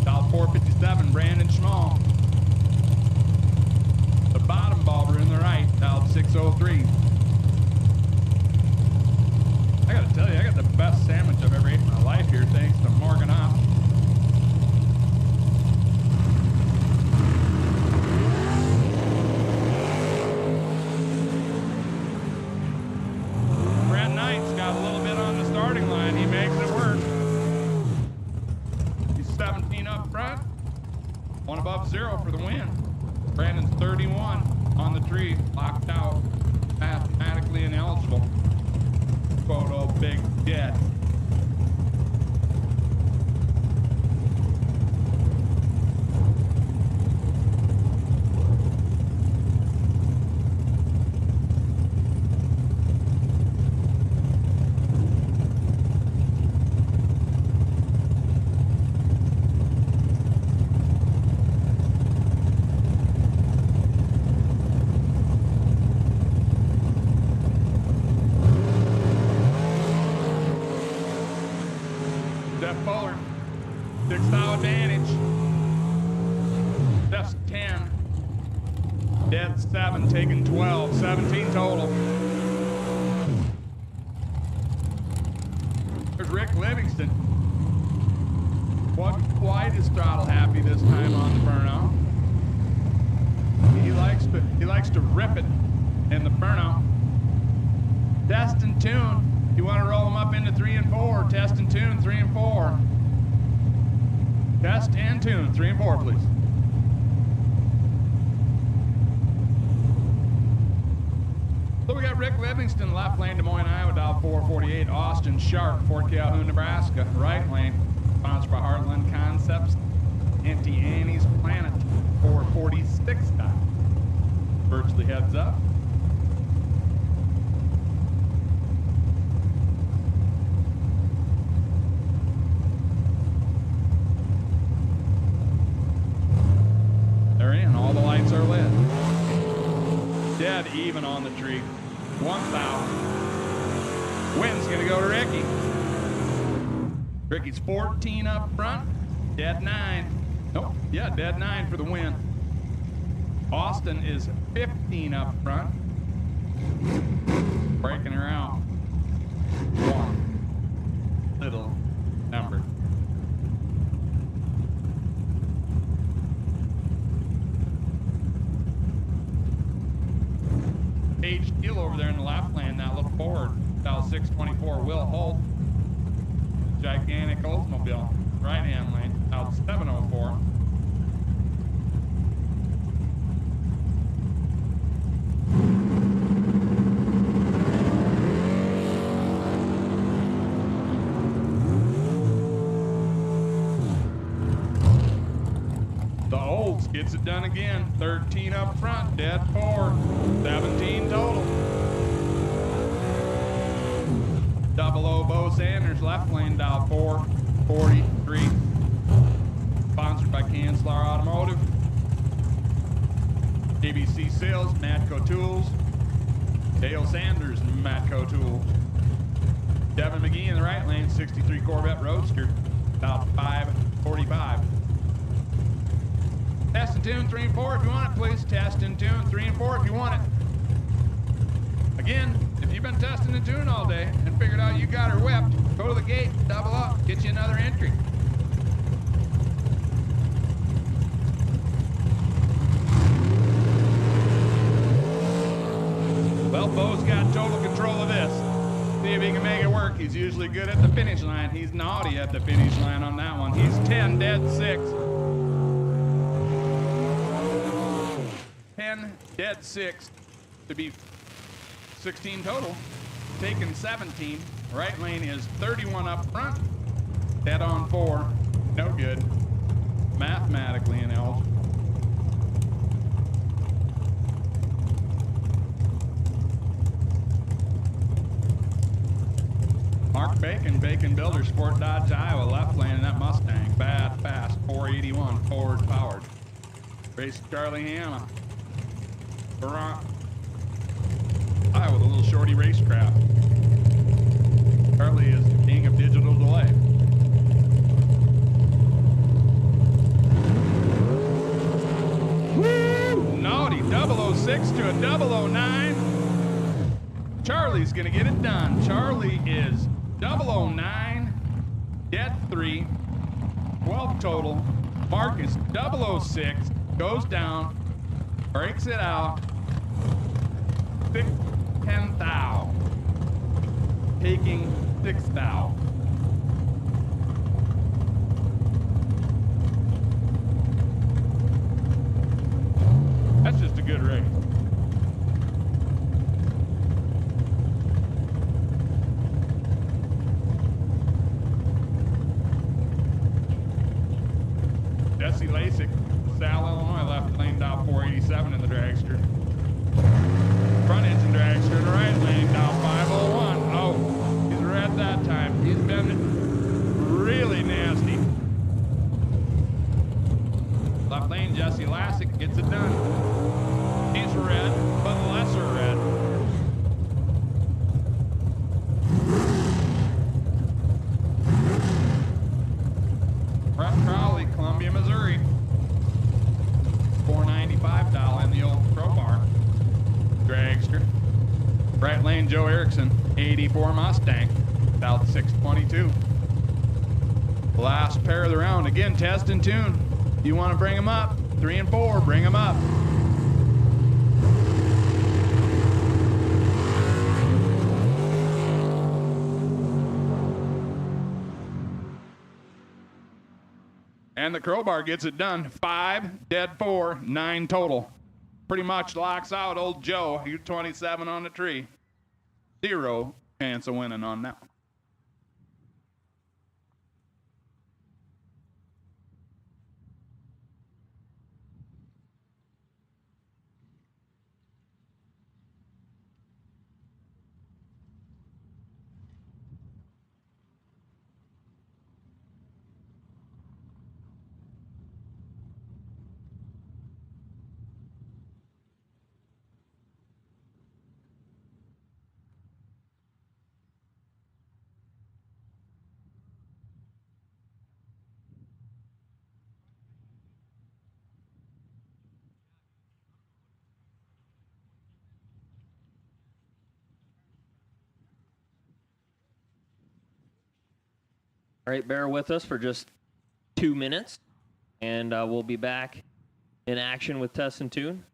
South 457, Brandon Schmall. The bottom bobber in the right, South 603. I gotta tell you, I got the best sandwich I've ever ate in my life here, thanks to Morgan Opp. Got a little bit on the starting line. He makes it work. He's 17 up front. 1 above 0 for the win. Brandon's 31 on the tree. Locked out. Mathematically ineligible. Photo big dead. Steph Fuller, 6-thou advantage. Steph's 10. Dead 7, taking 12, 17 total. There's Rick Livingston. Wasn't quite as throttle happy this time on the burnout. He likes to rip it in the burnout. Test and tune. You want to roll them up into 3 and 4. Test and tune, 3 and 4. Test and tune, 3 and 4, please. So we got Rick Livingston, left lane, Des Moines, Iowa, dial 448. Austin Sharp, Fort Calhoun, Nebraska, right lane. Sponsored by Heartland Concepts. Auntie Annie's Planet, 446 dial. Virtually heads up. dead even on the tree. 1 foul. Win's gonna go to Ricky. Ricky's 14 up front, dead 9. Nope, yeah, dead 9 for the win. Austin is 15 up front, breaking her out. 1 little number. Page Steele over there in the left lane, that little Ford, about 624. Will Holt, gigantic Oldsmobile, right hand lane, out 704. The Olds gets it done again. 13 up front, dead 4, 17 total. Double O Bo Sanders, left lane, dial 443. Sponsored by Canslar Automotive. ABC Sales, Matco Tools. Dale Sanders, Matco Tools. Devin McGee in the right lane, 63 Corvette Roadster, about 545. Test and tune 3 and 4 if you want it, please. Test and tune 3 and 4 if you want it. Again, if you've been testing and tuning all day and figured out you got her whipped, go to the gate, double up, get you another entry. Well, Bo's got total control of this. See if he can make it work. He's usually good at the finish line. He's naughty at the finish line on that one. He's 10 dead 6. 10 dead 6 to be 16 total. Taking 17. Right lane is 31 up front. Dead on 4. No good. Mathematically ineligible. Mark Bacon, Bacon Builders, Fort Dodge, Iowa, left lane in that Mustang. Bad, fast, 481, forward powered. Race Charlie Hanna. Iowa, the little shorty racecraft. Charlie is the king of digital delay. Woo! Naughty, 006 to a 009. Charlie's gonna get it done. Charlie is 009, dead 3, 12 total. Mark is 006, goes down, breaks it out, 10 thou, taking 6 thou. That's just a good race. Jesse Lasik, Sal, Illinois, left lane, dial 487 in the dragster. Front engine dragster in the right lane, dial 501. Oh, he's red that time. He's been really nasty. Left lane, Jesse Lasik gets it done. He's red, but lesser red. Brett Crowley, Columbia, Missouri. 495 dial in the old crowbar. Dragster. Right lane, Joe Erickson, 84 Mustang, about 622. Last pair of the round. Again, test and tune. You want to bring them up. 3 and 4, bring them up. And the crowbar gets it done. 5, dead 4, 9 total. Pretty much locks out old Joe. He's 27 on the tree. 0 chance of winning on that one.
All right, bear with us for just 2 minutes, and we'll be back in action with Test and Tune.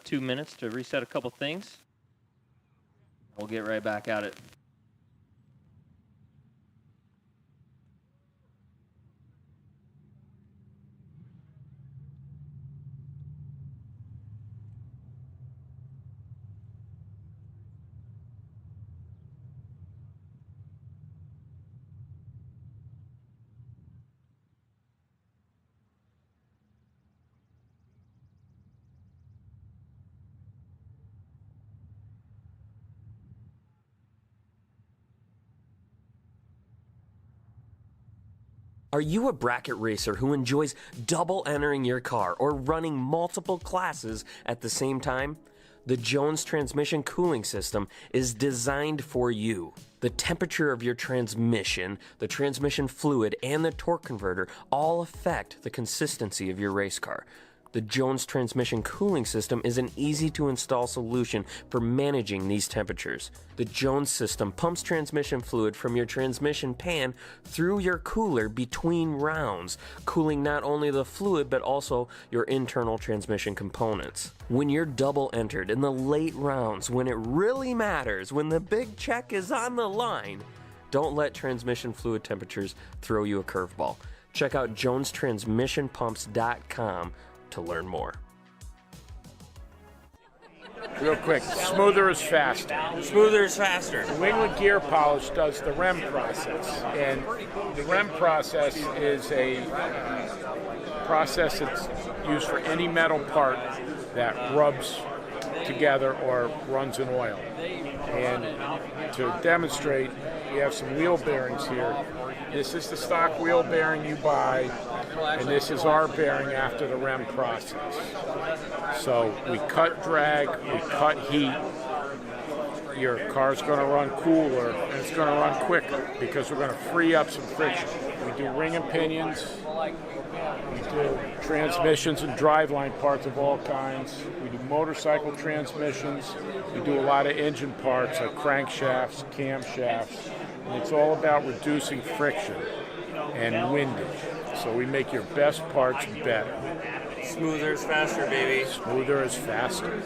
2 minutes to reset a couple things. We'll get right back at it.
Are you a bracket racer who enjoys double entering your car or running multiple classes at the same time? The Jones transmission cooling system is designed for you. The temperature of your transmission, the transmission fluid, and the torque converter all affect the consistency of your race car. The Jones transmission cooling system is an easy-to-install solution for managing these temperatures. The Jones system pumps transmission fluid from your transmission pan through your cooler between rounds, cooling not only the fluid but also your internal transmission components. When you're double entered in the late rounds, when it really matters, when the big check is on the line, don't let transmission fluid temperatures throw you a curveball. Check out jonestransmissionpumps.com to learn more.
Real quick, smoother is faster.
Smoother is faster.
New England Gear Polish does the REM process, and the REM process is a process that's used for any metal part that rubs together or runs in oil. And to demonstrate, we have some wheel bearings here. This is the stock wheel bearing you buy, and this is our bearing after the REM process. So we cut drag, we cut heat. Your car's going to run cooler, and it's going to run quicker because we're going to free up some friction. We do ring and pinions, we do transmissions and driveline parts of all kinds. We do motorcycle transmissions. We do a lot of engine parts like crankshafts, camshafts. And it's all about reducing friction and windage. So we make your best parts better.
Smoother is faster, baby.
Smoother is faster.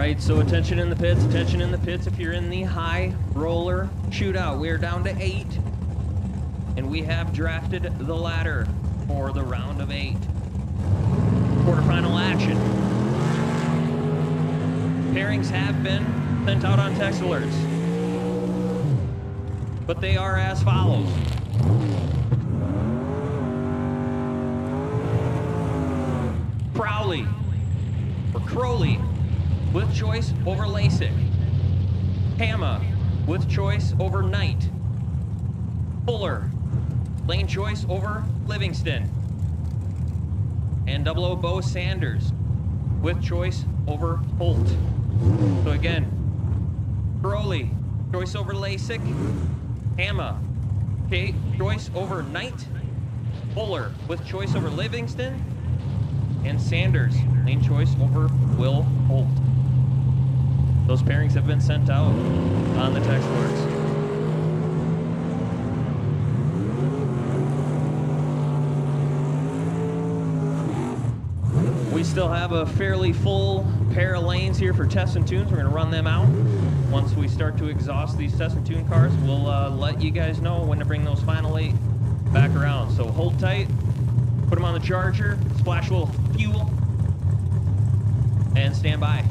right, so attention in the pits if you're in the high roller shootout. We're down to 8, and we have drafted the ladder for the round of 8. Quarterfinal action. Pairings have been sent out on text alerts, but they are as follows. Crowley with choice over Lasik. Hama with choice over Knight. Fuller, lane choice over Livingston. And 00 Bo Sanders with choice over Holt. So again, Crowley, choice over Lasik. Hama, choice over Knight. Fuller with choice over Livingston. And Sanders, lane choice over Will Holt. Those pairings have been sent out on the text alerts. We still have a fairly full pair of lanes here for test and tunes. We're going to run them out. Once we start to exhaust these test and tune cars, we'll let you guys know when to bring those final 8 back around. So hold tight, put them on the charger, splash a little fuel, and stand by.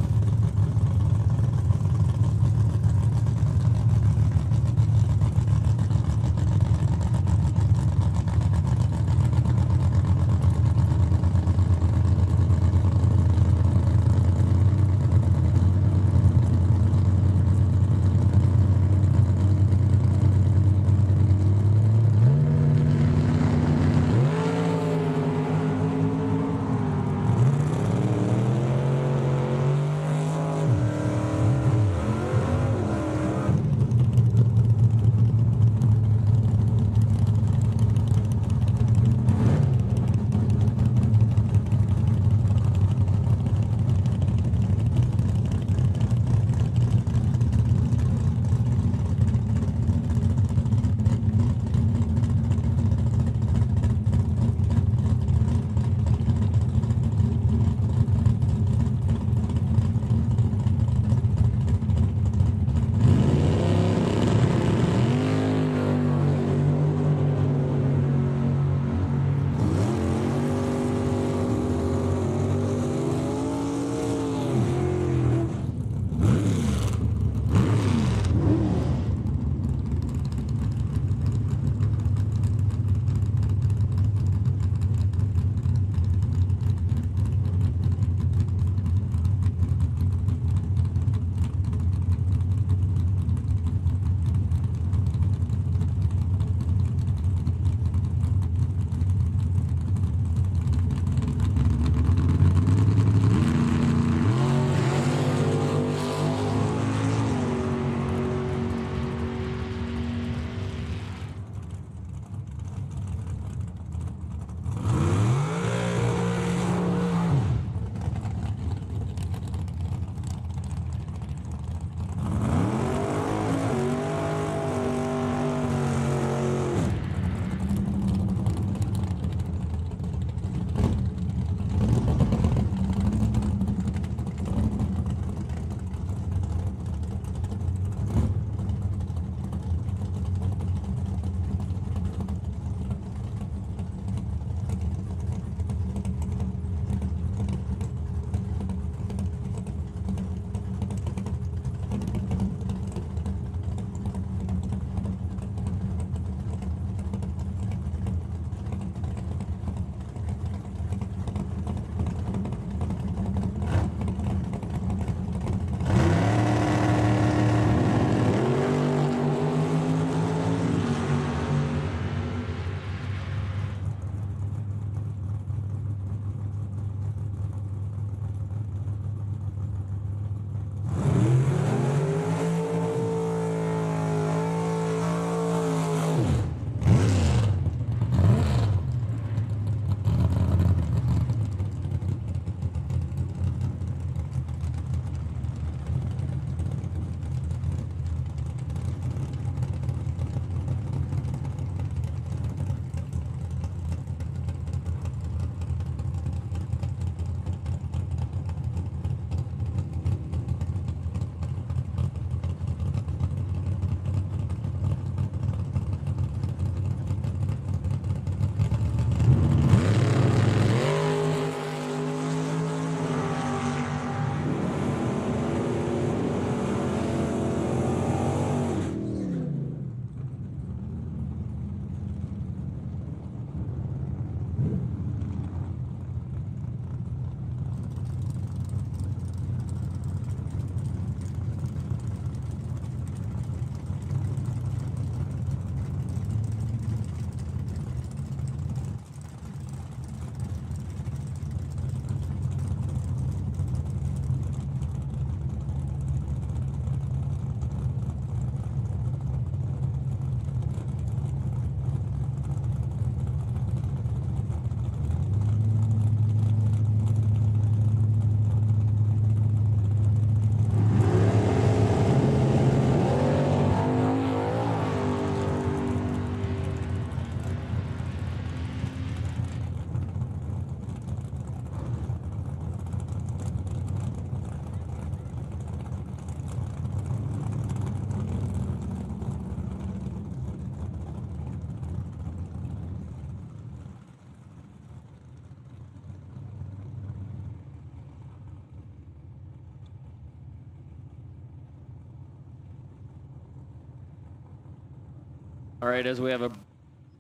All right, as we have a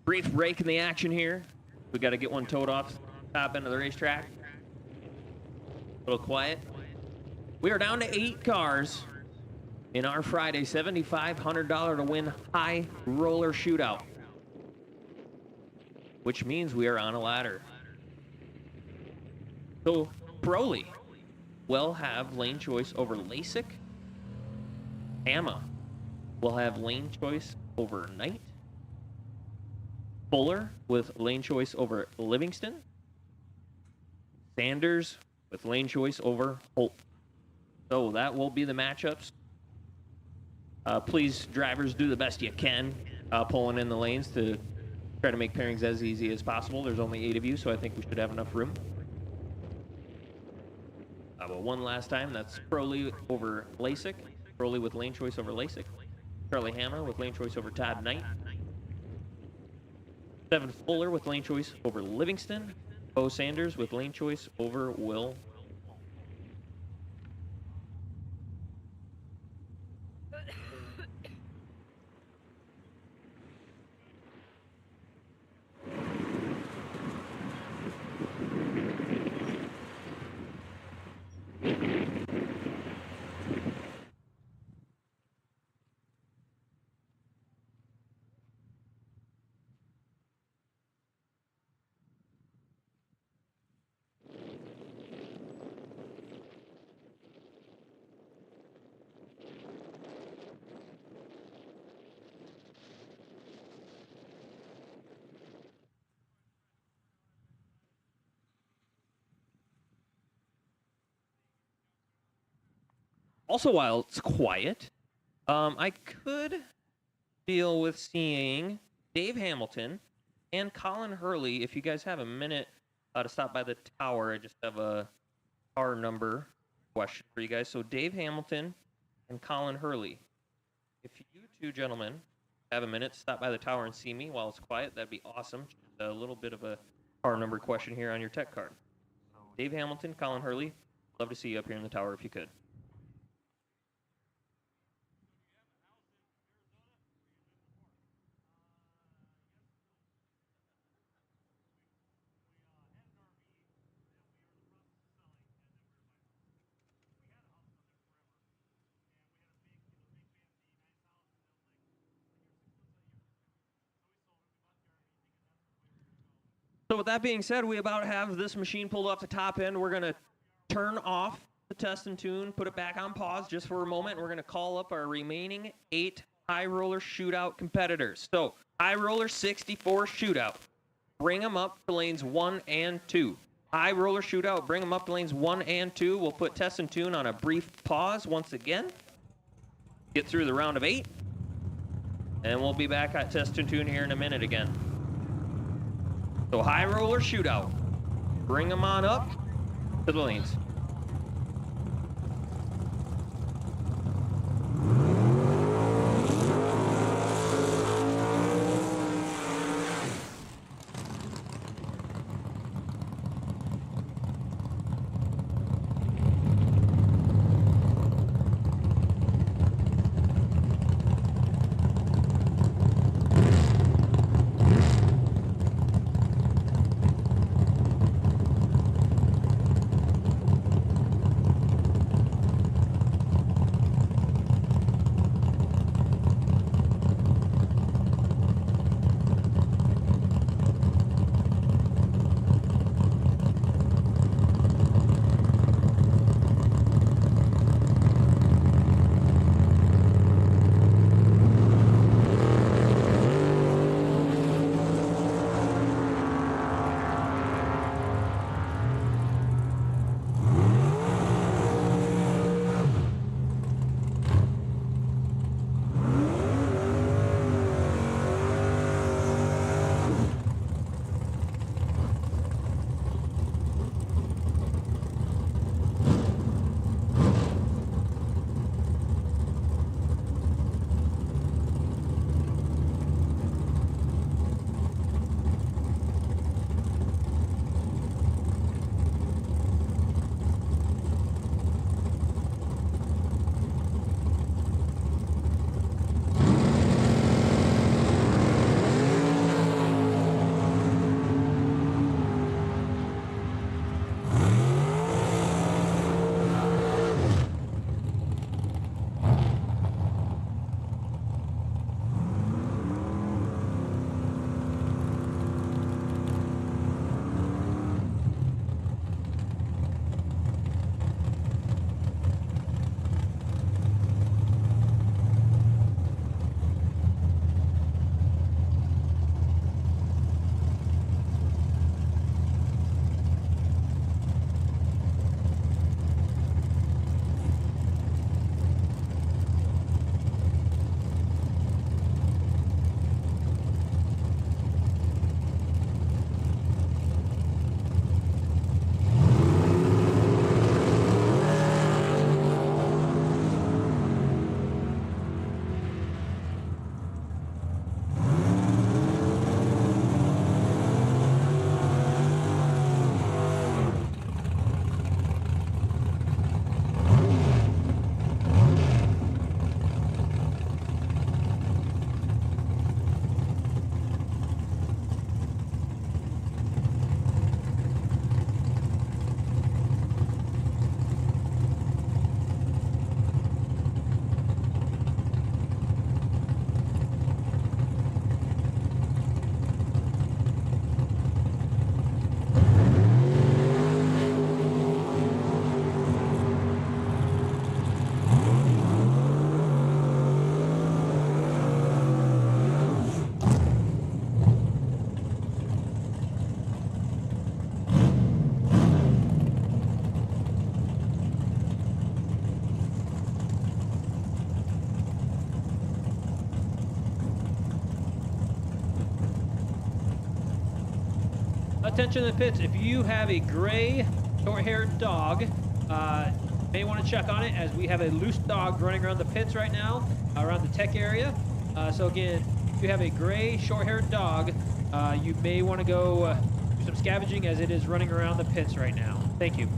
brief break in the action here, we got to get one towed off the top end of the racetrack. A little quiet. We are down to 8 cars in our Friday $7,500 to win high roller shootout, which means we are on a ladder. So Crowley will have lane choice over LASIK. Hama will have lane choice over Knight. Fuller with lane choice over Livingston. Sanders with lane choice over Holt. So that will be the matchups. Please, drivers, do the best you can pulling in the lanes to try to make pairings as easy as possible. There's only 8 of you, so I think we should have enough room. But one last time, that's Crowley over LASIK. Crowley with lane choice over LASIK. Charlie Hama with lane choice over Todd Knight. 7 Fuller with lane choice over Livingston. Bo Sanders with lane choice over Will. Also, while it's quiet, I could deal with seeing Dave Hamilton and Colin Hurley. If you guys have a minute to stop by the tower, I just have a car number question for you guys. So Dave Hamilton and Colin Hurley. If you two gentlemen have a minute to stop by the tower and see me while it's quiet, that'd be awesome. Just a little bit of a car number question here on your tech card. Dave Hamilton, Colin Hurley, love to see you up here in the tower if you could. So with that being said, we about have this machine pulled off the top end. We're going to turn off the test and tune, put it back on pause just for a moment. We're going to call up our remaining 8 high roller shootout competitors. So high roller 64 shootout. Bring them up to lanes 1 and 2. High roller shootout, bring them up to lanes 1 and 2. We'll put test and tune on a brief pause once again. Get through the round of 8. And we'll be back at test and tune here in a minute again. So high roller shootout. Bring them on up to the lanes.
attention to the pits. If you have a gray short-haired dog, may want to check on it, as we have a loose dog running around the pits right now, around the tech area. So again, if you have a gray short-haired dog, you may want to go do some scavenging, as it is running around the pits right now. Thank you.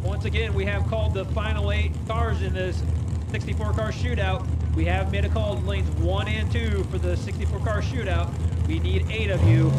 Once again, we have called the final 8 cars in this 64-car shootout. We have made a call to lanes 1 and 2 for the 64-car shootout. We need 8 of you.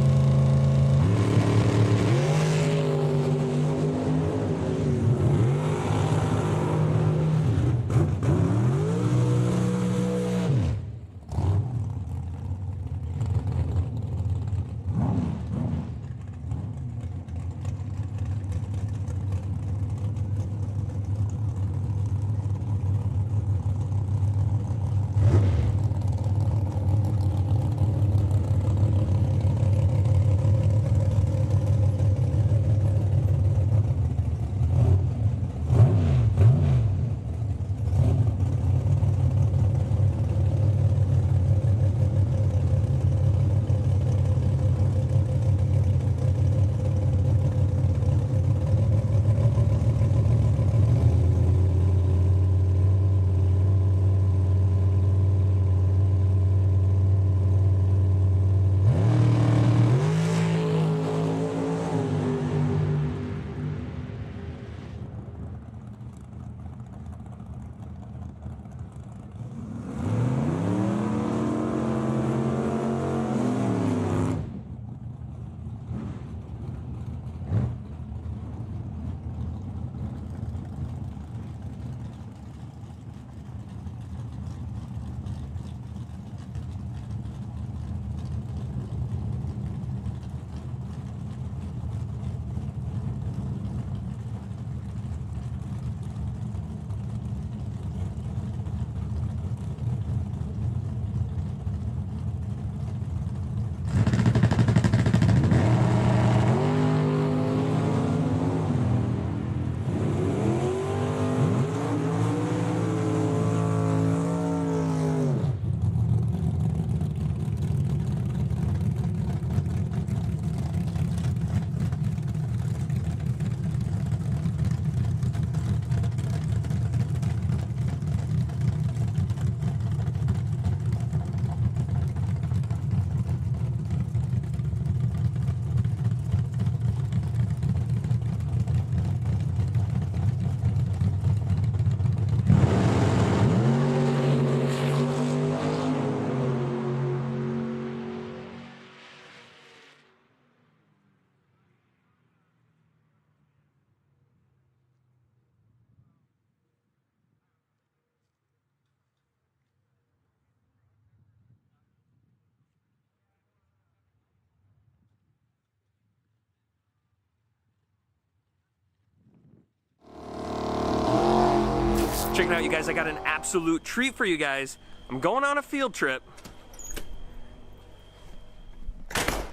Check it out, you guys. I got an absolute treat for you guys. I'm going on a field trip to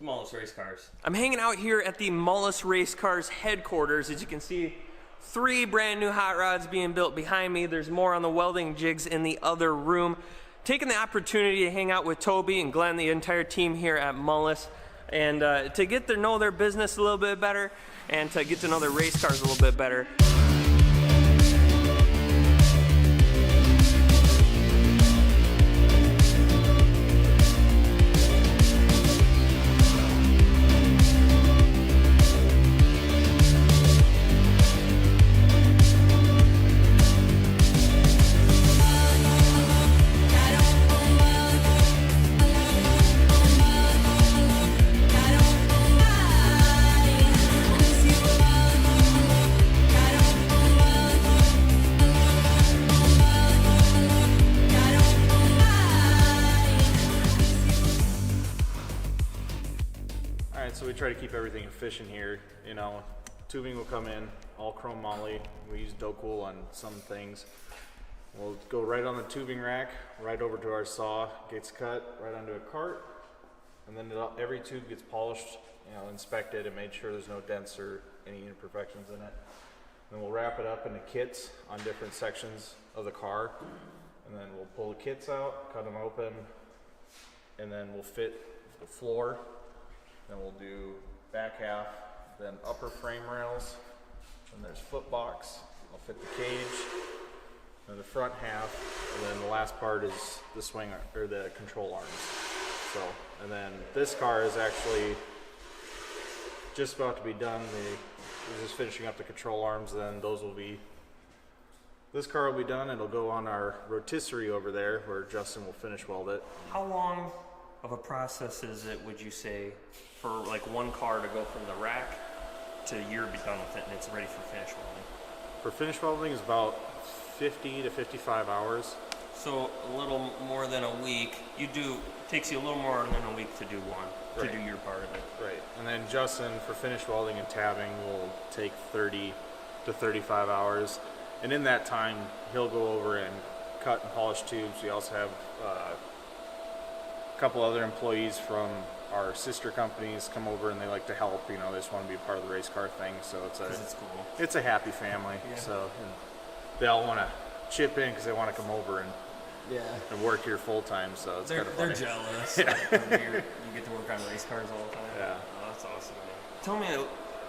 Mullis Race Cars. I'm hanging out here at the Mullis Race Cars headquarters. As you can see, 3 brand new hot rods being built behind me. There's more on the welding jigs in the other room. Taking the opportunity to hang out with Toby and Glenn, the entire team here at Mullis, and to get to know their business a little bit better and to get to know their race cars a little bit better.
try to keep everything efficient here. You know, tubing will come in, all chrome moly. We use dough cool on some things. We'll go right on the tubing rack, right over to our saw, gets cut right onto a cart, and then every tube gets polished, you know, inspected and made sure there's no dents or any imperfections in it. Then we'll wrap it up into kits on different sections of the car, and then we'll pull the kits out, cut them open, and then we'll fit the floor. Then we'll do back half, then upper frame rails, and there's foot box. I'll fit the cage, and the front half, and then the last part is the swing or the control arms. So, and then this car is actually just about to be done. We're just finishing up the control arms, and then those will be. This car will be done. It'll go on our rotisserie over there, where Justin will finish weld it.
How long of a process is it, would you say, for like one car to go from the rack to you're done with it and it's ready for finish welding?
For finish welding is about 50 to 55 hours.
So a little more than a week. Takes you a little more than a week to do one,
right,
to do your part of it.
Right, and then Justin for finish welding and tabbing will take 30 to 35 hours. And in that time, he'll go over and cut and polish tubes. We also have a couple other employees from our sister companies come over and they like to help. You know, they just want to be a part of the race car thing. So it's
cool.
It's a happy family. Yeah. So they all want to chip in because they want to come over and work here full time. So it's kind of funny.
They're jealous.
Yeah.
You get to work on race cars all the time.
Yeah.
Oh, that's awesome, man. Tell me a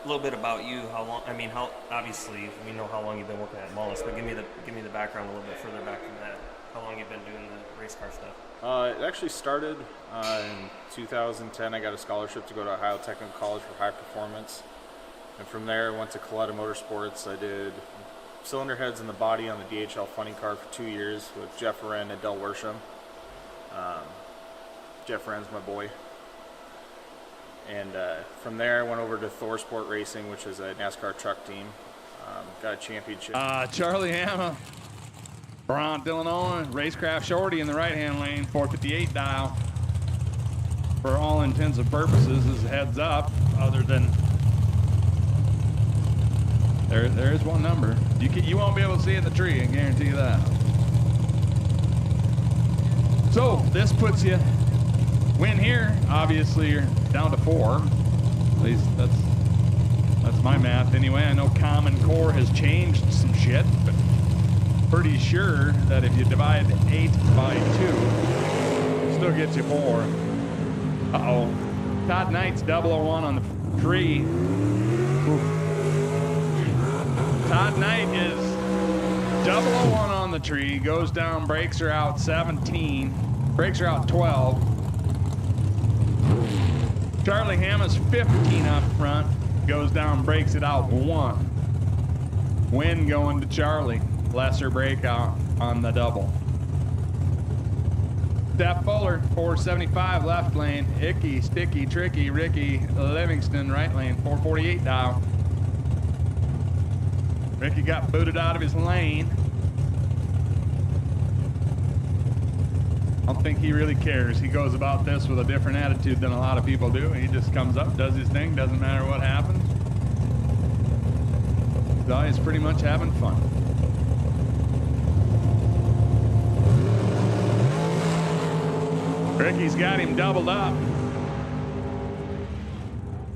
little bit about you. How long? I mean, how obviously we know how long you've been working at Mullis, but give me the background a little bit further back from that. How long you've been doing the race car stuff?
It actually started in 2010. I got a scholarship to go to Ohio Technical College for high performance, and from there I went to Coletta Motorsports. I did cylinder heads in the body on the DHL funny car for 2 years with Jeff Wren and Del Worsham. Jeff Wren's my boy. And from there, I went over to Thor Sport Racing, which is a NASCAR truck team. Got a championship.
Charlie Hamma, Bront, Illinois, Racecraft Shorty in the right-hand lane, 458 dial. For all intents and purposes, is a heads up, other than there is one number. You won't be able to see it in the tree, I guarantee you that. So this puts you. Win here, obviously you're down to 4. At least that's my math anyway. I know Common Core has changed some shit, but pretty sure that if you divide 8 by 2, it still gets you 4. Uh-oh. Todd Knight's 001 on the tree. Oof. Todd Knight is 001 on the tree, goes down, brakes are out 17, brakes are out 12. Charlie Hamma's 15 up front, goes down, breaks it out 1. Win going to Charlie, lesser breakout on the double. Steph Fuller, 475 left lane, Icky, Sticky, Tricky, Ricky, Livingston right lane, 448 dial. Ricky got booted out of his lane. I don't think he really cares. He goes about this with a different attitude than a lot of people do. He just comes up, does his thing, doesn't matter what happens. So he's pretty much having fun. Ricky's got him doubled up.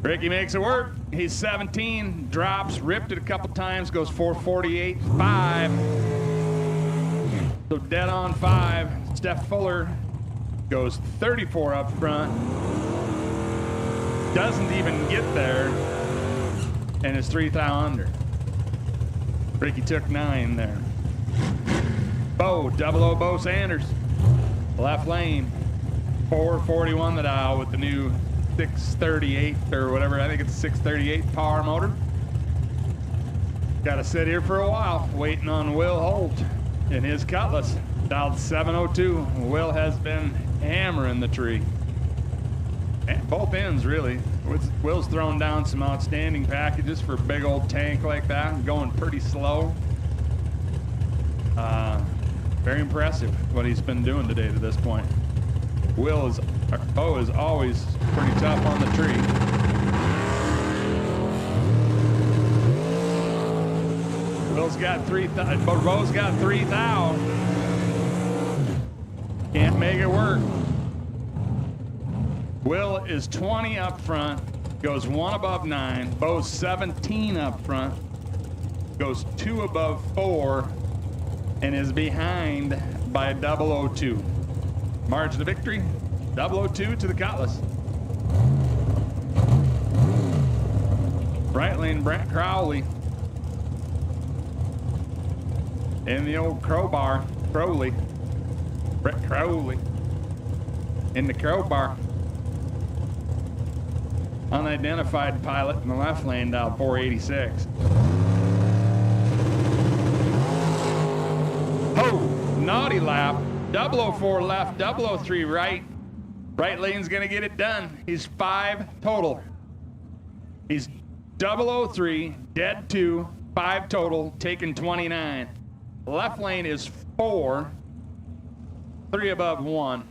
Ricky makes it work. He's 17, drops, ripped it a couple times, goes 448.5. So dead on 5. Steph Fuller goes 34 up front. Doesn't even get there. And is 3 thou under. Ricky took 9 there. Bo, 00 Bo Sanders. Left lane. 441 the dial with the new 638 or whatever. I think it's 638 power motor. Got to sit here for a while waiting on Will Holt in his Cutlass. Dialed 702. Will has been hammering the tree. And both ends, really. Will's thrown down some outstanding packages for a big old tank like that, going pretty slow. Very impressive what he's been doing today to this point. Bo is always pretty tough on the tree. Will's got 3,000, but Bo's got 3,000. Can't make it work. Will is 20 up front, goes 1 above 9. Bo's 17 up front, goes 2 above 4, and is behind by 002. Margin of victory, 002 to the Cutlass. Right lane, Brent Crowley. In the old crowbar, Crowley. Brett Crowley. In the crowbar. Unidentified pilot in the left lane down 486. Oh, naughty lap. 004 left, 003 right. Right lane's gonna get it done. He's 5 total. He's 003, dead 2, 5 total, taking 29. Left lane is 4, 3 above 1.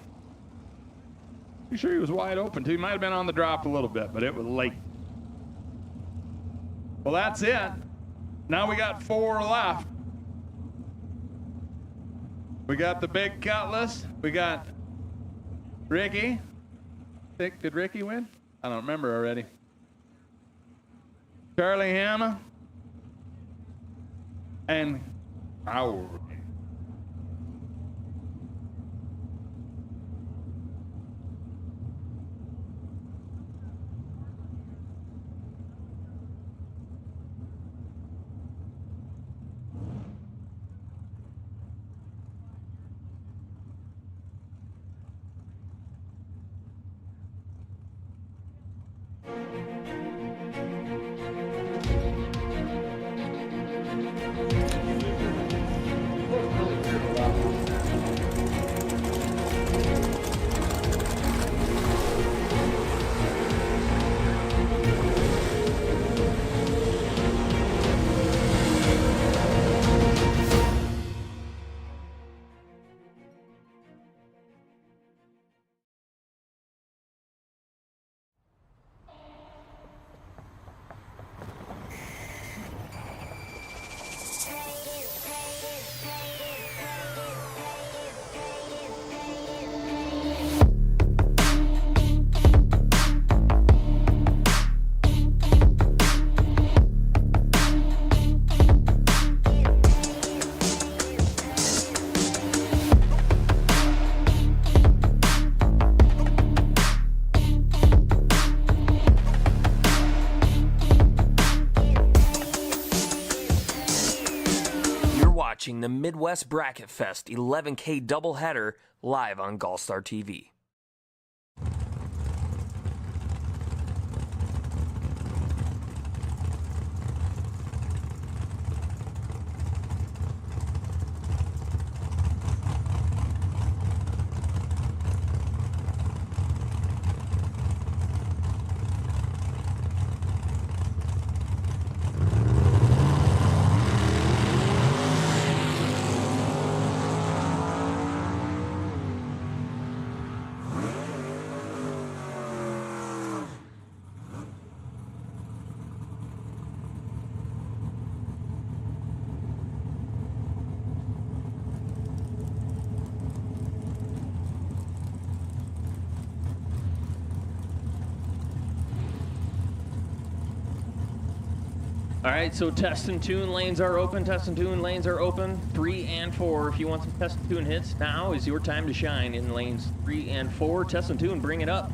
Pretty sure he was wide open too. He might have been on the drop a little bit, but it was late. Well, that's it. Now we got 4 left. We got the big Cutlass. We got Ricky. Did Ricky win? I don't remember already. Charlie Hanna. And Crowley.
The Midwest Bracket Fest 11K doubleheader live on GallStar TV.
All right, so test and tune lanes are open. Test and tune lanes are open. 3 and 4. If you want some test and tune hits, now is your time to shine in lanes 3 and 4. Test and tune, bring it up.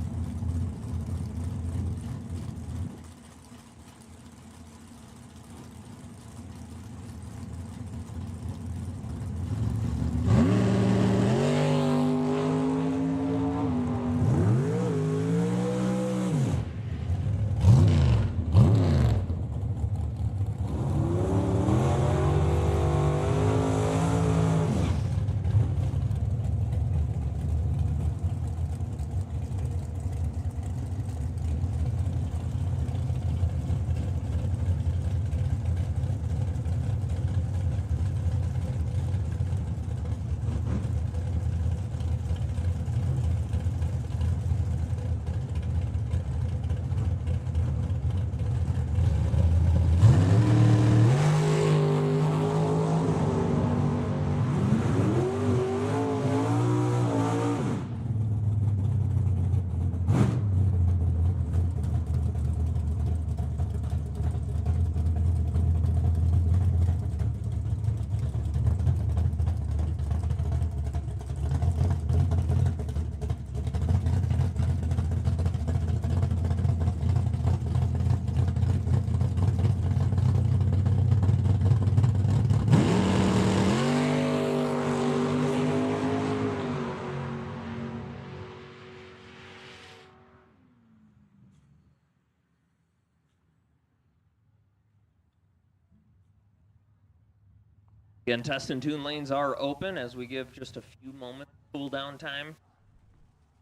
Again, test and tune lanes are open as we give just a few moments cool down time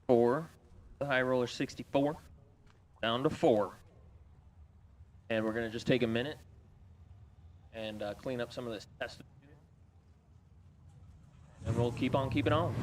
for the High Roller 64 down to 4. And we're going to just take a minute and clean up some of this test and tune. And we'll keep on keeping on.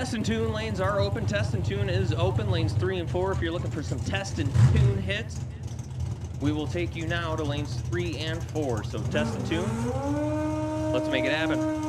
Test and tune lanes are open. Test and tune is open. Lanes 3 and 4. If you're looking for some test and tune hits, we will take you now to lanes 3 and 4. So test and tune. Let's make it happen.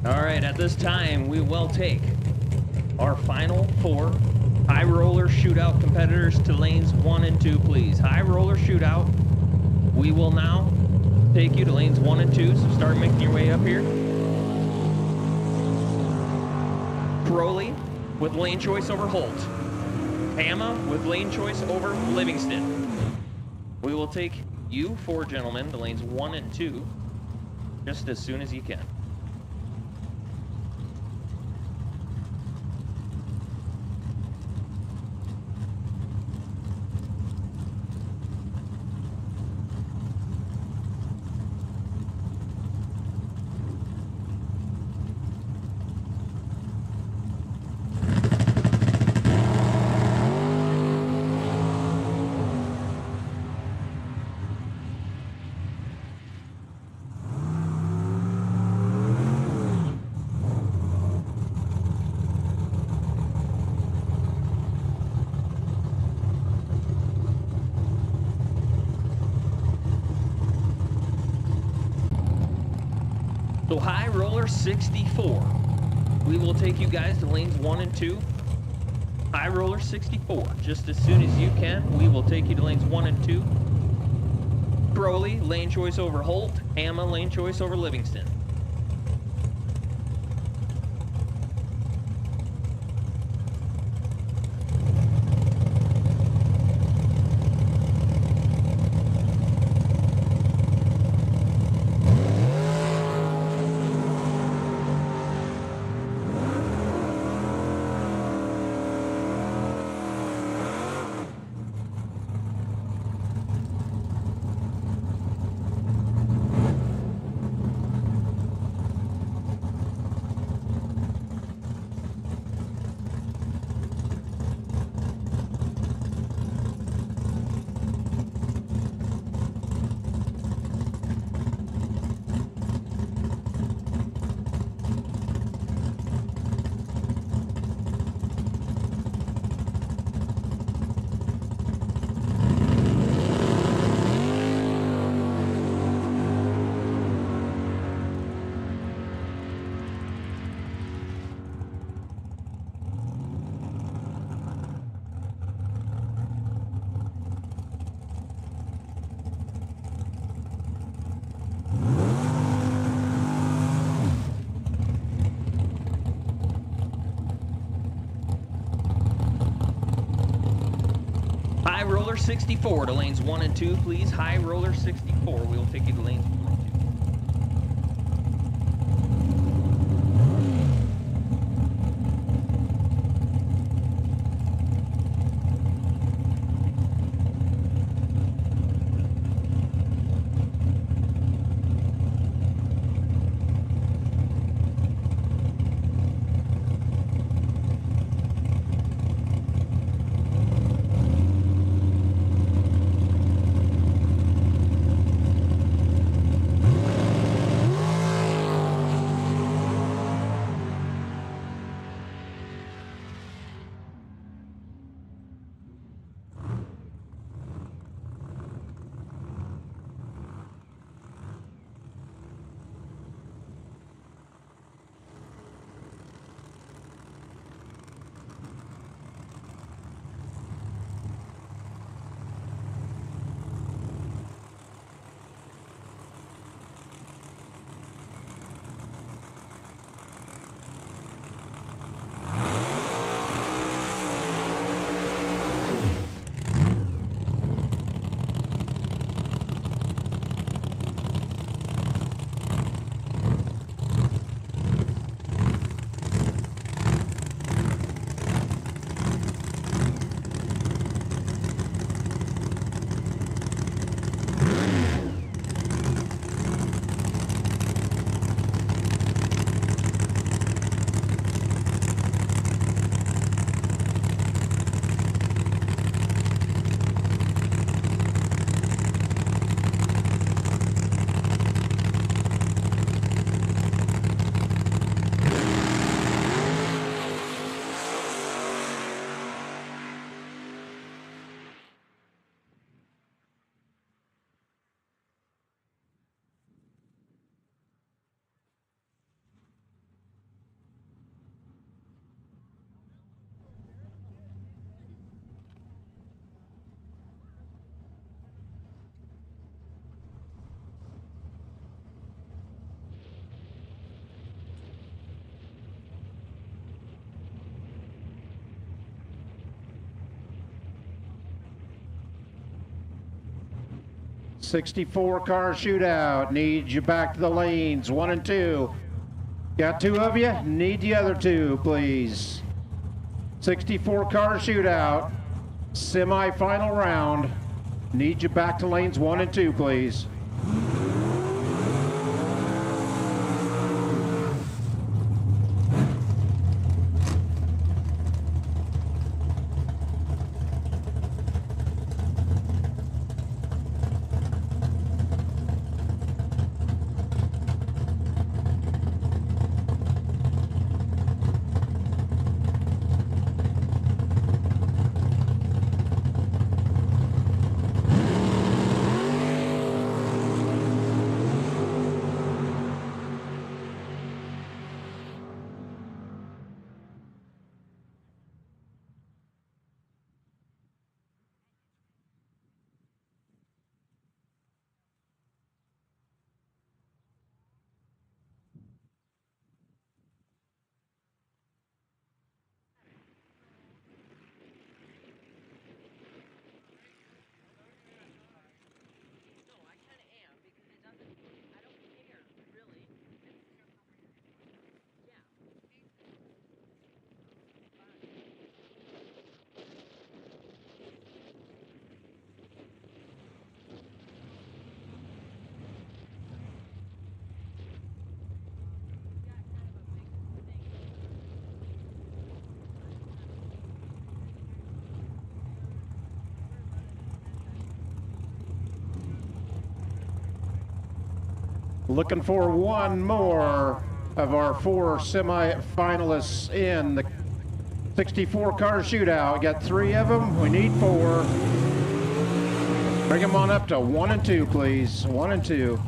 All right, at this time, we will take our final 4 high roller shootout competitors to lanes 1 and 2, please. High roller shootout. We will now take you to lanes 1 and 2, so start making your way up here. Crowley with lane choice over Holt. Hama with lane choice over Livingston. We will take you 4 gentlemen to lanes 1 and 2 just as soon as you can. So high roller 64. We will take you guys to lanes 1 and 2. High roller 64. Just as soon as you can, we will take you to lanes 1 and 2. Crowley, lane choice over Holt. Hamma, lane choice over Livingston. High roller 64 to lanes 1 and 2, please. High roller 64. We will take you to lanes 1 and 2.
.64 car shootout. Need you back to the lanes 1 and 2. Got 2 of you? Need the other 2, please. .64 car shootout. Semifinal round. Need you back to lanes 1 and 2, please. Looking for one more of our 4 semi-finalists in the 64-car shootout. Got 3 of them. We need 4. Bring them on up to 1 and 2, please. 1 and 2.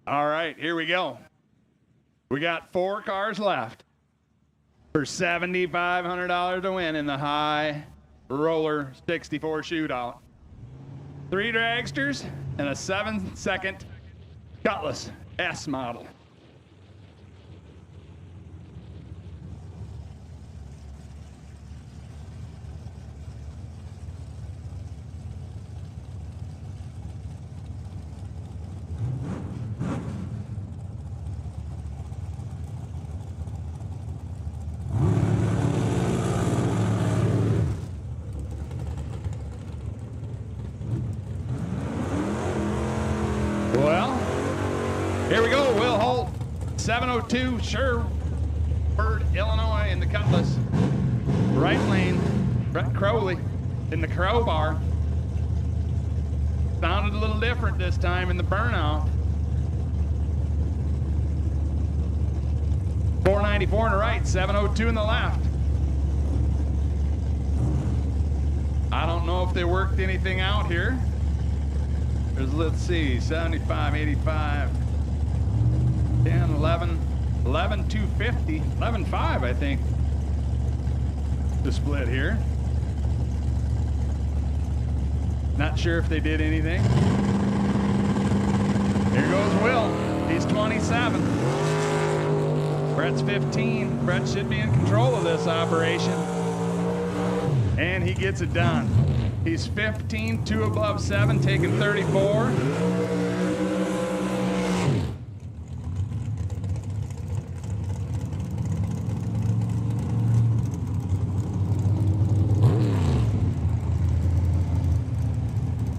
All right, here we go. We got 4 cars left for $7,500 to win in the high roller 64 shootout. 3 dragsters and a 7-second Cutlass S model. Well, here we go. Will Holt, 702 Sherwood, Illinois in the Cutlass. Right lane, Brett Crowley in the Crowbar. Sounded a little different this time in the burnout. 494 in the right, 702 in the left. I don't know if they worked anything out here. There's, let's see, 75, 85, 10, 11, 11, 250, 11, 5, I think, the split here. Not sure if they did anything. Here goes Will. He's 27. Brett's 15. Brett should be in control of this operation. And he gets it done. He's 15, 2 above 7, taking 34.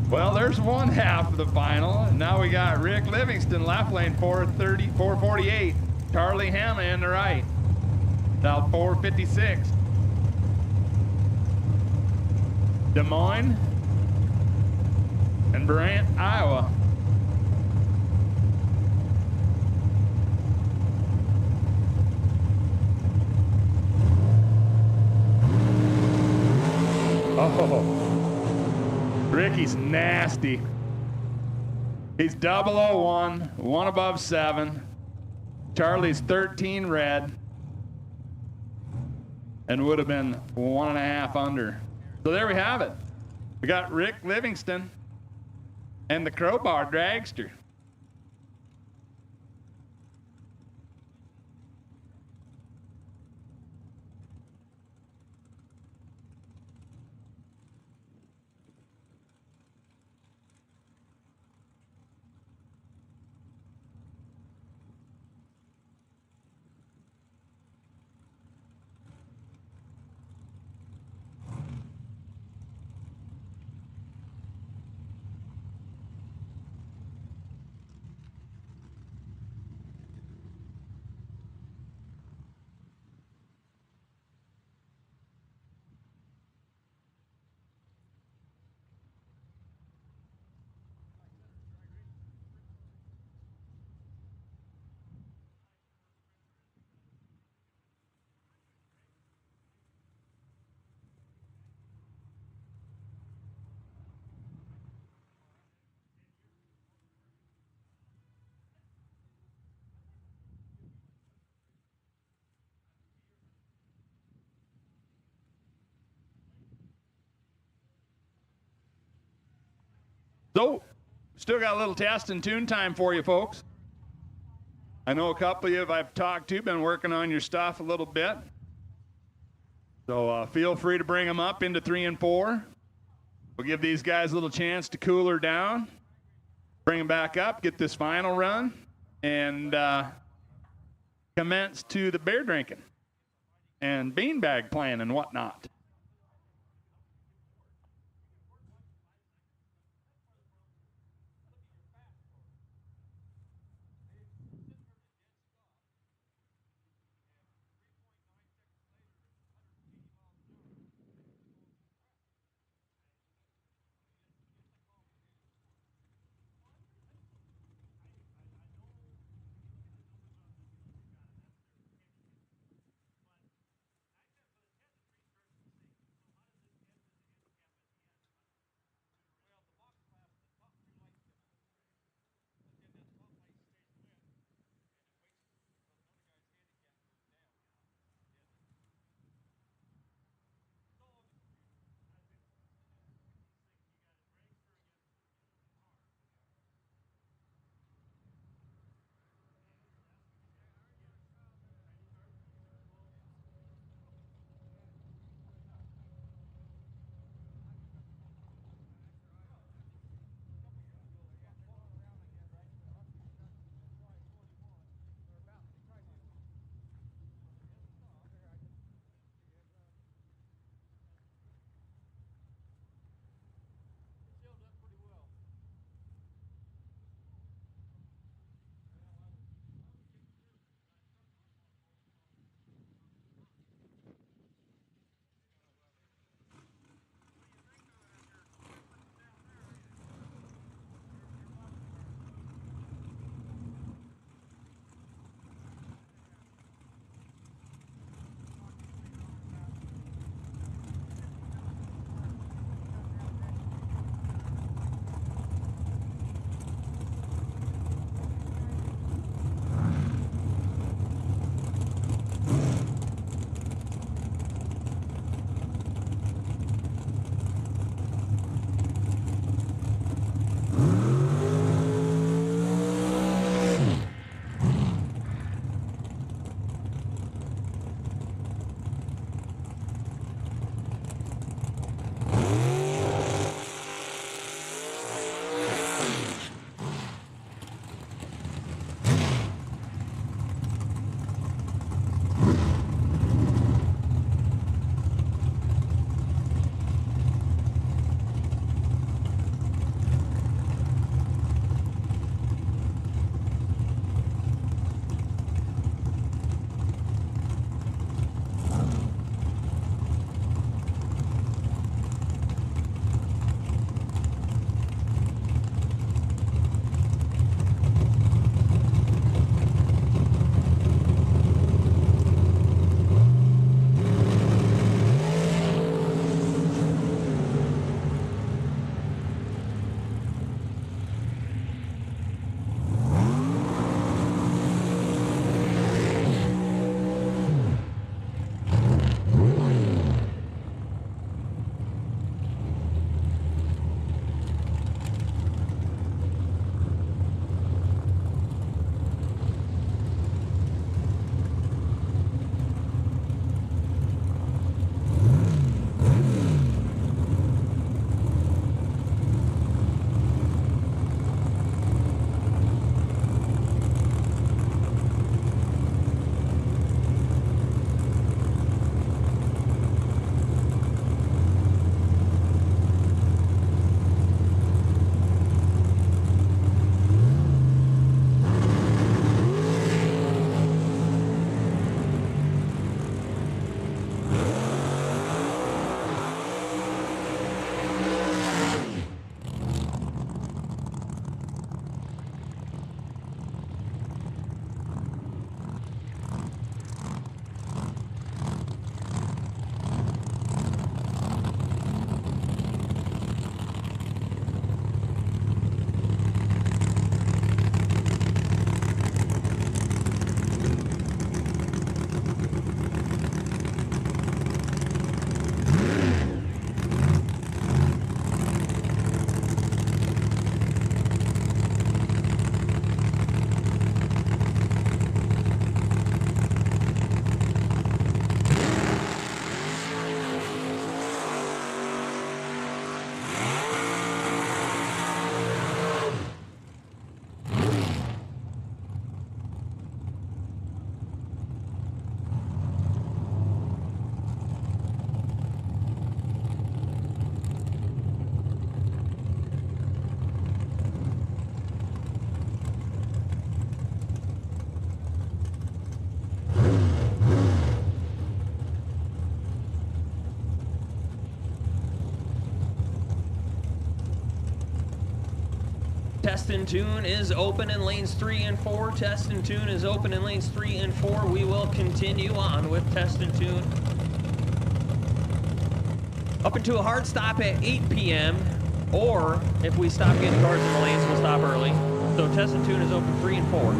Well, there's one half of the final. And now we got Rick Livingston, left lane, 430, 448. Charlie Hanna in the right. Now 456. Des Moines and Brant, Iowa. Oh, Ricky's nasty. He's 001, 1 above 7. Charlie's 13 red and would have been 1.5 under. So there we have it. We got Rick Livingston and the Crowbar dragster. So, still got a little test and tune time for you folks. I know a couple of you I've talked to been working on your stuff a little bit. So feel free to bring them up into 3 and 4. We'll give these guys a little chance to cool her down. Bring them back up, get this final run, and commence to the beer drinking and beanbag playing and whatnot.
Test and tune is open in lanes 3 and 4. Test and tune is open in lanes 3 and 4. We will continue on with test and tune. Up into a hard stop at 8 p.m. Or if we stop getting cars in the lanes, we'll stop early. So test and tune is open 3 and 4.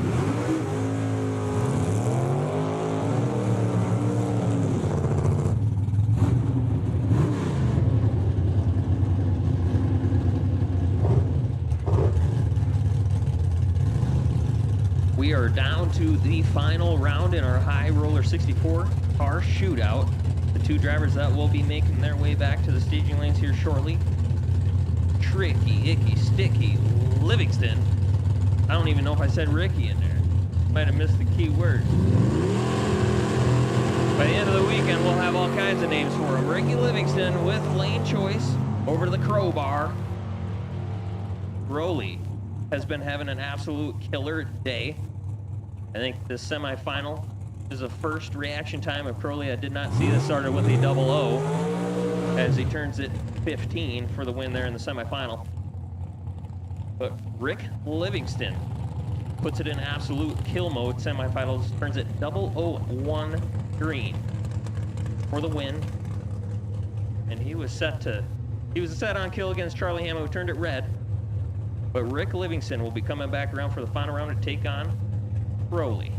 We are down to the final round in our High Roller 64 car shootout. The two drivers that will be making their way back to the staging lanes here shortly. Tricky, Icky, Sticky, Livingston. I don't even know if I said Ricky in there. Might have missed the key word. By the end of the weekend, we'll have all kinds of names for him. Ricky Livingston with lane choice over to the crowbar. Crowley has been having an absolute killer day. I think the semifinal is a first reaction time of Crowley. I did not see this started with a 00 as he turns it 15 for the win there in the semifinal. But Rick Livingston puts it in absolute kill mode. Semifinals turns it 001 green for the win. And he was set on kill against Charlie Hama, who turned it red. But Rick Livingston will be coming back around for the final round to take on Crowley.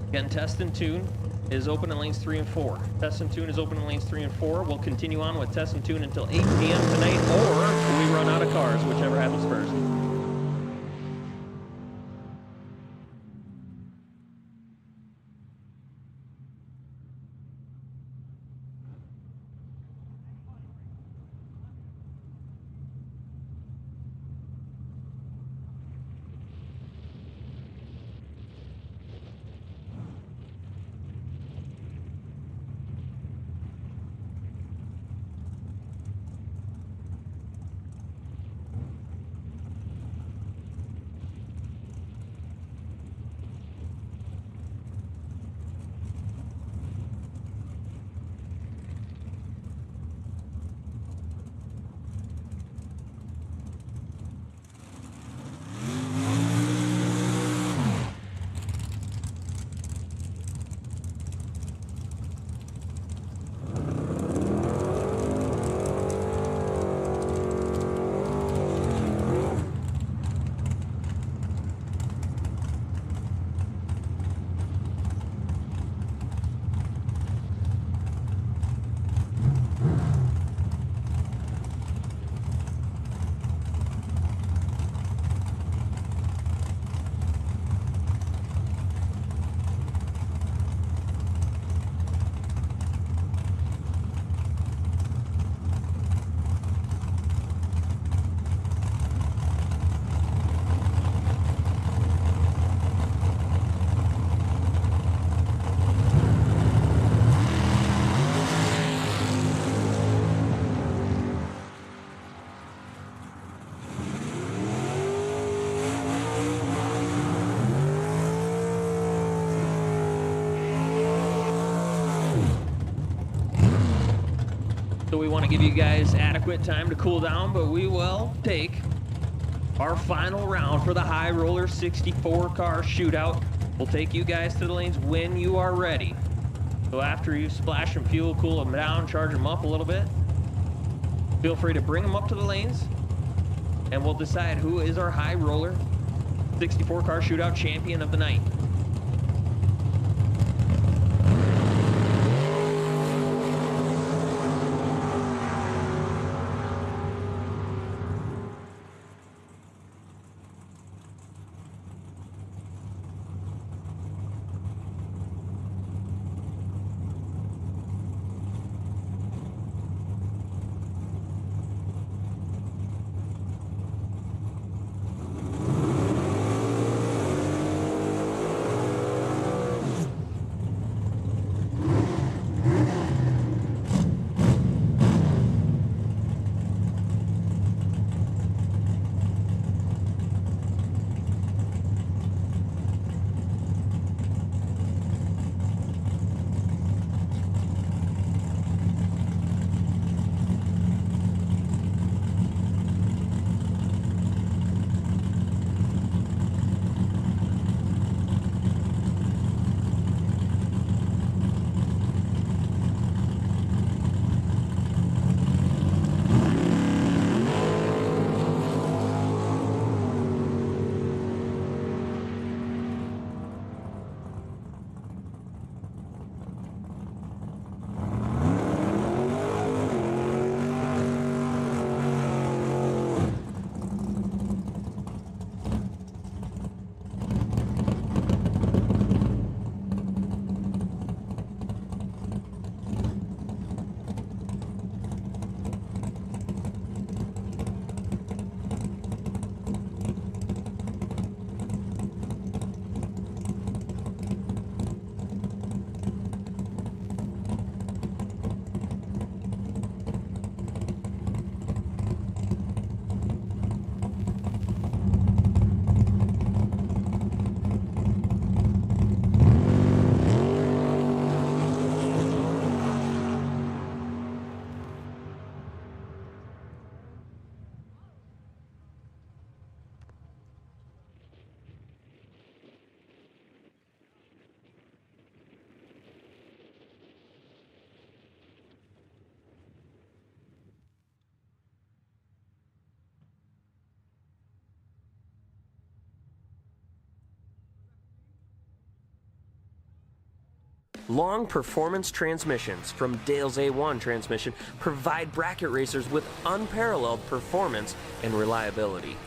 Again, test and tune is open in lanes 3 and 4. Test and tune is open in lanes 3 and 4. We'll continue on with test and tune until 8 p.m. tonight, or we run out of cars, whichever happens first. So we want to give you guys adequate time to cool down, but we will take our final round for the High Roller 64 car shootout. We'll take you guys to the lanes when you are ready. So after you splash some fuel, cool them down, charge them up a little bit, feel free to bring them up to the lanes, and we'll decide who is our High Roller 64 car shootout champion of the night.
Long performance transmissions from Dale's A1 Transmission provide bracket racers with unparalleled performance and reliability.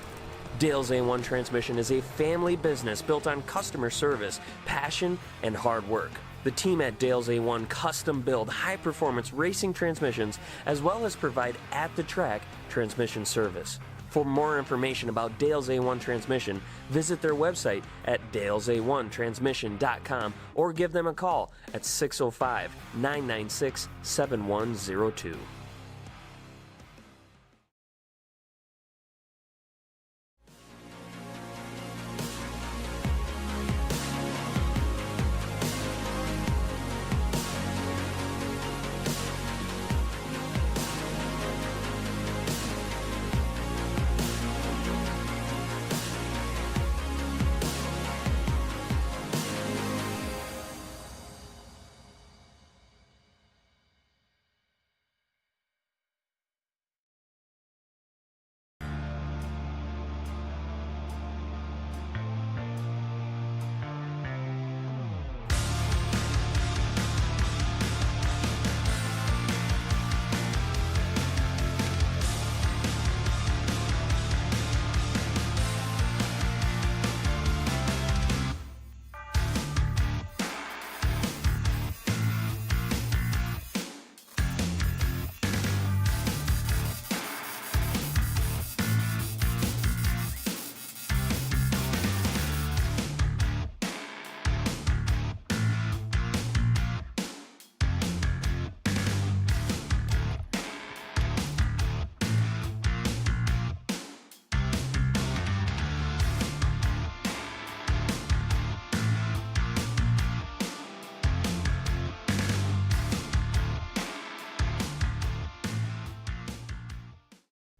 Dale's A1 Transmission is a family business built on customer service, passion, and hard work. The team at Dale's A1 custom build high-performance racing transmissions as well as provide at-the-track transmission service. For more information about Dale's A1 Transmission, visit their website at dalesa1transmission.com or give them a call at 605-996-7102.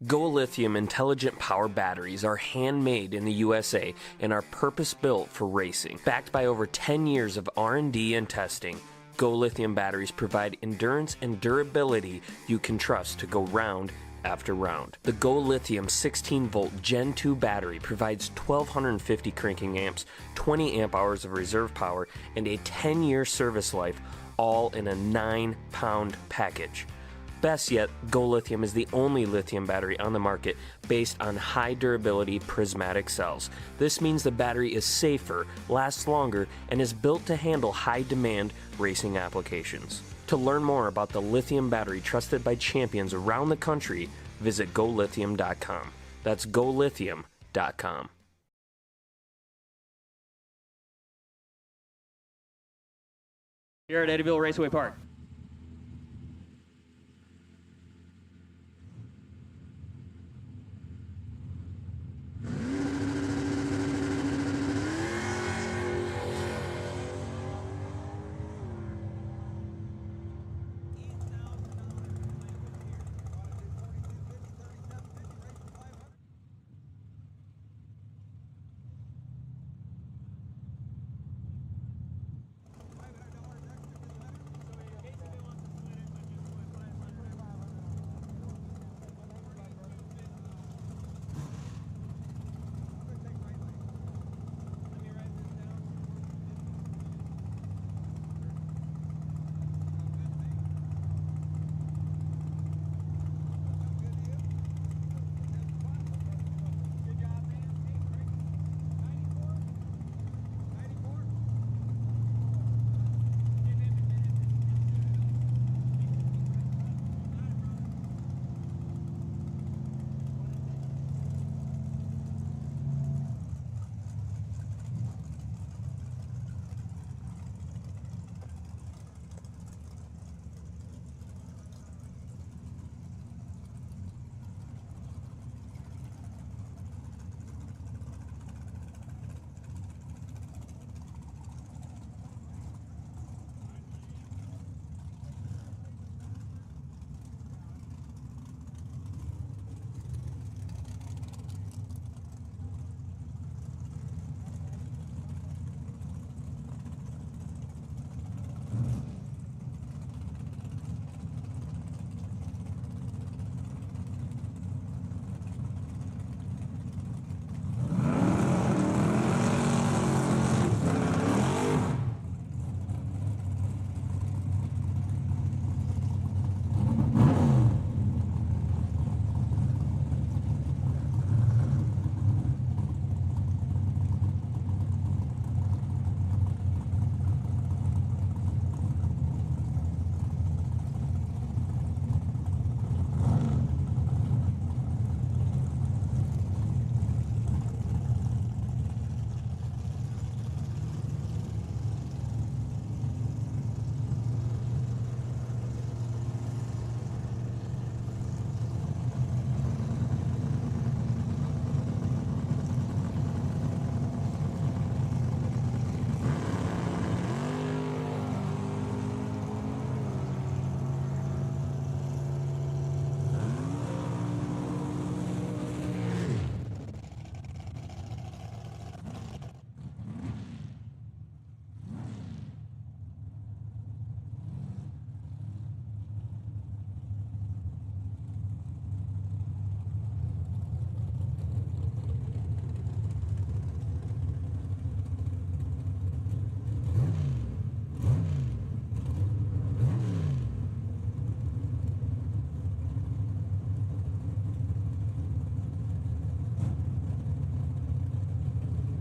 Go Lithium intelligent power batteries are handmade in the USA and are purpose-built for racing. Backed by over 10 years of R&D and testing, Go Lithium batteries provide endurance and durability you can trust to go round after round. The Go Lithium 16-volt Gen 2 battery provides 1250 cranking amps, 20 amp hours of reserve power, and a 10-year service life, all in a 9-pound package. Best yet, Go Lithium is the only lithium battery on the market based on high durability prismatic cells. This means the battery is safer, lasts longer, and is built to handle high demand racing applications. To learn more about the lithium battery trusted by champions around the country, visit golithium.com. That's golithium.com.
Here at Eddyville Raceway Park.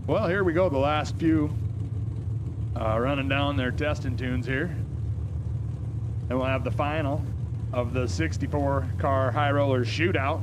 Well, here we go, the last few running down their testing tunes here. And we'll have the final of the 64-car high roller shootout.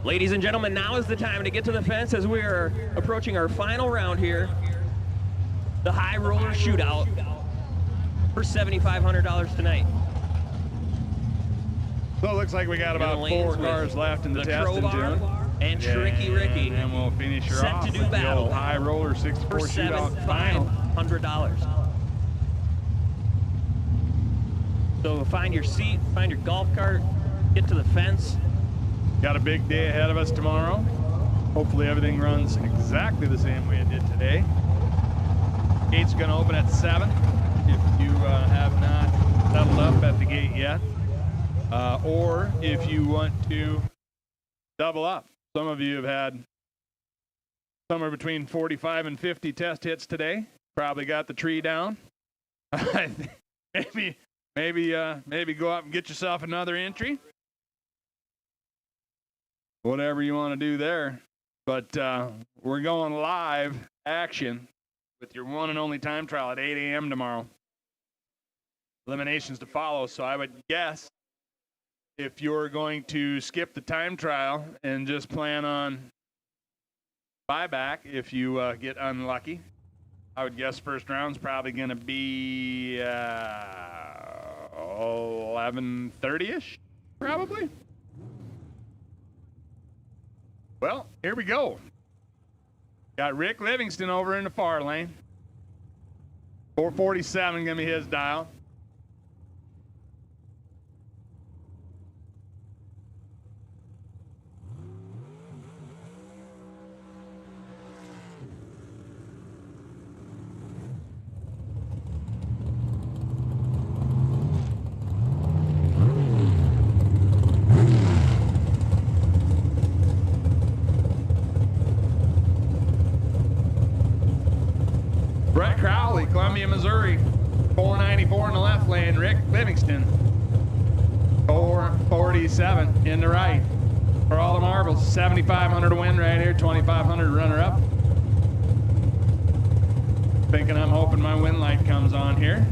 Ladies and gentlemen, now is the time to get to the fence as we are approaching our final round here. The high roller shootout for $7,500 tonight.
So it looks like we got about 4 cars left in the testing tune.
And Tricky Ricky.
And then we'll finish her off
set to do
with the
battle
old high roller 64
for
shootout final.
$7,500. So find your seat, find your golf cart, get to the fence.
Got a big day ahead of us tomorrow. Hopefully everything runs exactly the same way it did today. Gate's gonna open at 7 if you have not settled up at the gate yet. Or if you want to double up. Some of you have had somewhere between 45 and 50 test hits today. Probably got the tree down. maybe go up and get yourself another entry. Whatever you want to do there. But we're going live action with your one and only time trial at 8 a.m. tomorrow. Eliminations to follow. So I would guess if you're going to skip the time trial and just plan on buyback if you get unlucky, I would guess first round's probably going to be 11:30-ish, probably. Well, here we go. Got Rick Livingston over in the far lane. 447 gonna be his dial. Columbia, Missouri, 494 in the left lane. Rick Livingston, 447 in the right. For all the marbles, 7,500 to win right here, 2,500 runner up. Thinking I'm hoping my win light comes on here.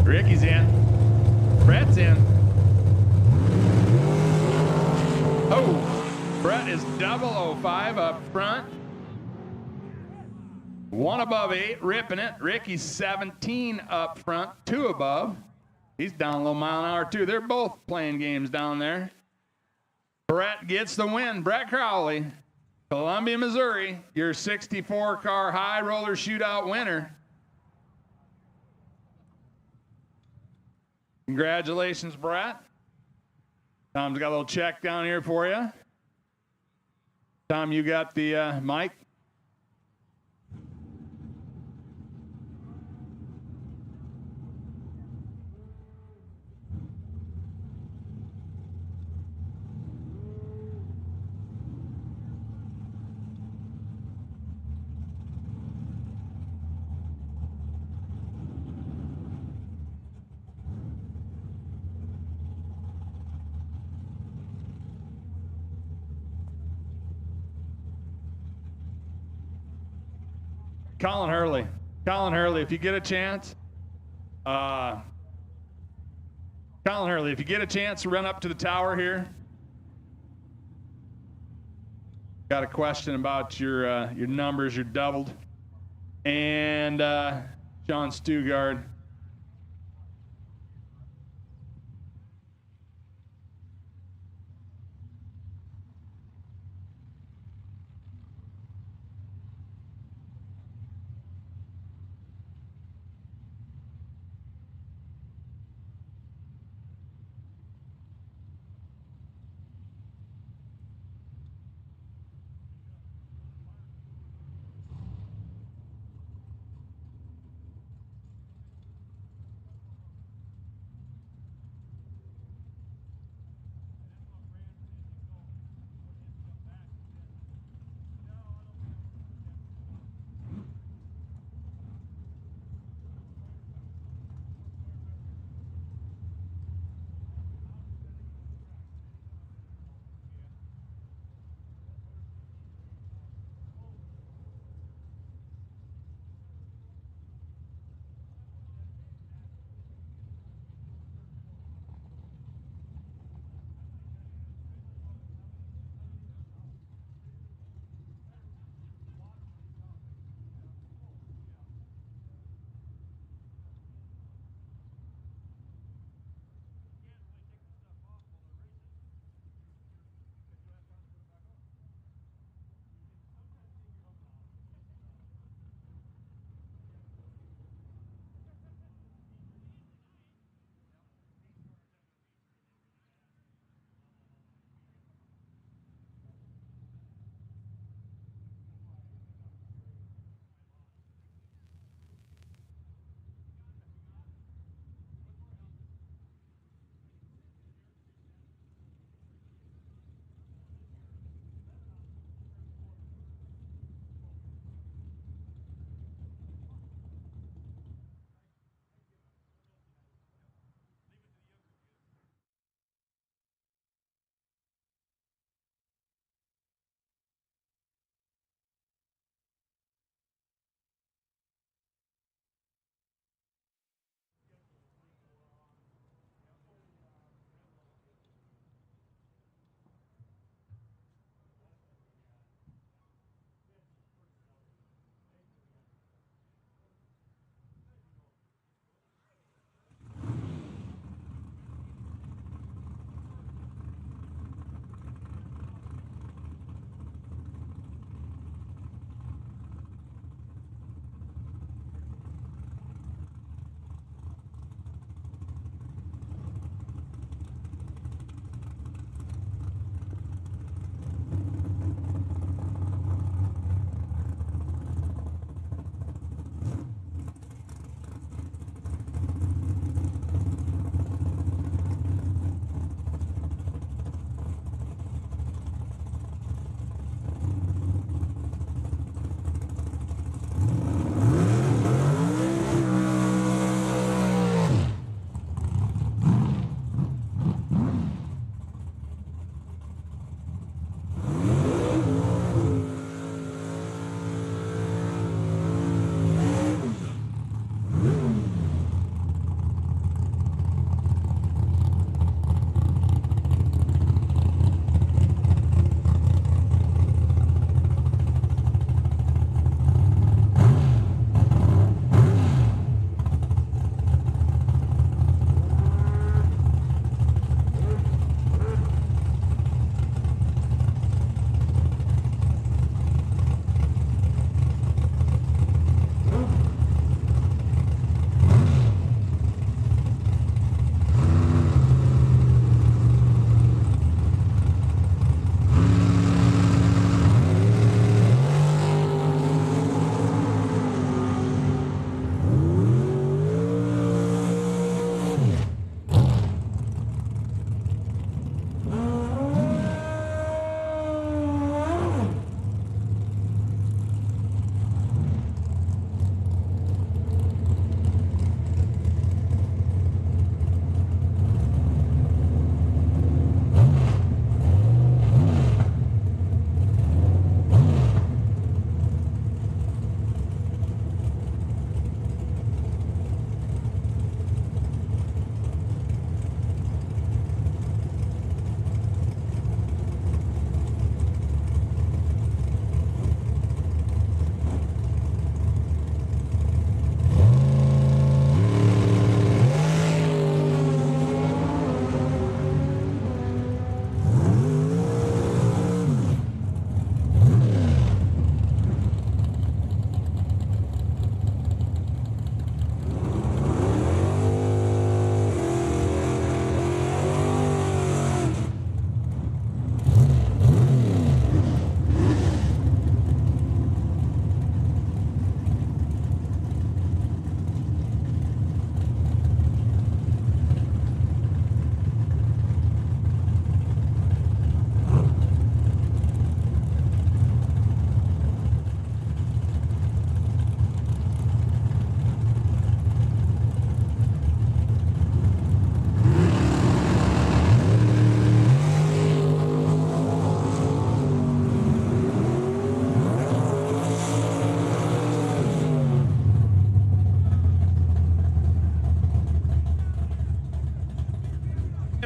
Ricky's in. Brett's in. Oh, Brett is 005 up front. 1 above 8, ripping it. Ricky's 17 up front, 2 above. He's down a little mile an hour too. They're both playing games down there. Brett gets the win. Brett Crowley, Columbia, Missouri, your 64-car high roller shootout winner. Congratulations, Brett. Tom's got a little check down here for you. Tom, you got the mic? Colin Hurley, if you get a chance, Colin Hurley, if you get a chance, run up to the tower here. Got a question about your numbers, you're doubled. And John Stugard.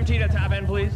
Empty to top end, please.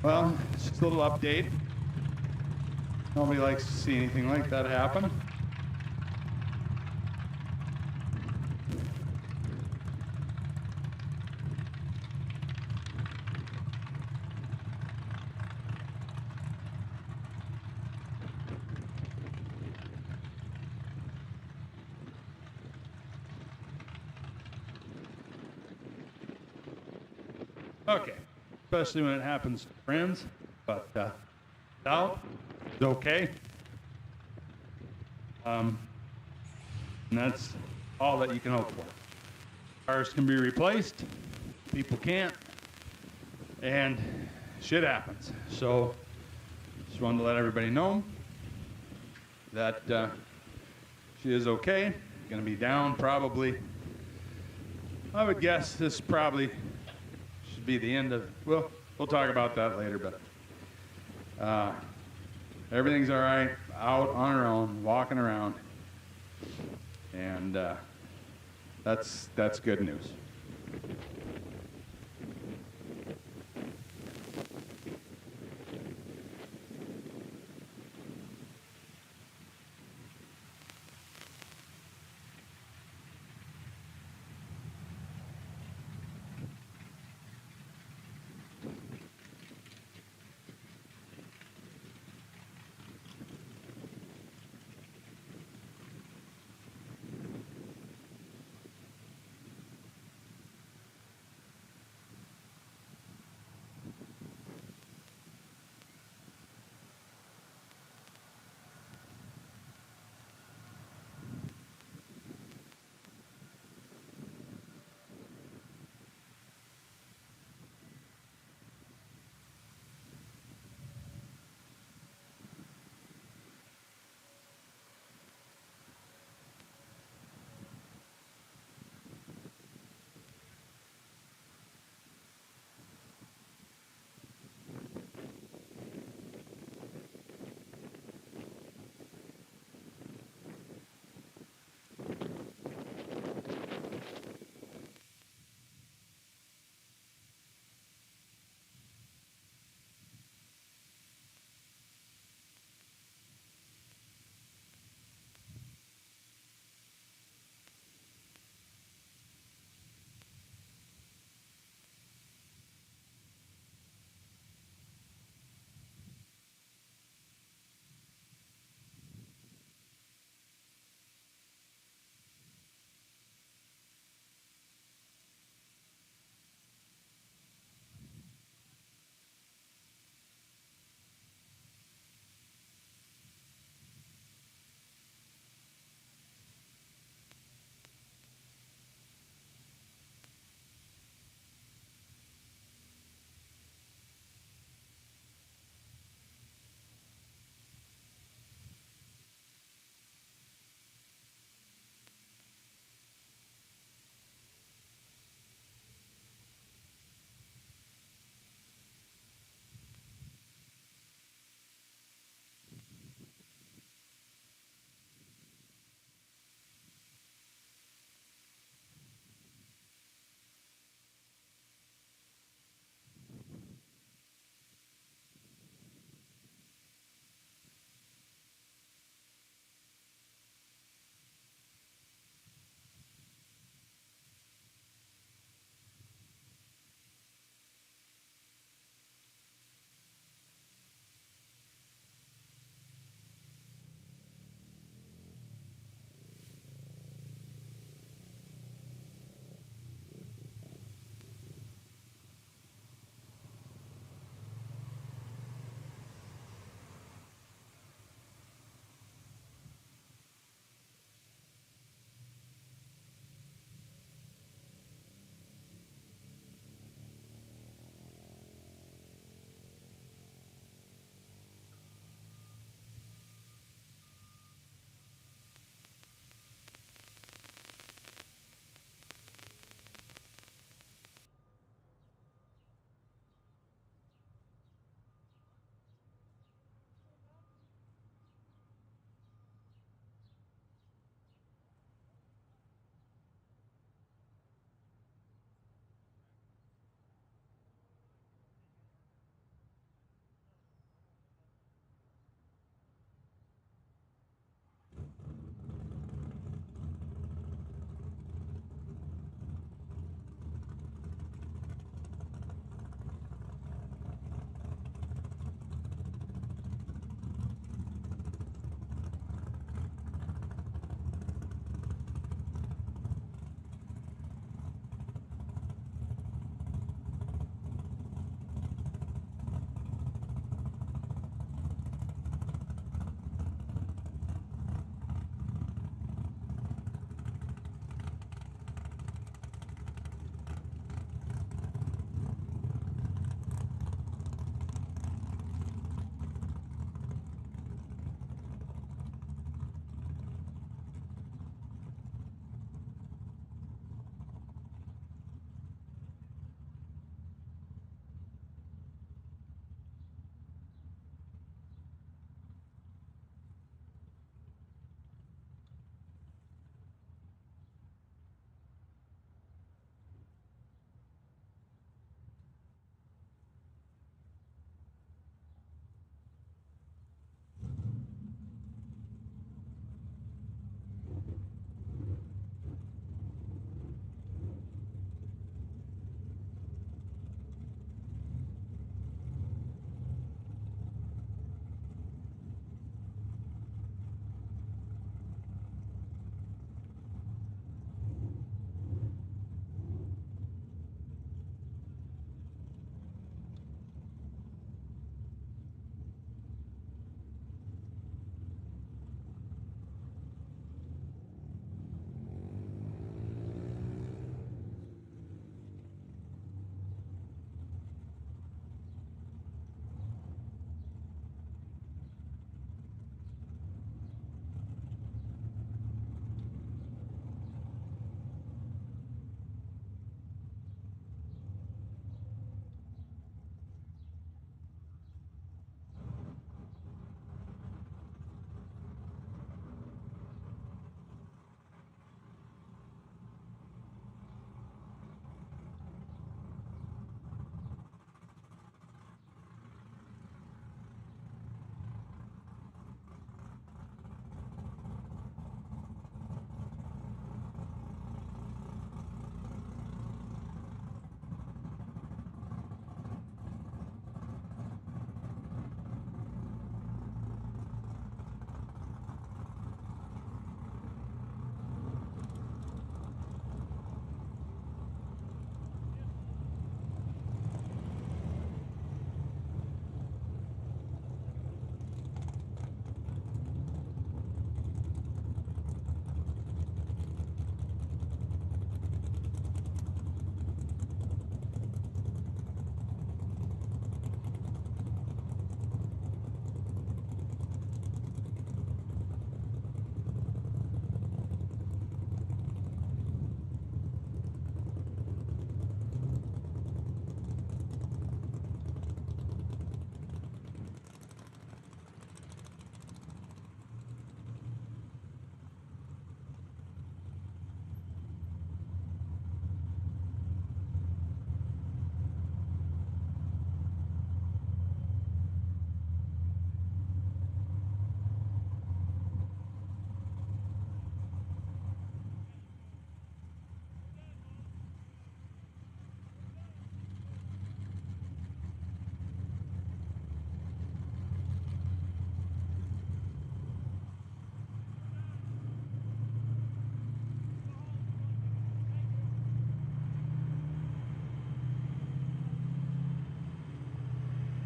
Well, it's just a little update. Nobody likes to see anything like that happen. Okay, especially when it happens to friends, but out is okay. And that's all that you can hope for. Cars can be replaced, people can't, and shit happens. So just wanted to let everybody know that she is okay. Gonna be down probably, I would guess this probably should be the end of, well, we'll talk about that later, but everything's all right, out on her own, walking around, and that's good news.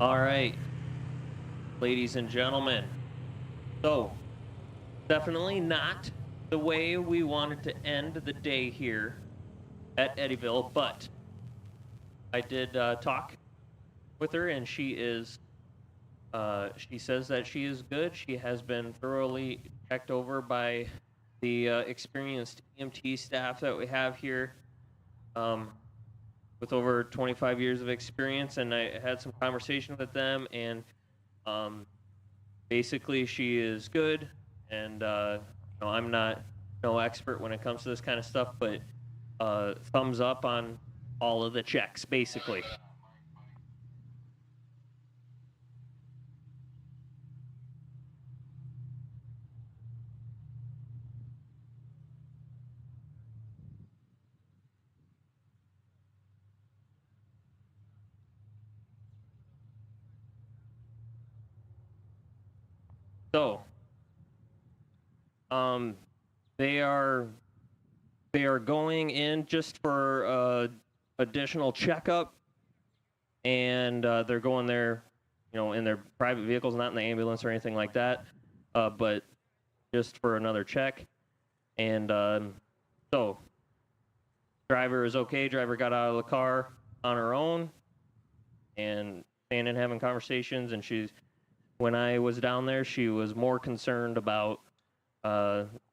All right, ladies and gentlemen. So, definitely not the way we wanted to end the day here at Eddyville, but I did talk with her, and she is, she says that she is good. She has been thoroughly checked over by the experienced EMT staff that we have here with over 25 years of experience, and I had some conversation with them, and basically she is good, and you know, I'm not no expert when it comes to this kind of stuff, but thumbs up on all of the checks, basically. So, they are going in just for additional checkup, and they're going there, you know, in their private vehicles, not in the ambulance or anything like that, but just for another check. And so, driver is okay. Driver got out of the car on her own and standing having conversations, and when I was down there, she was more concerned about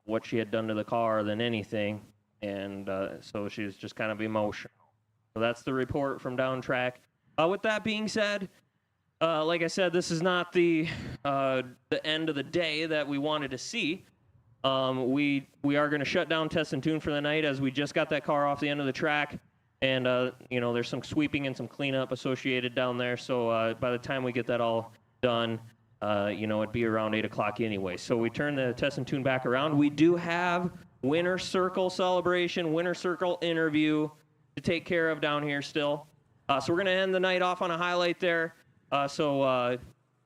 what she had done to the car than anything, and so she was just kind of emotional. So that's the report from down track. With that being said, like I said, this is not the end of the day that we wanted to see. We are going to shut down Test and Tune for the night, as we just got that car off the end of the track, and you know, there's some sweeping and some cleanup associated down there. So by the time we get that all done, you know, it'd be around 8 o'clock anyway. So we turn the Test and Tune back around. We do have Winner Circle celebration, Winner Circle interview to take care of down here still. So we're going to end the night off on a highlight there. So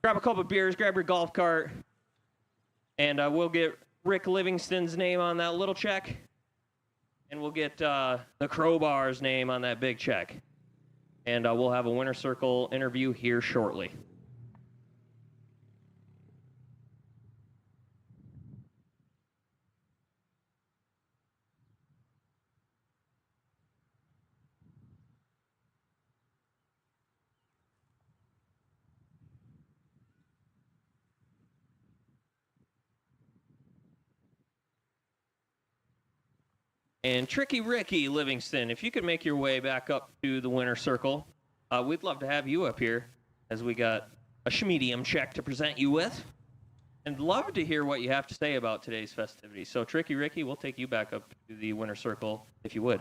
grab a couple of beers, grab your golf cart, and we'll get Rick Livingston's name on that little check, and we'll get the Crowbar's name on that big check. And we'll have a Winner Circle interview here shortly. And Tricky Ricky Livingston, if you could make your way back up to the Winner Circle, we'd love to have you up here, as we got a schmedium check to present you with. And love to hear what you have to say about today's festivities. So Tricky Ricky, we'll take you back up to the Winner Circle, if you would.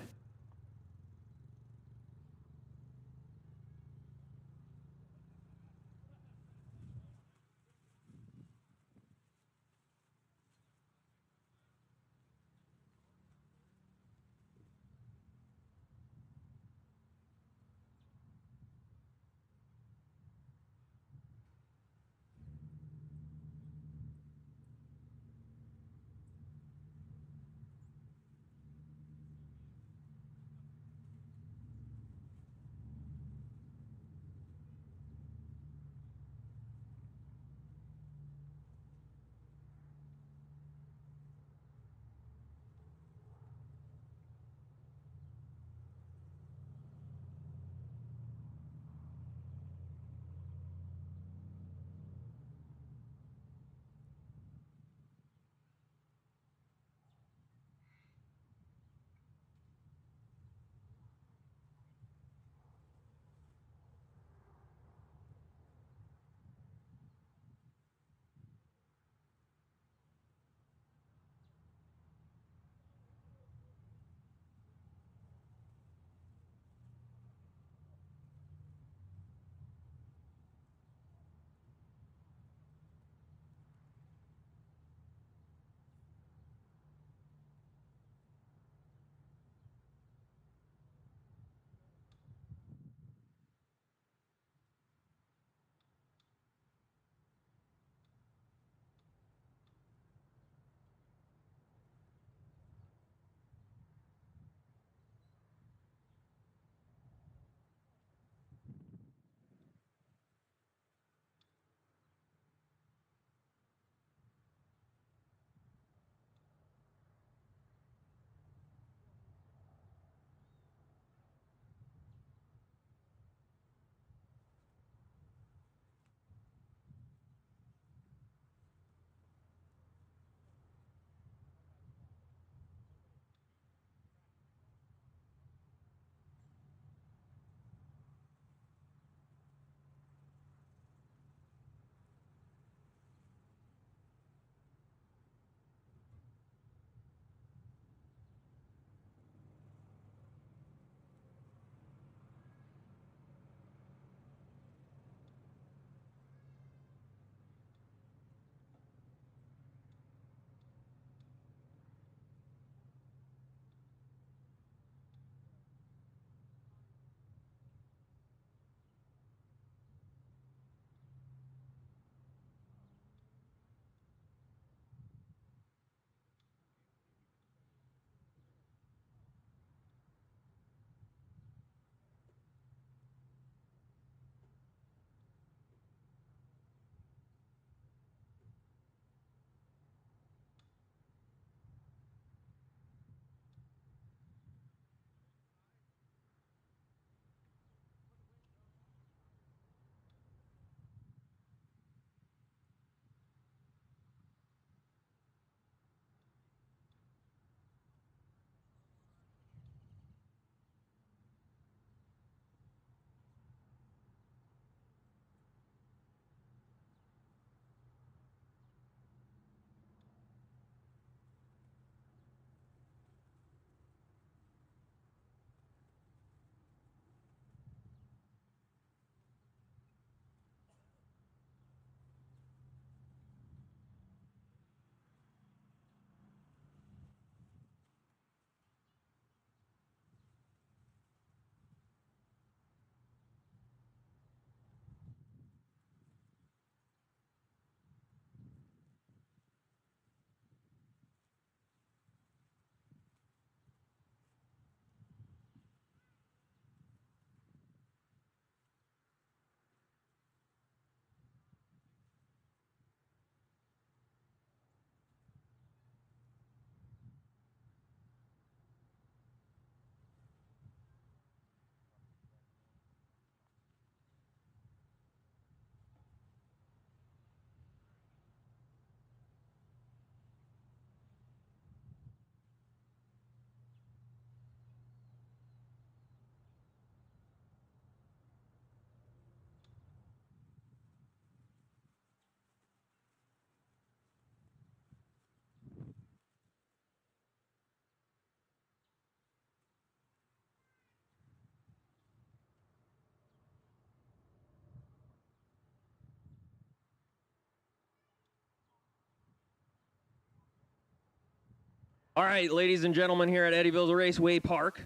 All right, ladies and gentlemen, here at Eddyville Raceway Park,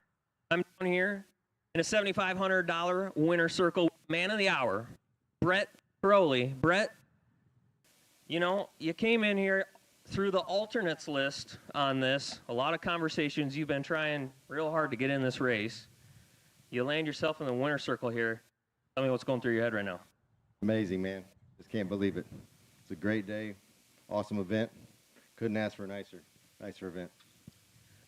I'm down here in a $7,500 winner circle. Man of the hour, Brett Crowley. Brett, you know, you came in here through the alternates list on this. A lot of conversations. You've been trying real hard to get in this race. You land yourself in the winner circle here. Tell me what's going through your head right now.
Amazing, man. Just can't believe it. It's a great day. Awesome event. Couldn't ask for a nicer event.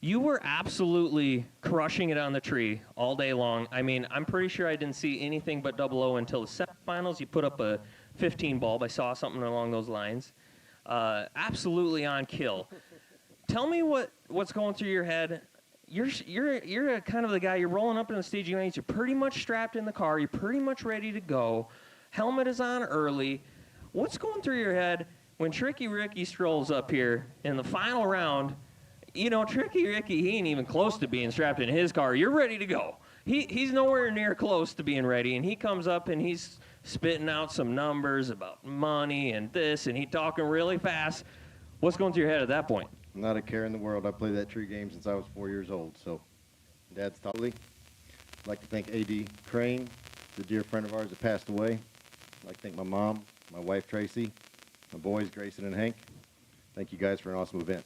You were absolutely crushing it on the tree all day long. I mean, I'm pretty sure I didn't see anything but 00 until the semifinals. You put up a 15 bulb. I saw something along those lines. Absolutely on kill. Tell me what's going through your head. You're a kind of the guy. You're rolling up in the staging lanes. You're pretty much strapped in the car. You're pretty much ready to go. Helmet is on early. What's going through your head when Tricky Ricky strolls up here in the final round? You know, Tricky Ricky, he ain't even close to being strapped in his car. You're ready to go. He's nowhere near close to being ready, and he comes up and he's spitting out some numbers about money and this, and he's talking really fast. What's going through your head at that point?
Not a care in the world. I played that tree game since I was 4 years old, so Dad's totally. I'd like to thank A.D. Crane, the dear friend of ours that passed away. I'd like to thank my mom, my wife Tracy, my boys Grayson and Hank. Thank you guys for an awesome event.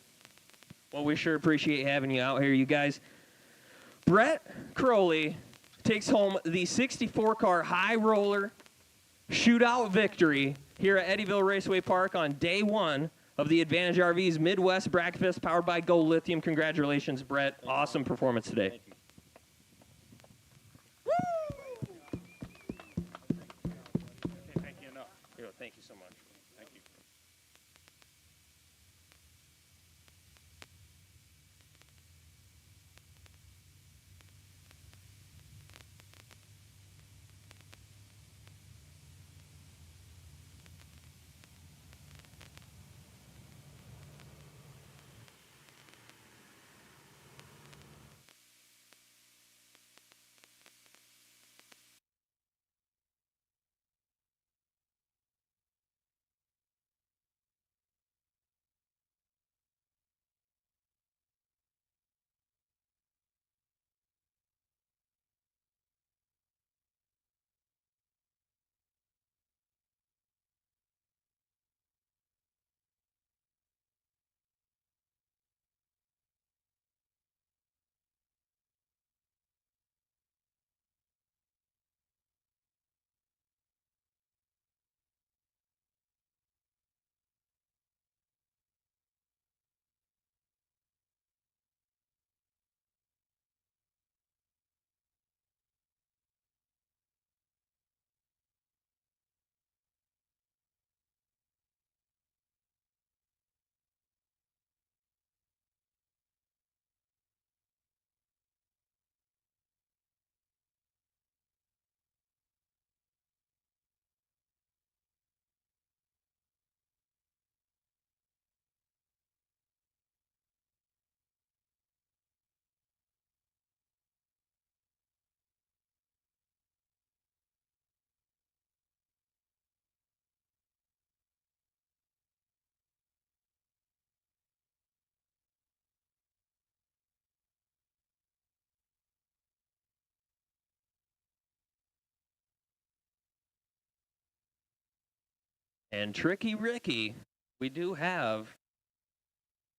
Well, we sure appreciate having you out here, you guys. Brett Crowley takes home the 64-car high roller shootout victory here at Eddyville Raceway Park on day one of the Advantage RV's Midwest Bracket Fest powered by Go Lithium. Congratulations, Brett. Awesome performance today.
Thank you enough.
Thank you so much.
Thank you.
And Tricky Ricky, we do have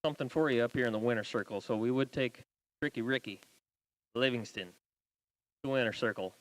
something for you up here in the winner circle. So we would take Tricky Ricky Livingston to the winner circle.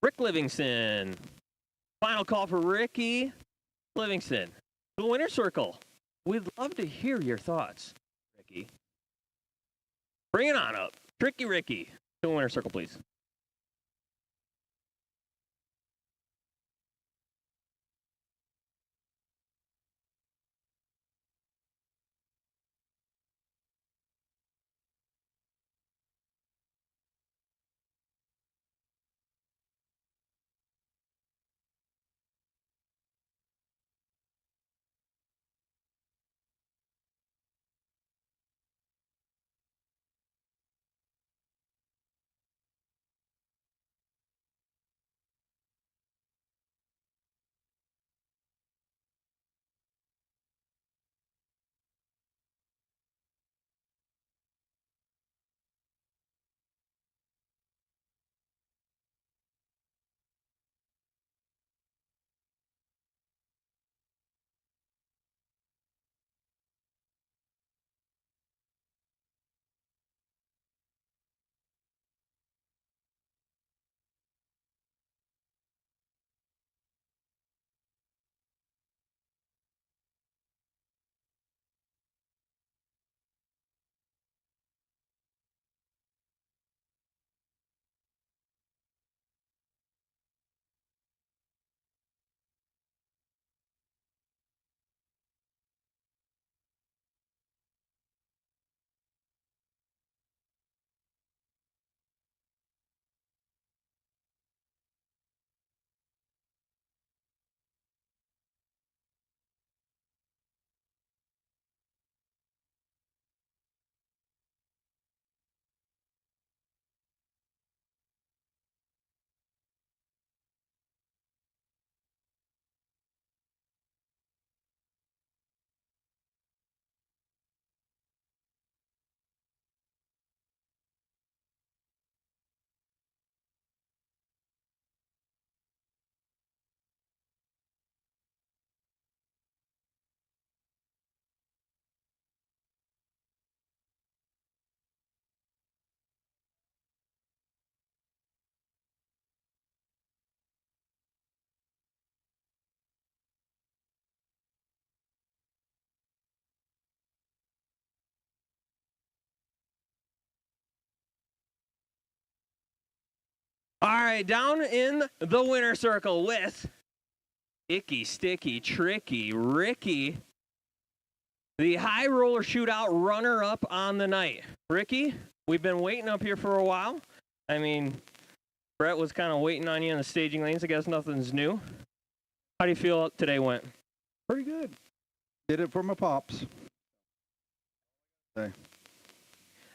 Rick Livingston. Final call for Ricky Livingston. The winner's circle. We'd love to hear your thoughts, Ricky. Bring it on up. Tricky Ricky. To the winner's circle, please. All right, down in the winner circle with Icky, Sticky, Tricky, Ricky, the high roller shootout runner-up on the night. Ricky, we've been waiting up here for a while. I mean, Brett was kind of waiting on you in the staging lanes. I guess nothing's new. How do you feel today went?
Pretty good. Did it for my pops. Okay.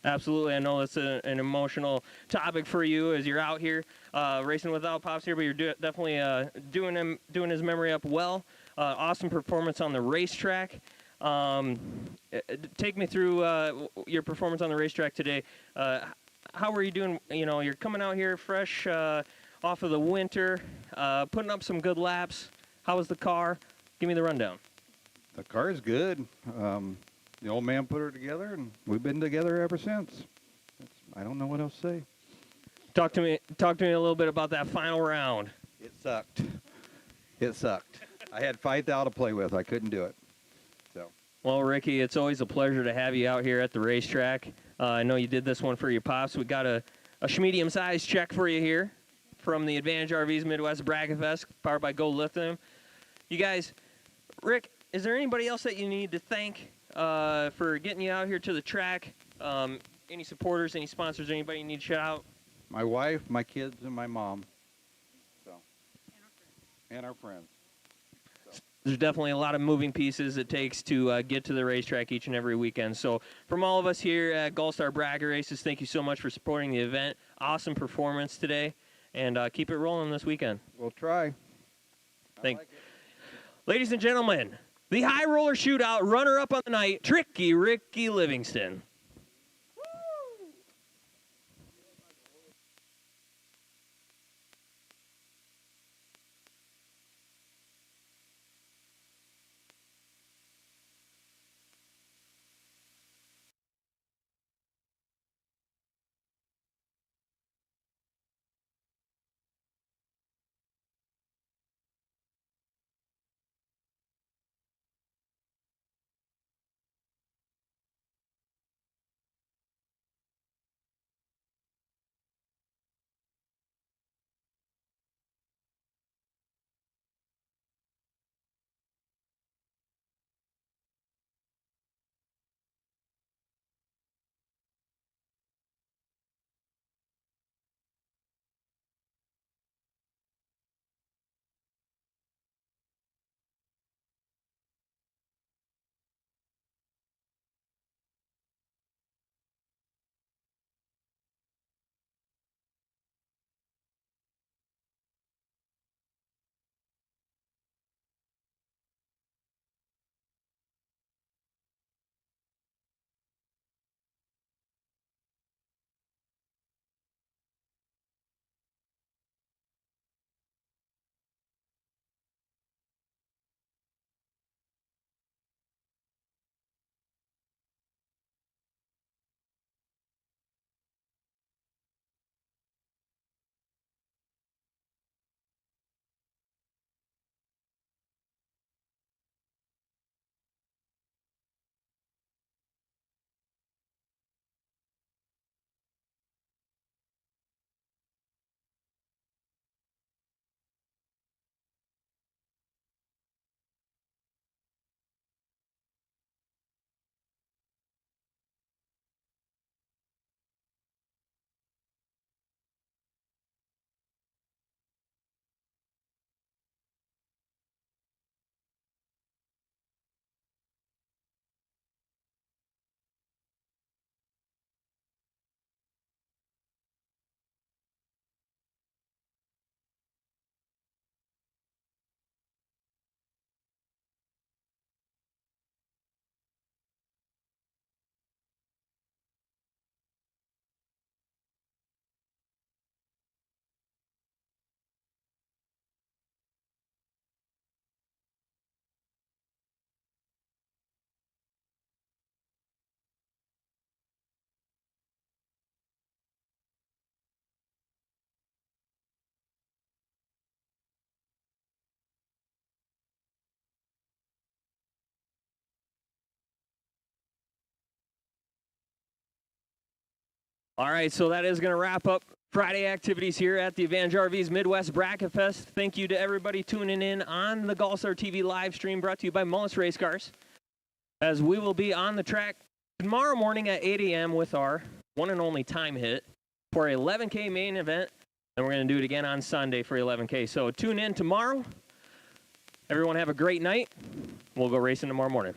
Absolutely. I know that's an emotional topic for you as you're out here racing without Pops here, but you're definitely doing his memory up well. Awesome performance on the racetrack. Take me through your performance on the racetrack today. How were you doing? You know, you're coming out here fresh off of the winter, putting up some good laps. How was the car? Give me the rundown.
The car is good. The old man put her together, and we've been together ever since. I don't know what else to say.
Talk to me a little bit about that final round.
It sucked. It sucked. I had 5,000 to play with. I couldn't do it. So.
Well, Ricky, it's always a pleasure to have you out here at the racetrack. I know you did this one for your pops. We got a medium-sized check for you here from the Advantage RV's Midwest Bracket Fest, powered by Go Lithium. You guys, Rick, is there anybody else that you need to thank for getting you out here to the track? Any supporters, any sponsors, anybody you need to shout out?
My wife, my kids, and my mom. So. And our friends. So.
There's definitely a lot of moving pieces it takes to get to the racetrack each and every weekend. So from all of us here at GallStar Bracket Races, thank you so much for supporting the event. Awesome performance today, and keep it rolling this weekend.
We'll try.
Ladies and gentlemen, the high roller shootout runner-up on the night, Tricky Ricky Livingston. All right, so that is going to wrap up Friday activities here at the Advantage RV's Midwest Bracket Fest. Thank you to everybody tuning in on the GallStar TV live stream brought to you by Mullis Race Cars, as we will be on the track tomorrow morning at 8 a.m. with our one and only time hit for 11K main event, and we're going to do it again on Sunday for 11K. So tune in tomorrow. Everyone have a great night. We'll go racing tomorrow morning.